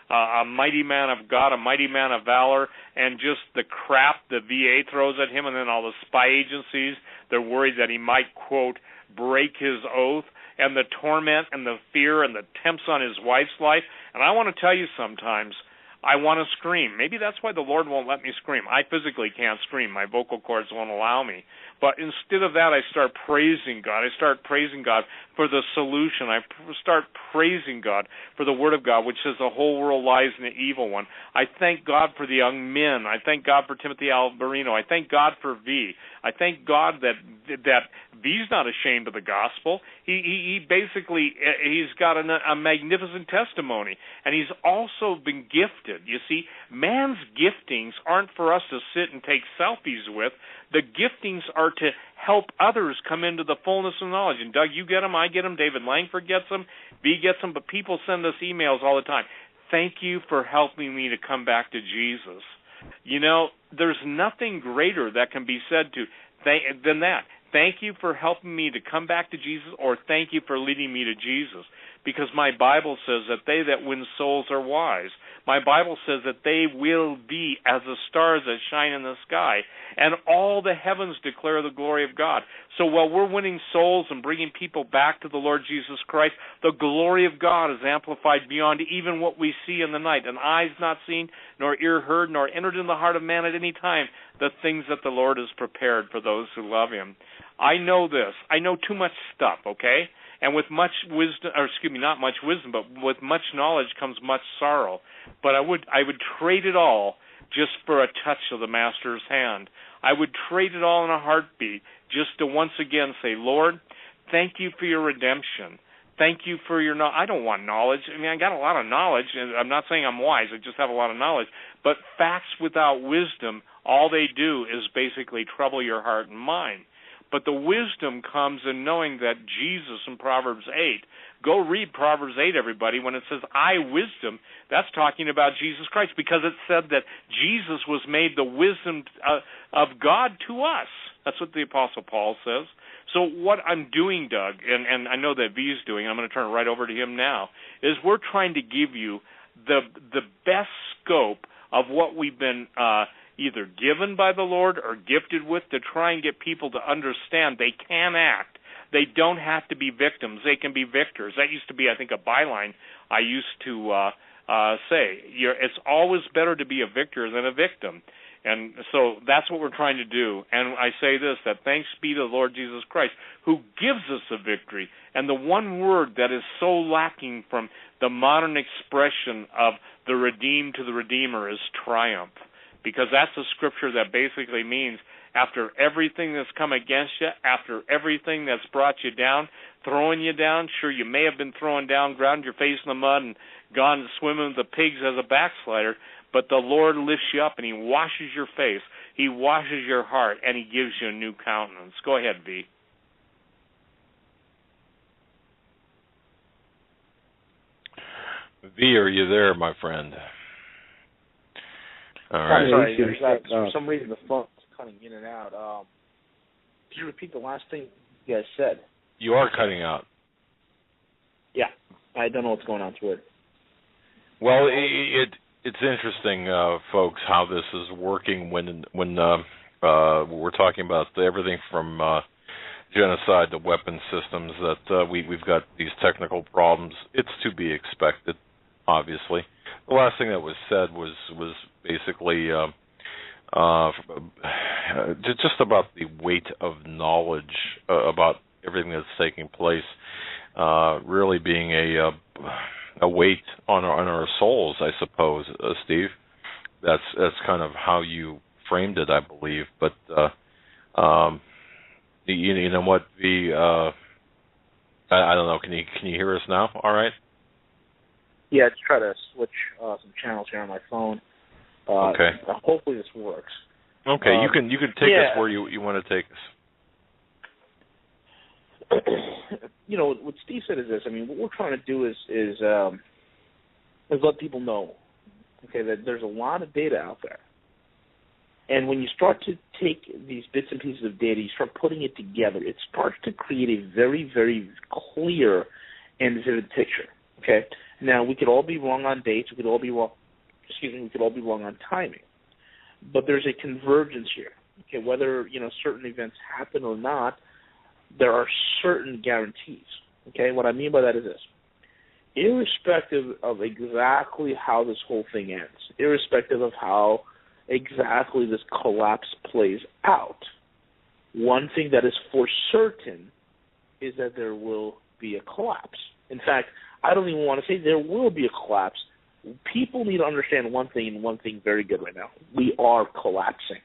a mighty man of God, a mighty man of valor, and just the crap the VA throws at him, and then all the spy agencies, they're worried that he might, quote, break his oath, and the torment and the fear and the attempts on his wife's life. And I want to tell you sometimes, I want to scream. Maybe that's why the Lord won't let me scream. I physically can't scream. My vocal cords won't allow me. But instead of that, I start praising God. I start praising God for the solution. I start praising God for the Word of God, which says the whole world lies in the evil one. I thank God for the young men. I thank God for Timothy Alberino. I thank God for V. I thank God that V's not ashamed of the gospel. He basically, he's got a magnificent testimony, and he's also been gifted. You see, man's giftings aren't for us to sit and take selfies with. The giftings are to help others come into the fullness of knowledge. And Doug, you get them, I get them, David Langford gets them, V gets them, but people send us emails all the time. Thank you for helping me to come back to Jesus. There's nothing greater that can be said than that. Thank you for helping me to come back to Jesus, or thank you for leading me to Jesus. Because my Bible says that they that win souls are wise. My Bible says that they will be as the stars that shine in the sky, and all the heavens declare the glory of God. So while we're winning souls and bringing people back to the Lord Jesus Christ, the glory of God is amplified beyond even what we see in the night. And eyes not seen, nor ear heard, nor entered in the heart of man at any time, the things that the Lord has prepared for those who love him. I know this. I know too much stuff, okay? And with much wisdom, not much wisdom, but with much knowledge comes much sorrow. But I would trade it all just for a touch of the Master's hand. I would trade it all in a heartbeat just to once again say, Lord, thank you for your redemption. Thank you for your knowledge. I don't want knowledge. I got a lot of knowledge, and I'm not saying I'm wise. I just have a lot of knowledge. But facts without wisdom, all they do is basically trouble your heart and mind. But the wisdom comes in knowing that Jesus in Proverbs 8, go read Proverbs 8, everybody, when it says, I wisdom, that's talking about Jesus Christ, because it said that Jesus was made the wisdom of God to us. That's what the Apostle Paul says. So what I'm doing, Doug, and I know that V's doing, I'm going to turn it right over to him now, is we're trying to give you the best scope of what we've been either given by the Lord or gifted with, to try and get people to understand they can act. They don't have to be victims. They can be victors. That used to be, I think, a byline I used to say. It's always better to be a victor than a victim. And so that's what we're trying to do. And I say this, that thanks be to the Lord Jesus Christ, who gives us the victory. And the one word that is so lacking from the modern expression of the redeemed to the Redeemer is triumph. Because that's a scripture that basically means after everything that's come against you, after everything that's brought you down, throwing you down, sure, you may have been thrown down, ground your face in the mud, and gone swimming with the pigs as a backslider, but the Lord lifts you up and he washes your face, he washes your heart, and he gives you a new countenance. Go ahead, V. V, are you there, my friend? All right. I'm sorry, for some reason the phone's cutting in and out. Could you repeat the last thing you guys said? You are cutting out. Yeah, I don't know what's going on. It's weird. Well, it's interesting, folks, how this is working when we're talking about everything from genocide to weapon systems, that we've got these technical problems. It's to be expected, obviously. The last thing that was said was basically just about the weight of knowledge about everything that's taking place, really being a weight on our souls, I suppose, Steve. That's kind of how you framed it, I believe. But you know what? I don't know. Can you hear us now? All right. Yeah, let's try to switch some channels here on my phone. Okay. Hopefully this works. Okay, you can take us where you want to take us. You know, what Steve said is this. I mean, what we're trying to do is let people know, okay, that there's a lot of data out there. And when you start to take these bits and pieces of data, you start putting it together, it starts to create a very, very clear and vivid picture. Okay? Now, we could all be wrong on dates, we could all be wrong on timing. But there's a convergence here. Okay, whether, you know, certain events happen or not, there are certain guarantees. Okay? What I mean by that is this. Irrespective of exactly how this whole thing ends, irrespective of how exactly this collapse plays out, one thing that is for certain is that there will be a collapse. In fact, I don't even want to say there will be a collapse. People need to understand one thing, and one thing very good right now. We are collapsing.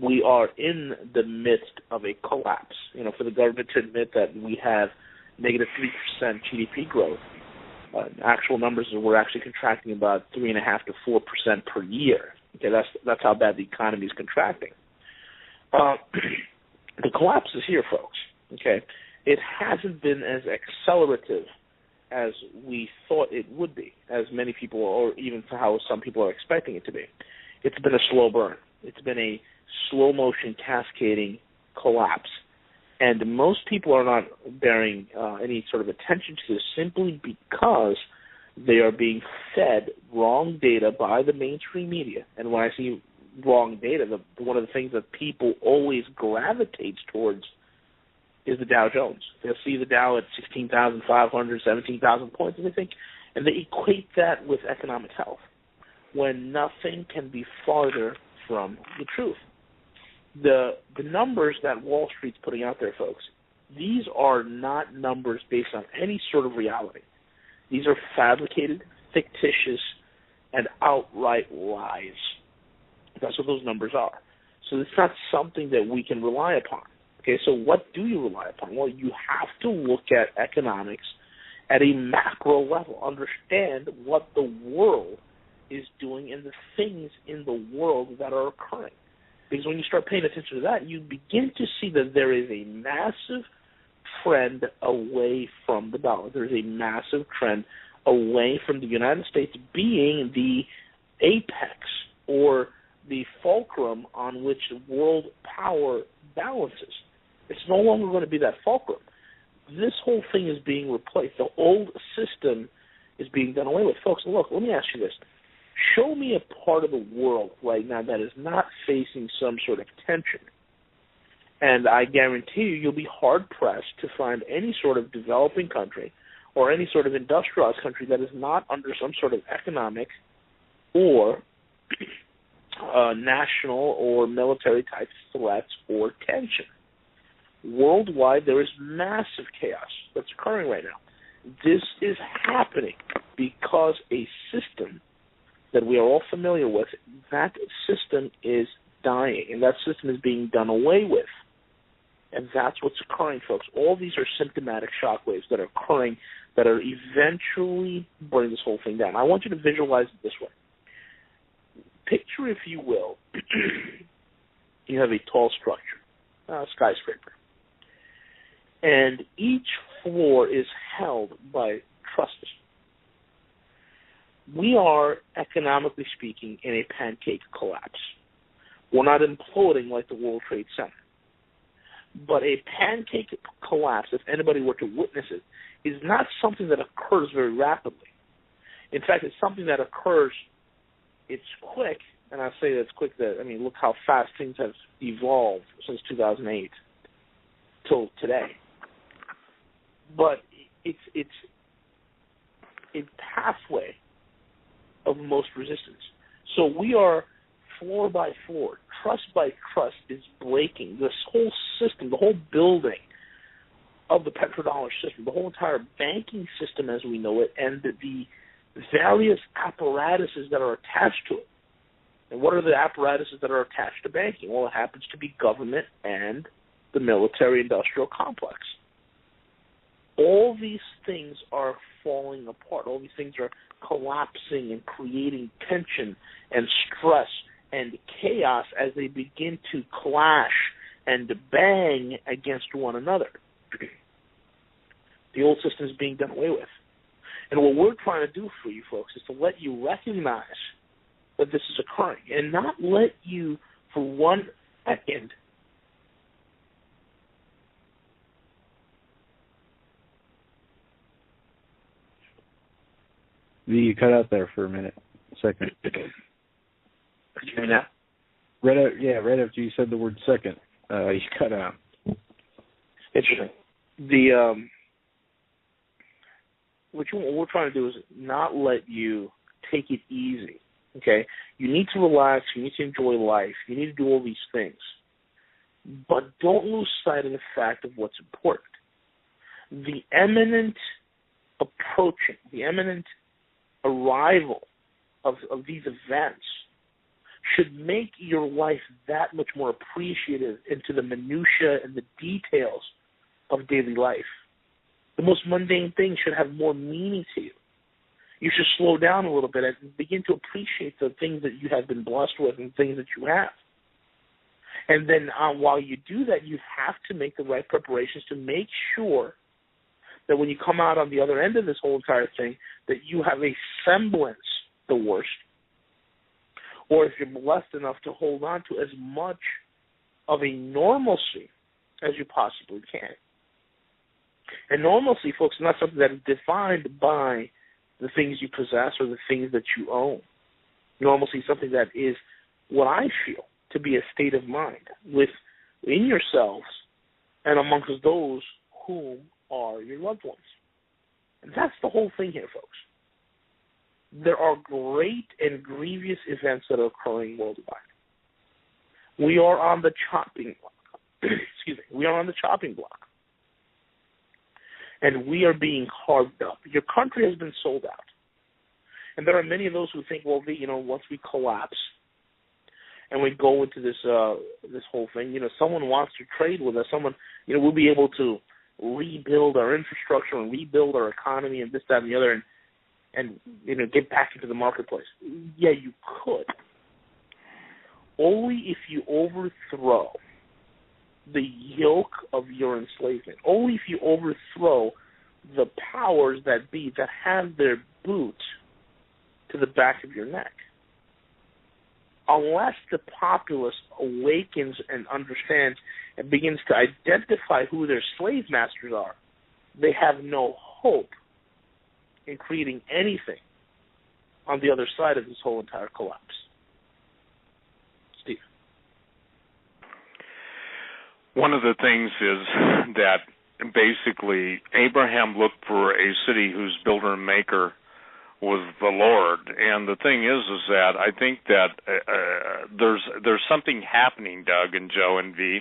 We are in the midst of a collapse. You know, for the government to admit that we have negative 3% GDP growth, actual numbers are we're actually contracting about 3.5% to 4% per year. Okay, that's how bad the economy is contracting. The collapse is here, folks. Okay, it hasn't been as accelerative as we thought it would be, as many people, or even how some people are expecting it to be. It's been a slow burn. It's been a slow motion cascading collapse. And most people are not bearing any sort of attention to this simply because they are being fed wrong data by the mainstream media. And when I see wrong data, one of the things that people always gravitates towards is the Dow Jones. They'll see the Dow at 16,500, 17,000 points, and they equate that with economic health, when nothing can be farther from the truth. The numbers that Wall Street's putting out there, folks, these are not numbers based on any sort of reality. These are fabricated, fictitious, and outright lies. That's what those numbers are. So it's not something that we can rely upon. Okay, so what do you rely upon? Well, you have to look at economics at a macro level. Understand what the world is doing and the things in the world that are occurring. Because when you start paying attention to that, you begin to see that there is a massive trend away from the dollar. There's a massive trend away from the United States being the apex or the fulcrum on which world power balances. It's no longer going to be that fulcrum. This whole thing is being replaced. The old system is being done away with. Folks, look, let me ask you this. Show me a part of the world right now that is not facing some sort of tension. And I guarantee you'll be hard-pressed to find any sort of developing country or any sort of industrialized country that is not under some sort of economic or national or military-type threats or tension. Worldwide, there is massive chaos that's occurring right now. This is happening because a system that we are all familiar with, that system is dying, and that system is being done away with. And that's what's occurring, folks. All these are symptomatic shockwaves that are occurring that are eventually bringing this whole thing down. I want you to visualize it this way. Picture, if you will, you have a tall structure, a skyscraper, and each floor is held by trusses. We are, economically speaking, in a pancake collapse. We're not imploding like the World Trade Center. But a pancake collapse, if anybody were to witness it, is not something that occurs very rapidly. In fact, it's something that occurs, it's quick, and I say that's quick, look how fast things have evolved since 2008 till today. But it's a pathway of most resistance. So we are floor by floor, truss by truss is breaking. This whole system, the whole building of the petrodollar system, the whole entire banking system as we know it, and the various apparatuses that are attached to it. And what are the apparatuses that are attached to banking? Well, it happens to be government and the military-industrial complex. All these things are falling apart. All these things are collapsing and creating tension and stress and chaos as they begin to clash and bang against one another. The old system is being done away with. And what we're trying to do for you folks is to let you recognize that this is occurring and not let you, for one second, You cut out there for a minute, second. Could you hear me now? Right after you said the word second, you cut out. Interesting. What we're trying to do is not let you take it easy, okay? You need to relax. You need to enjoy life. You need to do all these things. But don't lose sight of the fact of what's important. The imminent approaching, the imminent arrival of these events should make your life that much more appreciative into the minutiae and the details of daily life. The most mundane things should have more meaning to you. You should slow down a little bit and begin to appreciate the things that you have been blessed with and things that you have. And then while you do that, you have to make the right preparations to make sure that when you come out on the other end of this whole entire thing, that you have a semblance, the worst, or if you're blessed enough to hold on to as much of a normalcy as you possibly can. And normalcy, folks, is not something that is defined by the things you possess or the things that you own. Normalcy is something that is what I feel to be a state of mind within yourselves and amongst those whom are your loved ones. And that's the whole thing here, folks. There are great and grievous events that are occurring worldwide. We are on the chopping block. Excuse me. We are on the chopping block. And we are being carved up. Your country has been sold out. And there are many of those who think, well, once we collapse and we go into this whole thing, someone wants to trade with us. Someone, we'll be able to rebuild our infrastructure and rebuild our economy and this, that, and the other, and get back into the marketplace. Yeah, you could. Only if you overthrow the yoke of your enslavement. Only if you overthrow the powers that be that have their boot to the back of your neck. Unless the populace awakens and understands and begins to identify who their slave masters are, they have no hope in creating anything on the other side of this whole entire collapse. Steve. One of the things is that basically Abraham looked for a city whose builder and maker was the Lord, and the thing is that I think that there's something happening, Doug and Joe and V,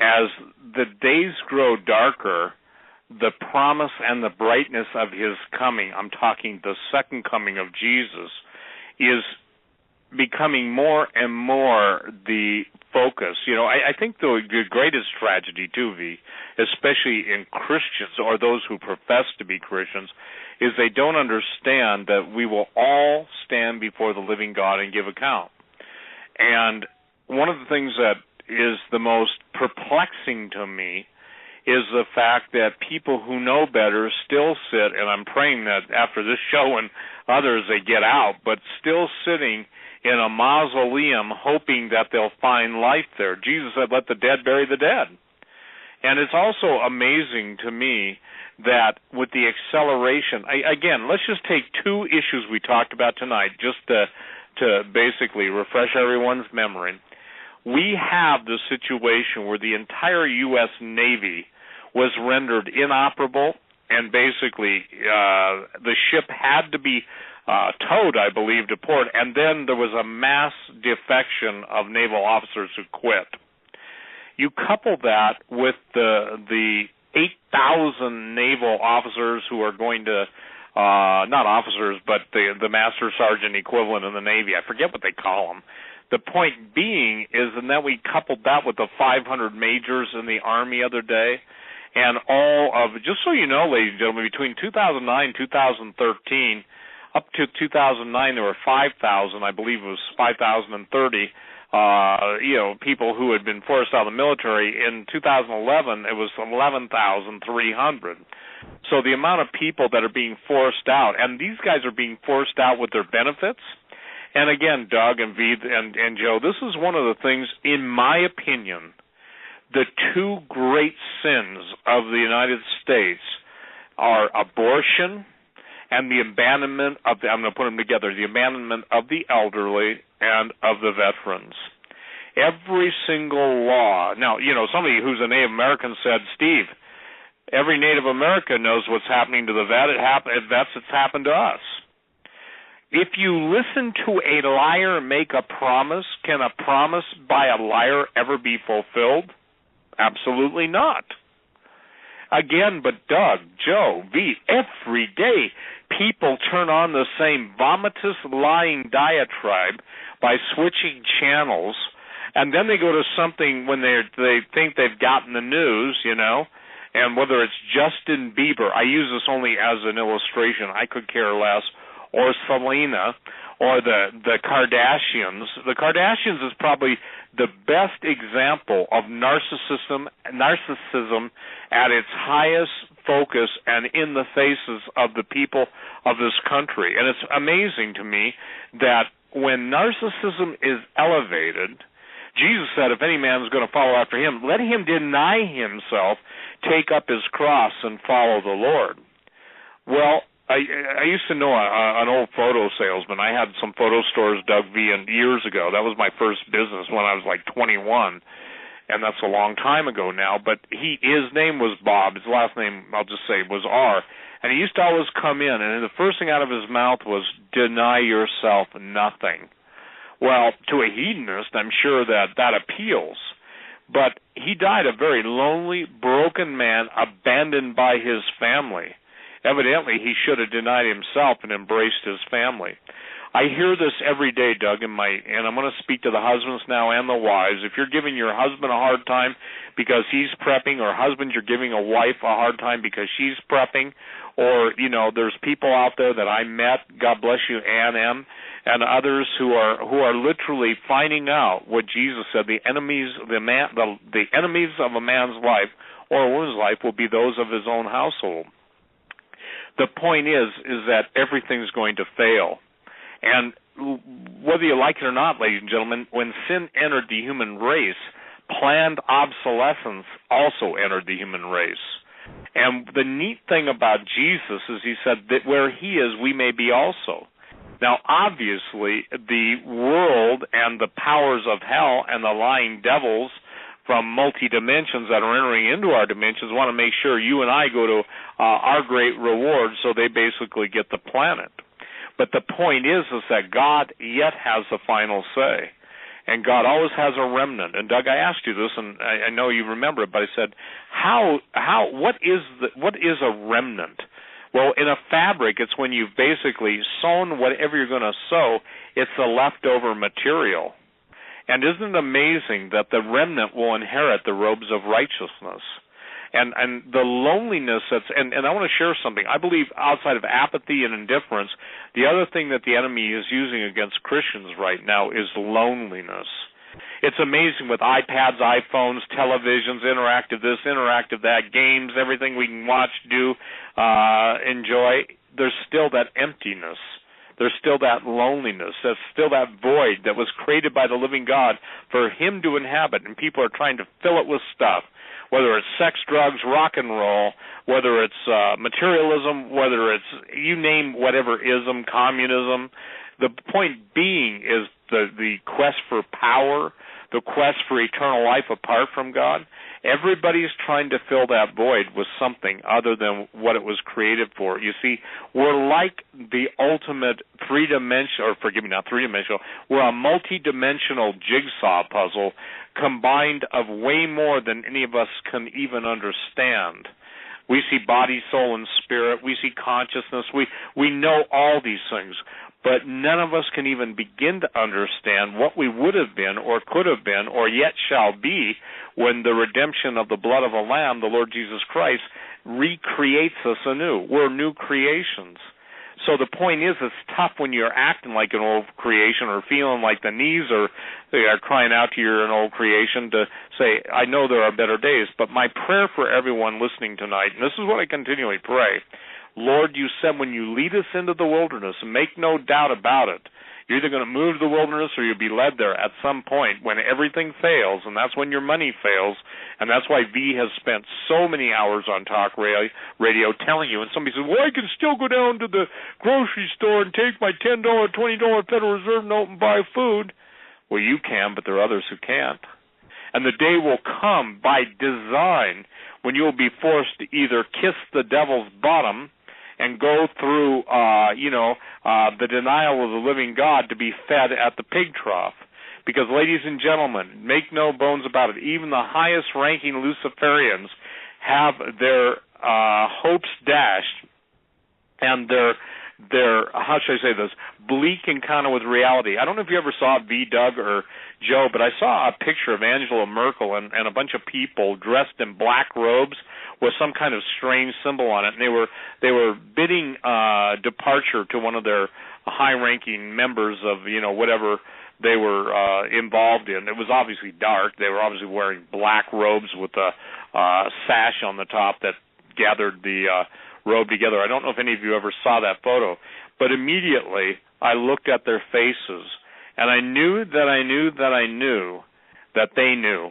as the days grow darker. The promise and the brightness of his coming, I'm talking the second coming of Jesus, is becoming more and more the focus. I think the greatest tragedy, too, V, especially in Christians or those who profess to be Christians, is they don't understand that we will all stand before the living God and give account. And one of the things that is the most perplexing to me is the fact that people who know better still sit, and I'm praying that after this show and others they get out, but still sitting in a mausoleum hoping that they'll find life there. Jesus said, let the dead bury the dead. And it's also amazing to me that with the acceleration, again, let's just take two issues we talked about tonight just to basically refresh everyone's memory. We have the situation where the entire U.S. Navy was rendered inoperable, and basically the ship had to be towed, I believe, to port, and then there was a mass defection of naval officers who quit. You couple that with the 8,000 naval officers who are going to, not officers, but the master sergeant equivalent in the Navy. I forget what they call them. The point being is, and then we coupled that with the 500 majors in the Army the other day, and all of, just so you know, ladies and gentlemen, between 2009 and 2013, up to 2009, there were 5,000, I believe it was 5,030, people who had been forced out of the military. In 2011, it was 11,300. So the amount of people that are being forced out, and these guys are being forced out with their benefits. And again, Doug and V and Joe, this is one of the things, in my opinion, the two great sins of the United States are abortion and the abandonment of I'm going to put them together, the abandonment of the elderly and of the veterans. Every single law. Now, somebody who's a Native American said, Steve, every Native American knows what's happening to the vets. It's happened to us. If you listen to a liar make a promise, can a promise by a liar ever be fulfilled? Absolutely not. Again, but Doug, Joe, V, every day people turn on the same vomitous lying diatribe by switching channels, and then they go to something when they think they've gotten the news, and whether it's Justin Bieber, I use this only as an illustration, I could care less, or Selena, or the Kardashians. The Kardashians is probably the best example of narcissism at its highest focus and in the faces of the people of this country. And it's amazing to me that when narcissism is elevated, Jesus said, if any man is going to follow after him, let him deny himself, take up his cross, and follow the Lord. Well, I used to know an old photo salesman. I had some photo stores, Doug V, years ago. That was my first business when I was like 21, and that's a long time ago now. But his name was Bob. His last name, I'll just say, was R. And he used to always come in, and the first thing out of his mouth was, deny yourself nothing. Well, to a hedonist, I'm sure that appeals. But he died a very lonely, broken man, abandoned by his family. Evidently, he should have denied himself and embraced his family. I hear this every day, Doug, and I'm going to speak to the husbands now and the wives. If you're giving your husband a hard time because he's prepping, or husband, you're giving a wife a hard time because she's prepping, or, there's people out there that I met, God bless you, Ann M., and others who are literally finding out what Jesus said, the enemies of a man's life or a woman's life will be those of his own household. The point is that everything's going to fail. And whether you like it or not, ladies and gentlemen, when sin entered the human race, planned obsolescence also entered the human race. And the neat thing about Jesus is he said that where he is, we may be also. Now, obviously, the world and the powers of hell and the lying devils from multi-dimensions that are entering into our dimensions want to make sure you and I go to our great reward, so they basically get the planet. But the point is that God yet has the final say, and God always has a remnant. And Doug, I asked you this, and I know you remember it, but I said, what is a remnant? Well, in a fabric, it's when you've basically sewn whatever you're going to sew. It's the leftover material. And isn't it amazing that the remnant will inherit the robes of righteousness? And the loneliness and I want to share something. I believe outside of apathy and indifference, the other thing that the enemy is using against Christians right now is loneliness. It's amazing with iPads, iPhones, televisions, interactive this, interactive that, games, everything we can watch, do, enjoy. There's still that emptiness. There's still that loneliness. There's still that void that was created by the living God for him to inhabit, and people are trying to fill it with stuff, whether it's sex, drugs, rock and roll, whether it's materialism, whether it's, you name whatever ism, communism. The point being is the quest for power, the quest for eternal life apart from God. Everybody's trying to fill that void with something other than what it was created for. You see, we're like the ultimate we're a multi-dimensional jigsaw puzzle combined of way more than any of us can even understand. We see body, soul, and spirit. We see consciousness. We know all these things. But none of us can even begin to understand what we would have been or could have been or yet shall be when the redemption of the blood of the Lamb, the Lord Jesus Christ, recreates us anew. We're new creations. So the point is, it's tough when you're acting like an old creation or feeling like the knees are crying out to you, you're an old creation, to say, I know there are better days. But my prayer for everyone listening tonight, and this is what I continually pray, Lord, you said when you lead us into the wilderness, and make no doubt about it, you're either going to move to the wilderness or you'll be led there at some point when everything fails, and that's when your money fails, and that's why V has spent so many hours on talk radio telling you, and somebody says, well, I can still go down to the grocery store and take my $10, $20 Federal Reserve note and buy food. Well, you can, but there are others who can't. And the day will come by design when you'll be forced to either kiss the devil's bottom and go through, the denial of the living God to be fed at the pig trough. Because, ladies and gentlemen, make no bones about it, even the highest-ranking Luciferians have their hopes dashed and their how should I say this, bleak encounter with reality. I don't know if you ever saw V, Doug, or Joe, but I saw a picture of Angela Merkel and a bunch of people dressed in black robes with some kind of strange symbol on it, and they were bidding departure to one of their high-ranking members of whatever they were involved in. It was obviously dark. They were obviously wearing black robes with a sash on the top that gathered the robe together. I don't know if any of you ever saw that photo, but immediately I looked at their faces, and I knew that they knew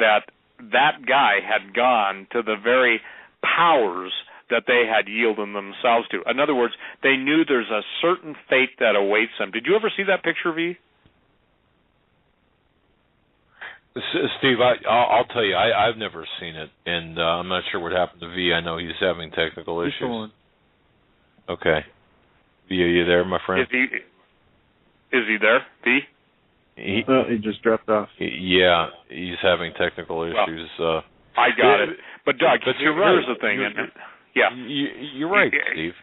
that guy had gone to the very powers that they had yielded themselves to. In other words, they knew there's a certain fate that awaits them. Did you ever see that picture, V? Steve, I'll tell you, I've never seen it, and I'm not sure what happened to V. I know he's having technical issues. Okay. V, are you there, my friend? Is he there, V? He just dropped off. Yeah, he's having technical issues. Well, I got it. But, Doug, you're right. Here's the thing. You're right, Steve.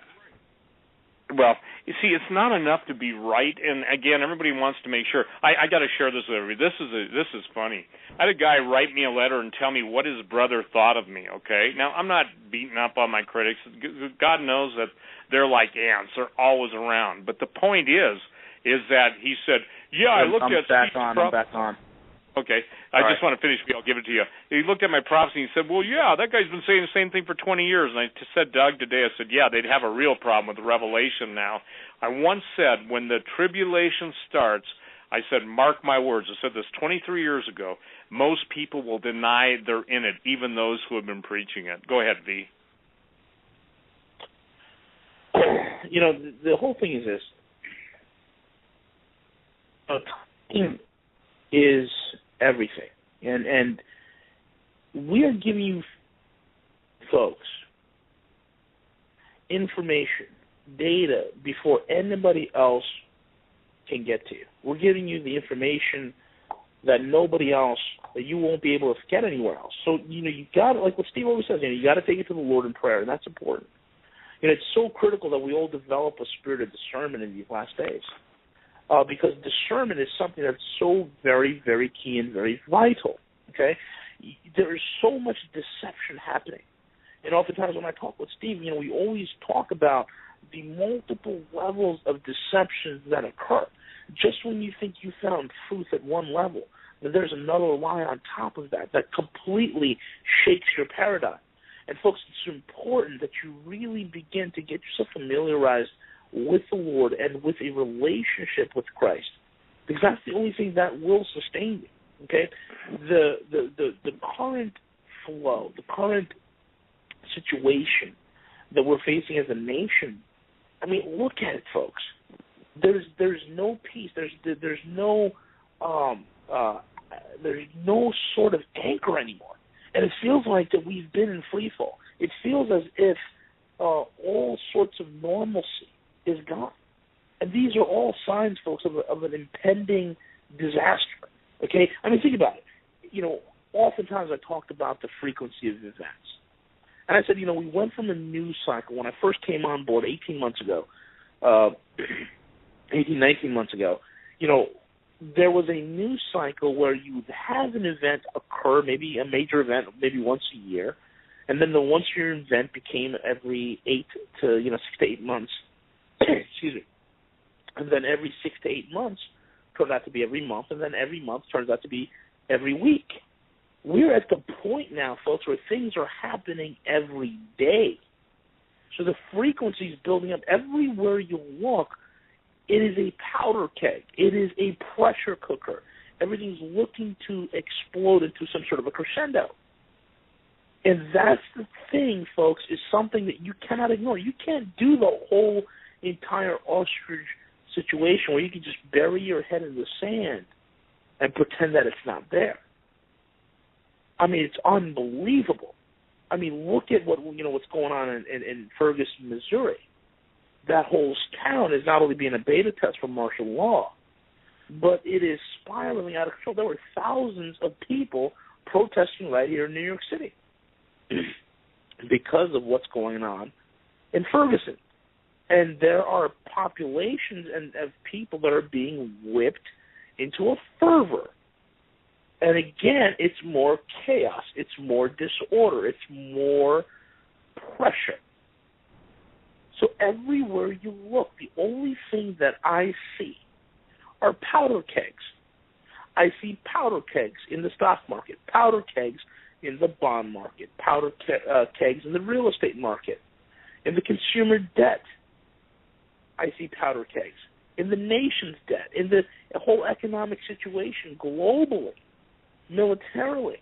Well, you see, it's not enough to be right, and again, everybody wants to make sure. I got to share this with everybody. This is funny. I had a guy write me a letter and tell me what his brother thought of me. Okay, now I'm not beating up on my critics. God knows that they're like ants; they're always around. But the point is that he said, "Yeah, I looked at." I'm back on. Okay, I just want to finish. I'll give it to you. He looked at my prophecy and he said, well, yeah, that guy's been saying the same thing for 20 years. And I said, Doug, today, I said, yeah, they'd have a real problem with the revelation now. I once said, when the tribulation starts, I said, mark my words. I said this 23 years ago. Most people will deny they're in it, even those who have been preaching it. Go ahead, V. The whole thing is this. Time is everything. And we are giving you folks information, data, before anybody else can get to you. We're giving you the information that nobody else, that you won't be able to get anywhere else. So, you got to, like what Steve always says, you got to take it to the Lord in prayer, and that's important. It's so critical that we all develop a spirit of discernment in these last days. Because discernment is something that's so very, very key and very vital, okay? There is so much deception happening. And oftentimes when I talk with Steve, we always talk about the multiple levels of deception that occur. Just when you think you found truth at one level, then there's another lie on top of that completely shakes your paradigm. And folks, it's important that you really begin to get yourself familiarized with the Lord and with a relationship with Christ, because that's the only thing that will sustain you. Okay, the current flow, the current situation that we're facing as a nation. I mean, look at it, folks. There's no peace. There's no sort of anchor anymore, and it feels like that we've been in free fall. It feels as if all sorts of normalcy is gone. And these are all signs, folks, of an impending disaster. Okay? I mean, think about it. Oftentimes I talked about the frequency of events. And I said, we went from a news cycle. When I first came on board 19 months ago, there was a news cycle where you have an event occur, maybe a major event, maybe once a year, and then the once-a-year event became every 6 to 8 months. Excuse me. And then every 6 to 8 months turned out to be every month, and then every month turns out to be every week. We're at the point now, folks, where things are happening every day. So the frequency is building up everywhere you look. It is a powder keg. It is a pressure cooker. Everything's looking to explode into some sort of a crescendo. And that's the thing, folks, is something that you cannot ignore. You can't do the whole entire ostrich situation where you can just bury your head in the sand and pretend that it's not there. I mean, it's unbelievable. I mean, look at what's going on in Ferguson, Missouri. That whole town is not only being a beta test for martial law, but it is spiraling out of control. There were thousands of people protesting right here in New York City because of what's going on in Ferguson. And there are populations of people that are being whipped into a fervor. And again, it's more chaos, it's more disorder, it's more pressure. So everywhere you look, the only thing that I see are powder kegs. I see powder kegs in the stock market, powder kegs in the bond market, powder kegs in the real estate market, in the consumer debt. I see powder kegs in the nation's debt, in the whole economic situation globally, militarily,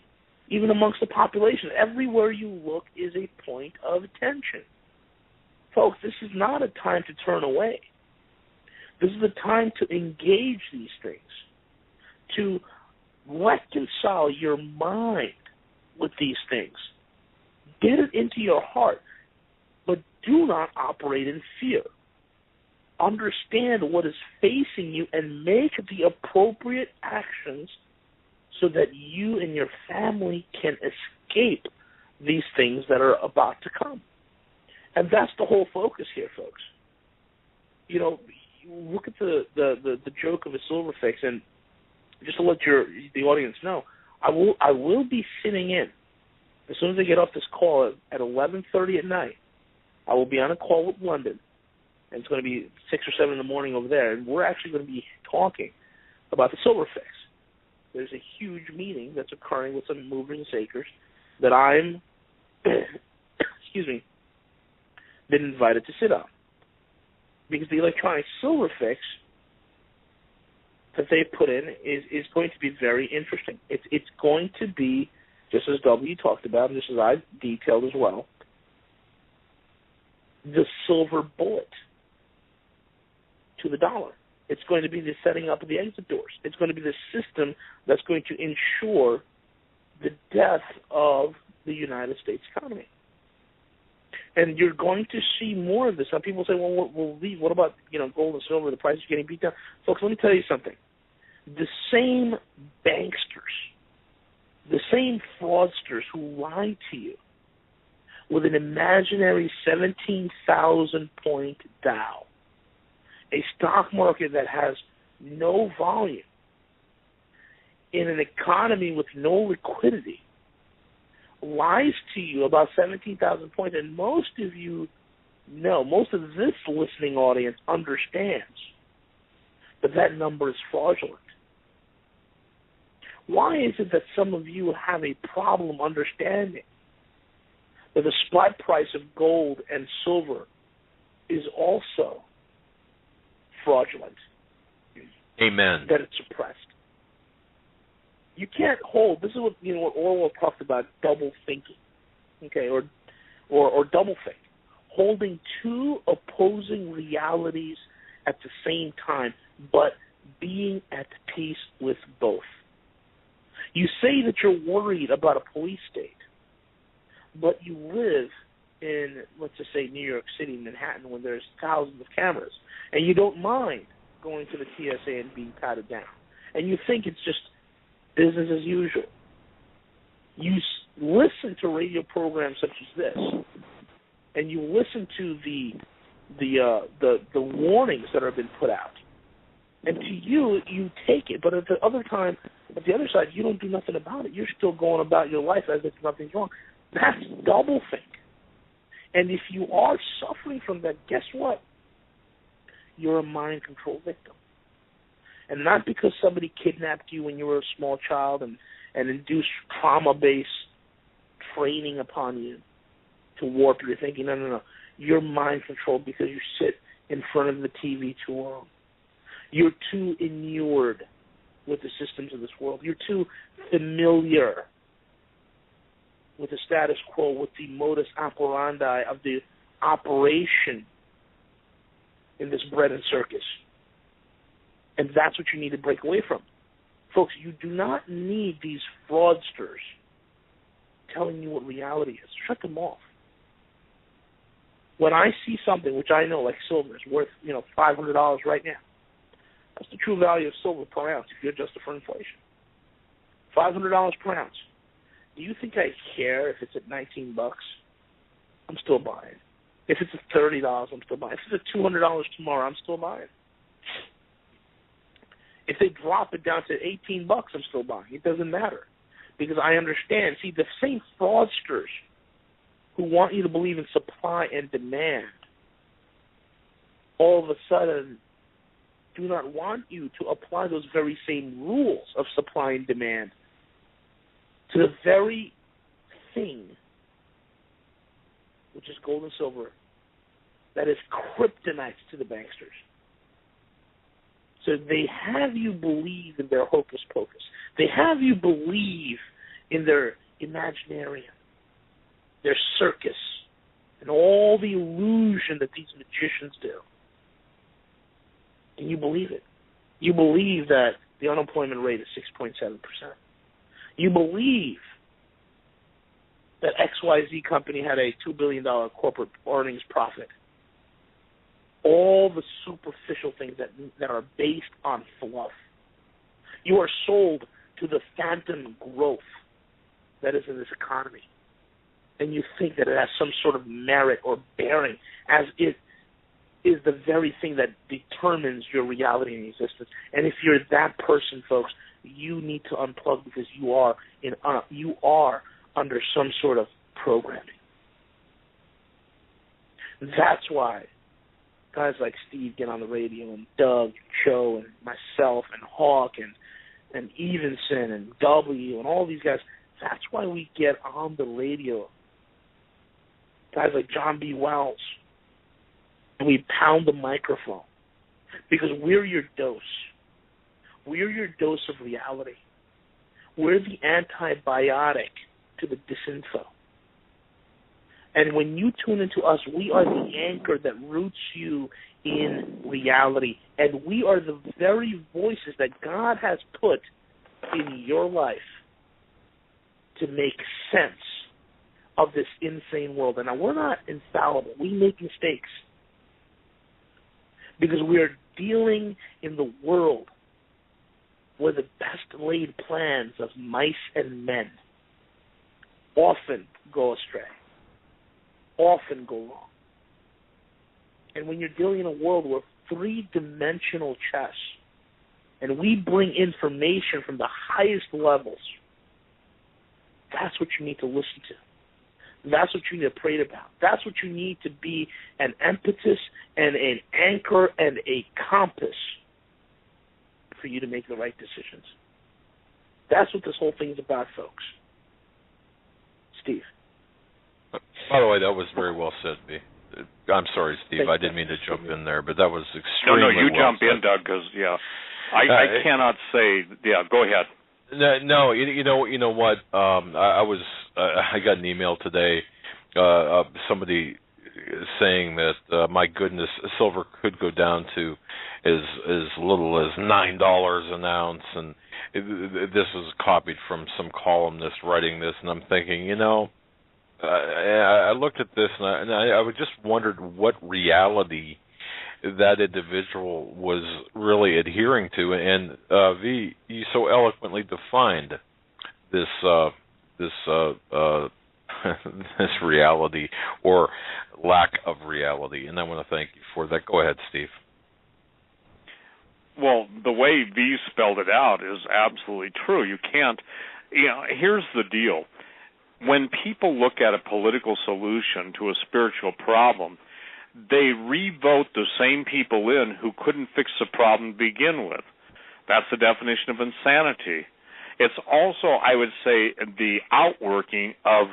even amongst the population. Everywhere you look is a point of tension. Folks, this is not a time to turn away. This is a time to engage these things, to reconcile your mind with these things. Get it into your heart, but do not operate in fear. Understand what is facing you and make the appropriate actions so that you and your family can escape these things that are about to come. And that's the whole focus here, folks. Look at the joke of a silver fix, and just to let the audience know, I will be sitting in as soon as I get off this call at 11:30 at night. I will be on a call with London, and it's going to be 6 or 7 in the morning over there, and we're actually going to be talking about the silver fix. There's a huge meeting that's occurring with some movers and shakers that I'm, been invited to sit on. Because the electronic silver fix that they put in is going to be very interesting. It's going to be, just as W talked about, and just as I detailed as well, the silver bullet to the dollar. It's going to be the setting up of the exit doors. It's going to be the system that's going to ensure the death of the United States economy. And you're going to see more of this. Some people say, well, we'll leave. What about, gold and silver? The price is getting beat down. Folks, let me tell you something. The same banksters, the same fraudsters who lie to you with an imaginary 17,000-point Dow, a stock market that has no volume, in an economy with no liquidity, lies to you about 17,000 points, and most of you know, most of this listening audience understands that number is fraudulent. Why is it that some of you have a problem understanding that the spot price of gold and silver is also fraudulent? Amen. That it's suppressed. You can't hold. This is what what Orwell talked about: double thinking, or double think, holding two opposing realities at the same time, but being at peace with both. You say that you're worried about a police state, but you live in, let's just say, New York City, Manhattan, when there's thousands of cameras, and you don't mind going to the TSA and being patted down, and you think it's just business as usual. You listen to radio programs such as this, and you listen to the warnings that have been put out, and to you take it, but at the other side, you don't do nothing about it. You're still going about your life as if nothing's wrong. That's doublethink. And if you are suffering from that, guess what? You're a mind control victim. And not because somebody kidnapped you when you were a small child and induced trauma-based training upon you to warp your thinking. No. You're mind controlled because you sit in front of the TV too long. You're too inured with the systems of this world. You're too familiar with the status quo, with the modus operandi of the operation in this bread and circus. And that's what you need to break away from. Folks, you do not need these fraudsters telling you what reality is. Shut them off. When I see something, which I know, like silver, is worth $500 right now, that's the true value of silver per ounce if you adjust it for inflation. $500 per ounce. Do you think I care if it's at $19? I'm still buying. If it's at $30, I'm still buying. If it's at $200 tomorrow, I'm still buying. If they drop it down to $18, I'm still buying. It doesn't matter because I understand. See, the same fraudsters who want you to believe in supply and demand all of a sudden do not want you to apply those very same rules of supply and demand to the very thing, which is gold and silver, that is kryptonite to the banksters. So they have you believe in their hocus pocus. They have you believe in their imaginarium, their circus, and all the illusion that these magicians do. And you believe it. You believe that the unemployment rate is 6.7%. You believe that XYZ company had a $2 billion corporate earnings profit. All the superficial things that are based on fluff. You are sold to the phantom growth that is in this economy. And you think that it has some sort of merit or bearing, as it is the very thing that determines your reality and existence. And if you're that person, folks, you need to unplug because you are under some sort of programming. That's why guys like Steve get on the radio, and Doug, and Cho, and myself, and Hawk, and Evenson, and W, and all these guys. That's why we get on the radio. Guys like John B. Wells. And we pound the microphone because we're your dose. We're your dose of reality. We're the antibiotic to the disinfo. And when you tune into us, we are the anchor that roots you in reality. And we are the very voices that God has put in your life to make sense of this insane world. And now we're not infallible. We make mistakes because we are dealing in the world where the best laid plans of mice and men often go astray, often go wrong. And when you're dealing in a world where three-dimensional chess, and we bring information from the highest levels, that's what you need to listen to. That's what you need to pray about. That's what you need to be an impetus and an anchor and a compass for you to make the right decisions. That's what this whole thing is about, folks. Steve. By the way, that was very well said, B. I'm sorry, Steve. I didn't mean to jump in there, but that was extremely well said. No, you jump in, Doug, because, I cannot say, go ahead. No, you know what? I got an email today, somebody saying that my goodness, silver could go down to as little as $9 an ounce, and this was copied from some columnist writing this, and I'm thinking, I looked at this and I just wondered what reality that individual was really adhering to, and V, you so eloquently defined this this reality or lack of reality. And I want to thank you for that. Go ahead, Steve. Well, the way V spelled it out is absolutely true. You can't, here's the deal. When people look at a political solution to a spiritual problem, they re-vote the same people in who couldn't fix the problem to begin with. That's the definition of insanity. It's also, I would say, the outworking of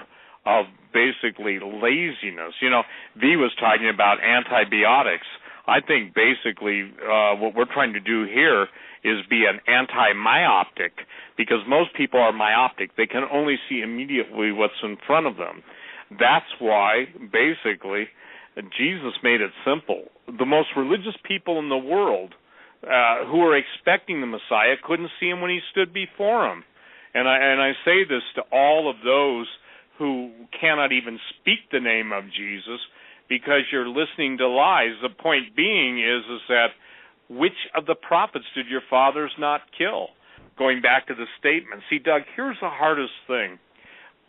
basically laziness. V was talking about antibiotics. I think basically what we're trying to do here is be an anti-myopic, because most people are myopic. They can only see immediately what's in front of them. That's why basically Jesus made it simple. The most religious people in the world who were expecting the Messiah couldn't see him when he stood before them. And I say this to all of those who cannot even speak the name of Jesus, because you're listening to lies. The point being is that which of the prophets did your fathers not kill? Going back to the statement. See, Doug, here's the hardest thing.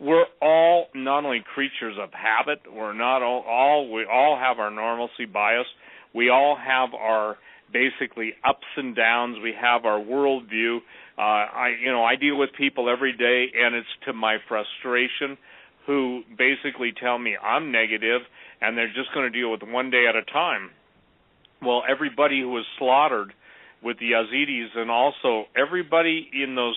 We're all not only creatures of habit, we all have our normalcy bias. We all have our basically ups and downs. We have our worldview. I deal with people every day, and it's to my frustration, who basically tell me I'm negative and they're just going to deal with one day at a time. Well, everybody who was slaughtered with the Yazidis, and also everybody in those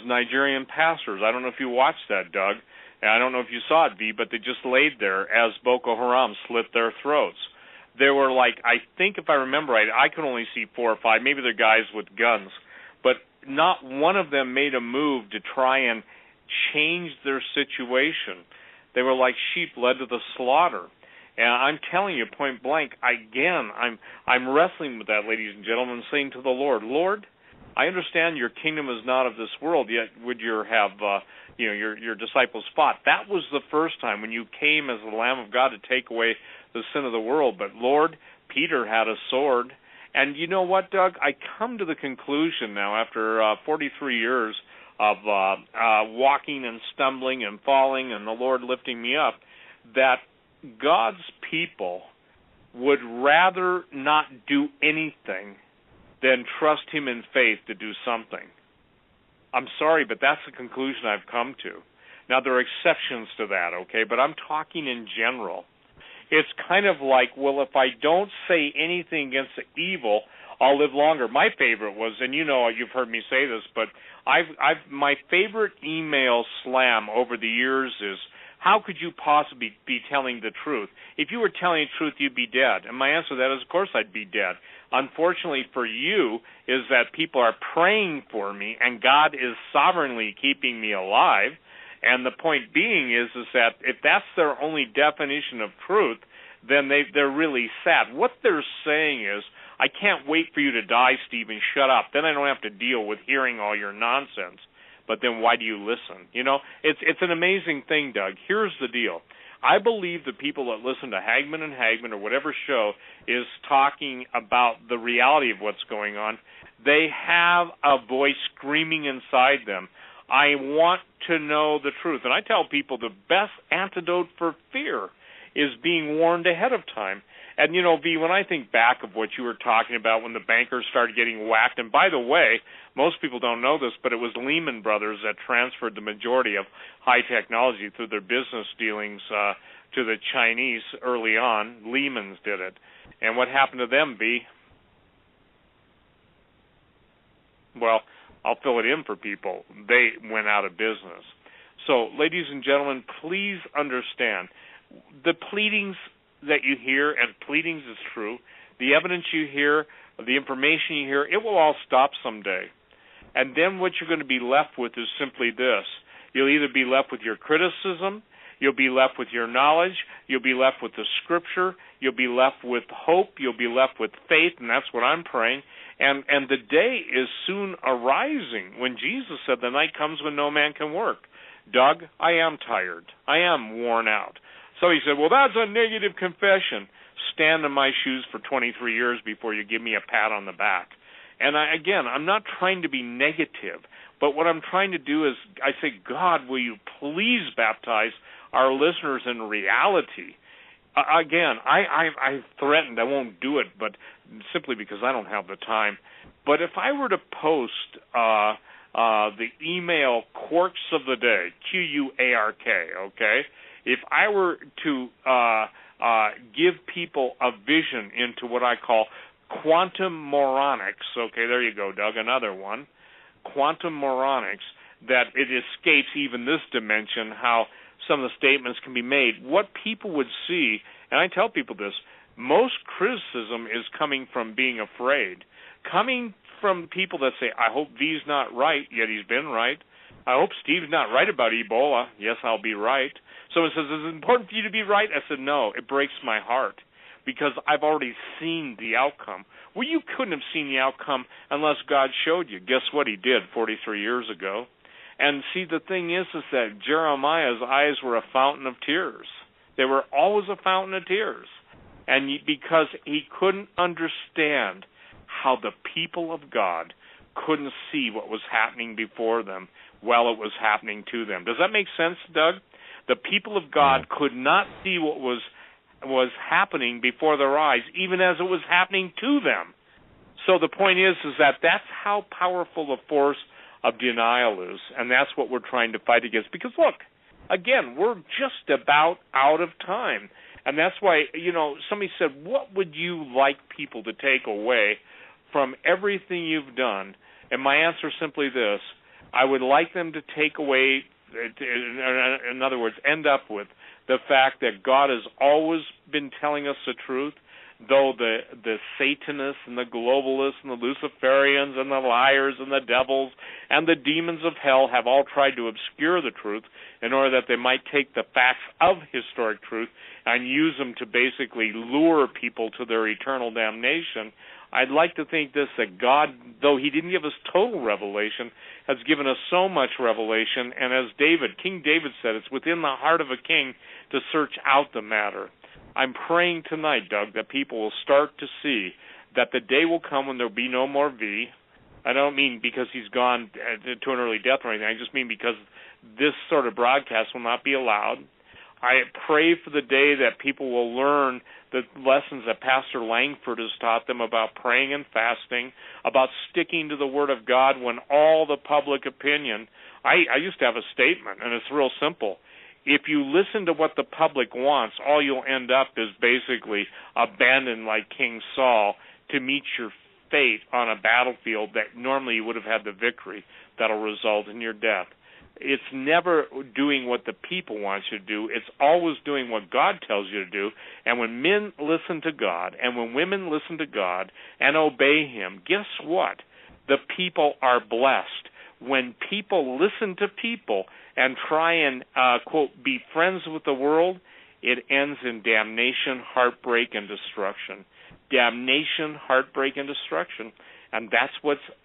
Nigerian pastors, I don't know if you watched that, Doug, and I don't know if you saw it, V, but they just laid there as Boko Haram slit their throats. There were I think if I remember right, I could only see 4 or 5, maybe they're guys with guns, but not one of them made a move to try and change their situation. They were like sheep led to the slaughter. And I'm telling you point blank, again, I'm wrestling with that, ladies and gentlemen, saying to the Lord, Lord, I understand your kingdom is not of this world, yet would you have your disciples fought. That was the first time when you came as the Lamb of God to take away the sin of the world. But Lord, Peter had a sword. And you know what, Doug? I come to the conclusion now after 43 years of walking and stumbling and falling and the Lord lifting me up, that God's people would rather not do anything than trust him in faith to do something. I'm sorry, but that's the conclusion I've come to. Now, there are exceptions to that, okay, but I'm talking in general. It's kind of like, well, if I don't say anything against the evil, I'll live longer. My favorite was, and you've heard me say this, but my favorite email slam over the years is, how could you possibly be telling the truth? If you were telling the truth, you'd be dead. And my answer to that is, of course I'd be dead. Unfortunately for you is that people are praying for me, and God is sovereignly keeping me alive. And the point being is that if that's their only definition of truth, then they're really sad. What they're saying is, I can't wait for you to die, Stephen, shut up. Then I don't have to deal with hearing all your nonsense. But then why do you listen? It's an amazing thing, Doug. Here's the deal. I believe the people that listen to Hagmann and Hagmann or whatever show is talking about the reality of what's going on. They have a voice screaming inside them. I want to know the truth. And I tell people the best antidote for fear is being warned ahead of time. And, V, when I think back of what you were talking about when the bankers started getting whacked, and by the way, most people don't know this, but it was Lehman Brothers that transferred the majority of high technology through their business dealings to the Chinese early on. Lehman's did it. And what happened to them, V? Well, I'll fill it in for people. They went out of business. So, ladies and gentlemen, please understand, the pleadings that you hear, and pleadings is true, the evidence you hear, the information you hear, it will all stop someday. And then what you're going to be left with is simply this. You'll either be left with your criticism, you'll be left with your knowledge, you'll be left with the scripture, you'll be left with hope, you'll be left with faith, and that's what I'm praying. And the day is soon arising when Jesus said the night comes when no man can work. Doug, I am tired. I am worn out. So he said, well, that's a negative confession. Stand in my shoes for 23 years before you give me a pat on the back. And I'm not trying to be negative, but what I'm trying to do is I say, God, will you please baptize our listeners in reality? Again, I threatened I won't do it, but simply because I don't have the time. But if I were to post the email Quarks of the Day, Quark, okay? If I were to give people a vision into what I call quantum moronics, okay, there you go, Doug, another one, quantum moronics, that it escapes even this dimension, how some of the statements can be made. What people would see, and I tell people this, most criticism is coming from being afraid, coming from people that say, I hope V's not right, yet he's been right. I hope Steve's not right about Ebola, yes, I'll be right. Someone says, is it important for you to be right? I said, no, it breaks my heart because I've already seen the outcome. Well, you couldn't have seen the outcome unless God showed you. Guess what he did 43 years ago? And see, the thing is that Jeremiah's eyes were a fountain of tears. They were always a fountain of tears. And because he couldn't understand how the people of God couldn't see what was happening before them while it was happening to them. Does that make sense, Doug? The people of God could not see what was happening before their eyes, even as it was happening to them. So the point is that that's how powerful the force of denial is, and that's what we're trying to fight against. Because, look, again, we're just about out of time. And that's why, somebody said, what would you like people to take away from everything you've done? And my answer is simply this. I would like them to take away, in other words, end up with the fact that God has always been telling us the truth, though the Satanists and the globalists and the Luciferians and the liars and the devils and the demons of hell have all tried to obscure the truth in order that they might take the facts of historic truth and use them to basically lure people to their eternal damnation. I'd like to think this, that God, though he didn't give us total revelation, has given us so much revelation, and as King David said, it's within the heart of a king to search out the matter. I'm praying tonight, Doug, that people will start to see that the day will come when there will be no more V. I don't mean because he's gone to an early death or anything. I just mean because this sort of broadcast will not be allowed. I pray for the day that people will learn the lessons that Pastor Langford has taught them about praying and fasting, about sticking to the Word of God when all the public opinion. I used to have a statement, and it's real simple. If you listen to what the public wants, all you'll end up is basically abandoned like King Saul to meet your fate on a battlefield that normally you would have had the victory that'll result in your death. It's never doing what the people want you to do. It's always doing what God tells you to do. And when men listen to God and when women listen to God and obey him, guess what? The people are blessed. When people listen to people and try and, quote, be friends with the world, it ends in damnation, heartbreak, and destruction. Damnation, heartbreak, and destruction. And that's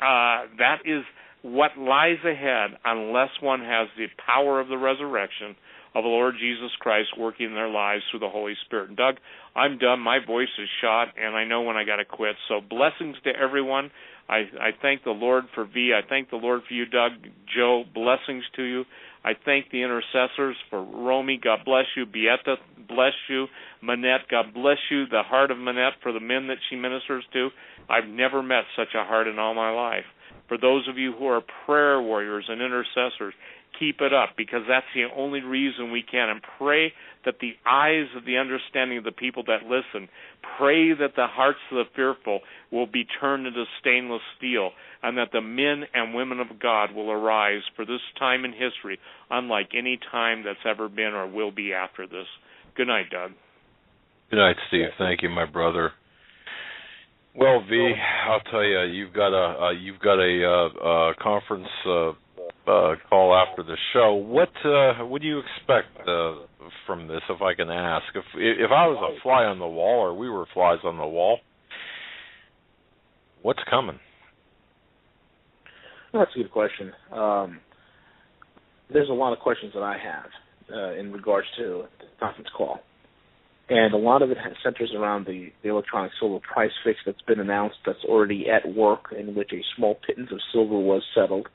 that is what lies ahead unless one has the power of the resurrection of the Lord Jesus Christ working in their lives through the Holy Spirit. And Doug, I'm done. My voice is shot, and I know when I got to quit. So blessings to everyone. I thank the Lord for V. I thank the Lord for you, Doug. Joe, blessings to you. I thank the intercessors for Romy. God bless you. Beata, bless you. Manette, God bless you. The heart of Manette for the men that she ministers to. I've never met such a heart in all my life. For those of you who are prayer warriors and intercessors, keep it up, because that's the only reason we can. And pray that the eyes of the understanding of the people that listen, pray that the hearts of the fearful will be turned into stainless steel, and that the men and women of God will arise for this time in history, unlike any time that's ever been or will be after this. Good night, Doug. Good night, Steve. Thank you, my brother. Well, V, I'll tell you, you've got a conference call after the show. What do you expect from this, if I can ask? If I was a fly on the wall, or we were flies on the wall, what's coming? That's a good question. There's a lot of questions that I have in regards to the conference call. And a lot of it centers around the electronic silver price fix that's been announced, that's already at work, in which a small pittance of silver was settled.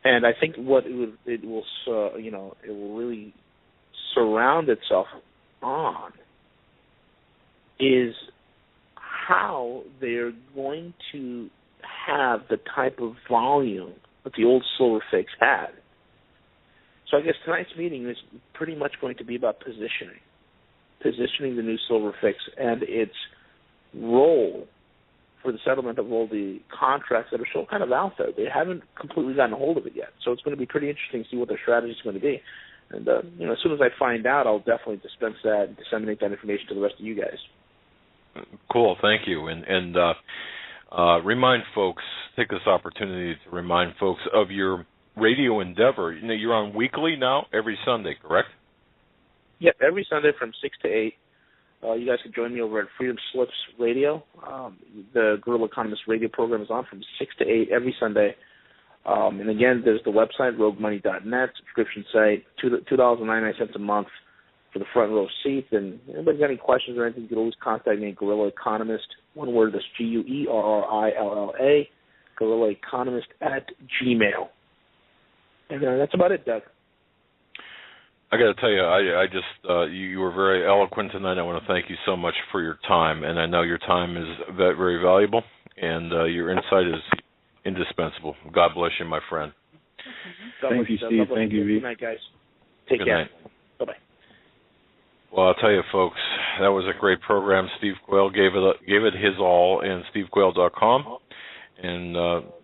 And I think what it will really surround itself on is how they're going to have the type of volume that the old silver fix had. So I guess tonight's meeting is pretty much going to be about positioning the new silver fix and its role for the settlement of all the contracts that are still kind of out there. They haven't completely gotten a hold of it yet. So it's going to be pretty interesting to see what their strategy is going to be. And as soon as I find out, I'll definitely dispense that and disseminate that information to the rest of you guys. Cool, thank you. And remind folks, take this opportunity to remind folks of your radio endeavor. You're on weekly now, every Sunday, correct? Yep, every Sunday from 6 to 8. You guys can join me over at Freedom Slips Radio. The Guerrilla Economist radio program is on from 6 to 8 every Sunday. And again, there's the website, roguemoney.net, subscription site, $2.99 a month for the front row seat. And anybody got any questions or anything, you can always contact me at Guerrilla Economist. One word, that's GUERRILLA, Guerrilla Economist @gmail. And that's about it, Doug. I got to tell you, I just you were very eloquent tonight. I want to thank you so much for your time, and I know your time is very valuable, and your insight is indispensable. God bless you, my friend. Thank you, Steve. Thank you, V. Good night, guys. Take Good care. Night. Bye-bye. Well, I'll tell you, folks, that was a great program. Steve Quayle gave it his all, and stevequayle.com, and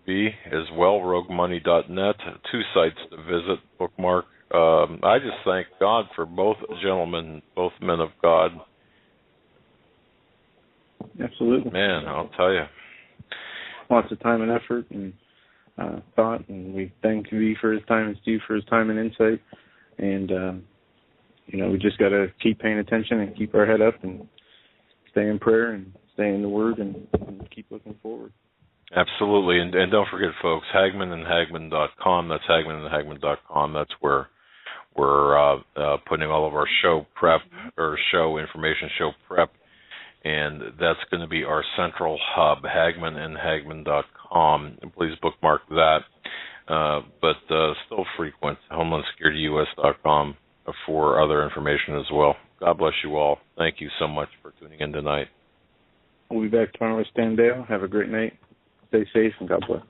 V as well, roguemoney.net, 2 sites to visit, bookmark. I just thank God for both gentlemen, both men of God. Absolutely. Man, I'll tell you. Lots of time and effort and thought, and we thank V for his time and Steve for his time and insight. And, we just got to keep paying attention and keep our head up and stay in prayer and stay in the Word and keep looking forward. Absolutely. And don't forget, folks, Hagmann.com. That's Hagmann.com. That's where we're putting all of our show prep or show information, show prep, and that's going to be our central hub, Hagmann.com. And please bookmark that. But still frequent, HomelandSecurityUS.com for other information as well. God bless you all. Thank you so much for tuning in tonight. We'll be back tomorrow with Stan Dale. Have a great night. Stay safe, and God bless.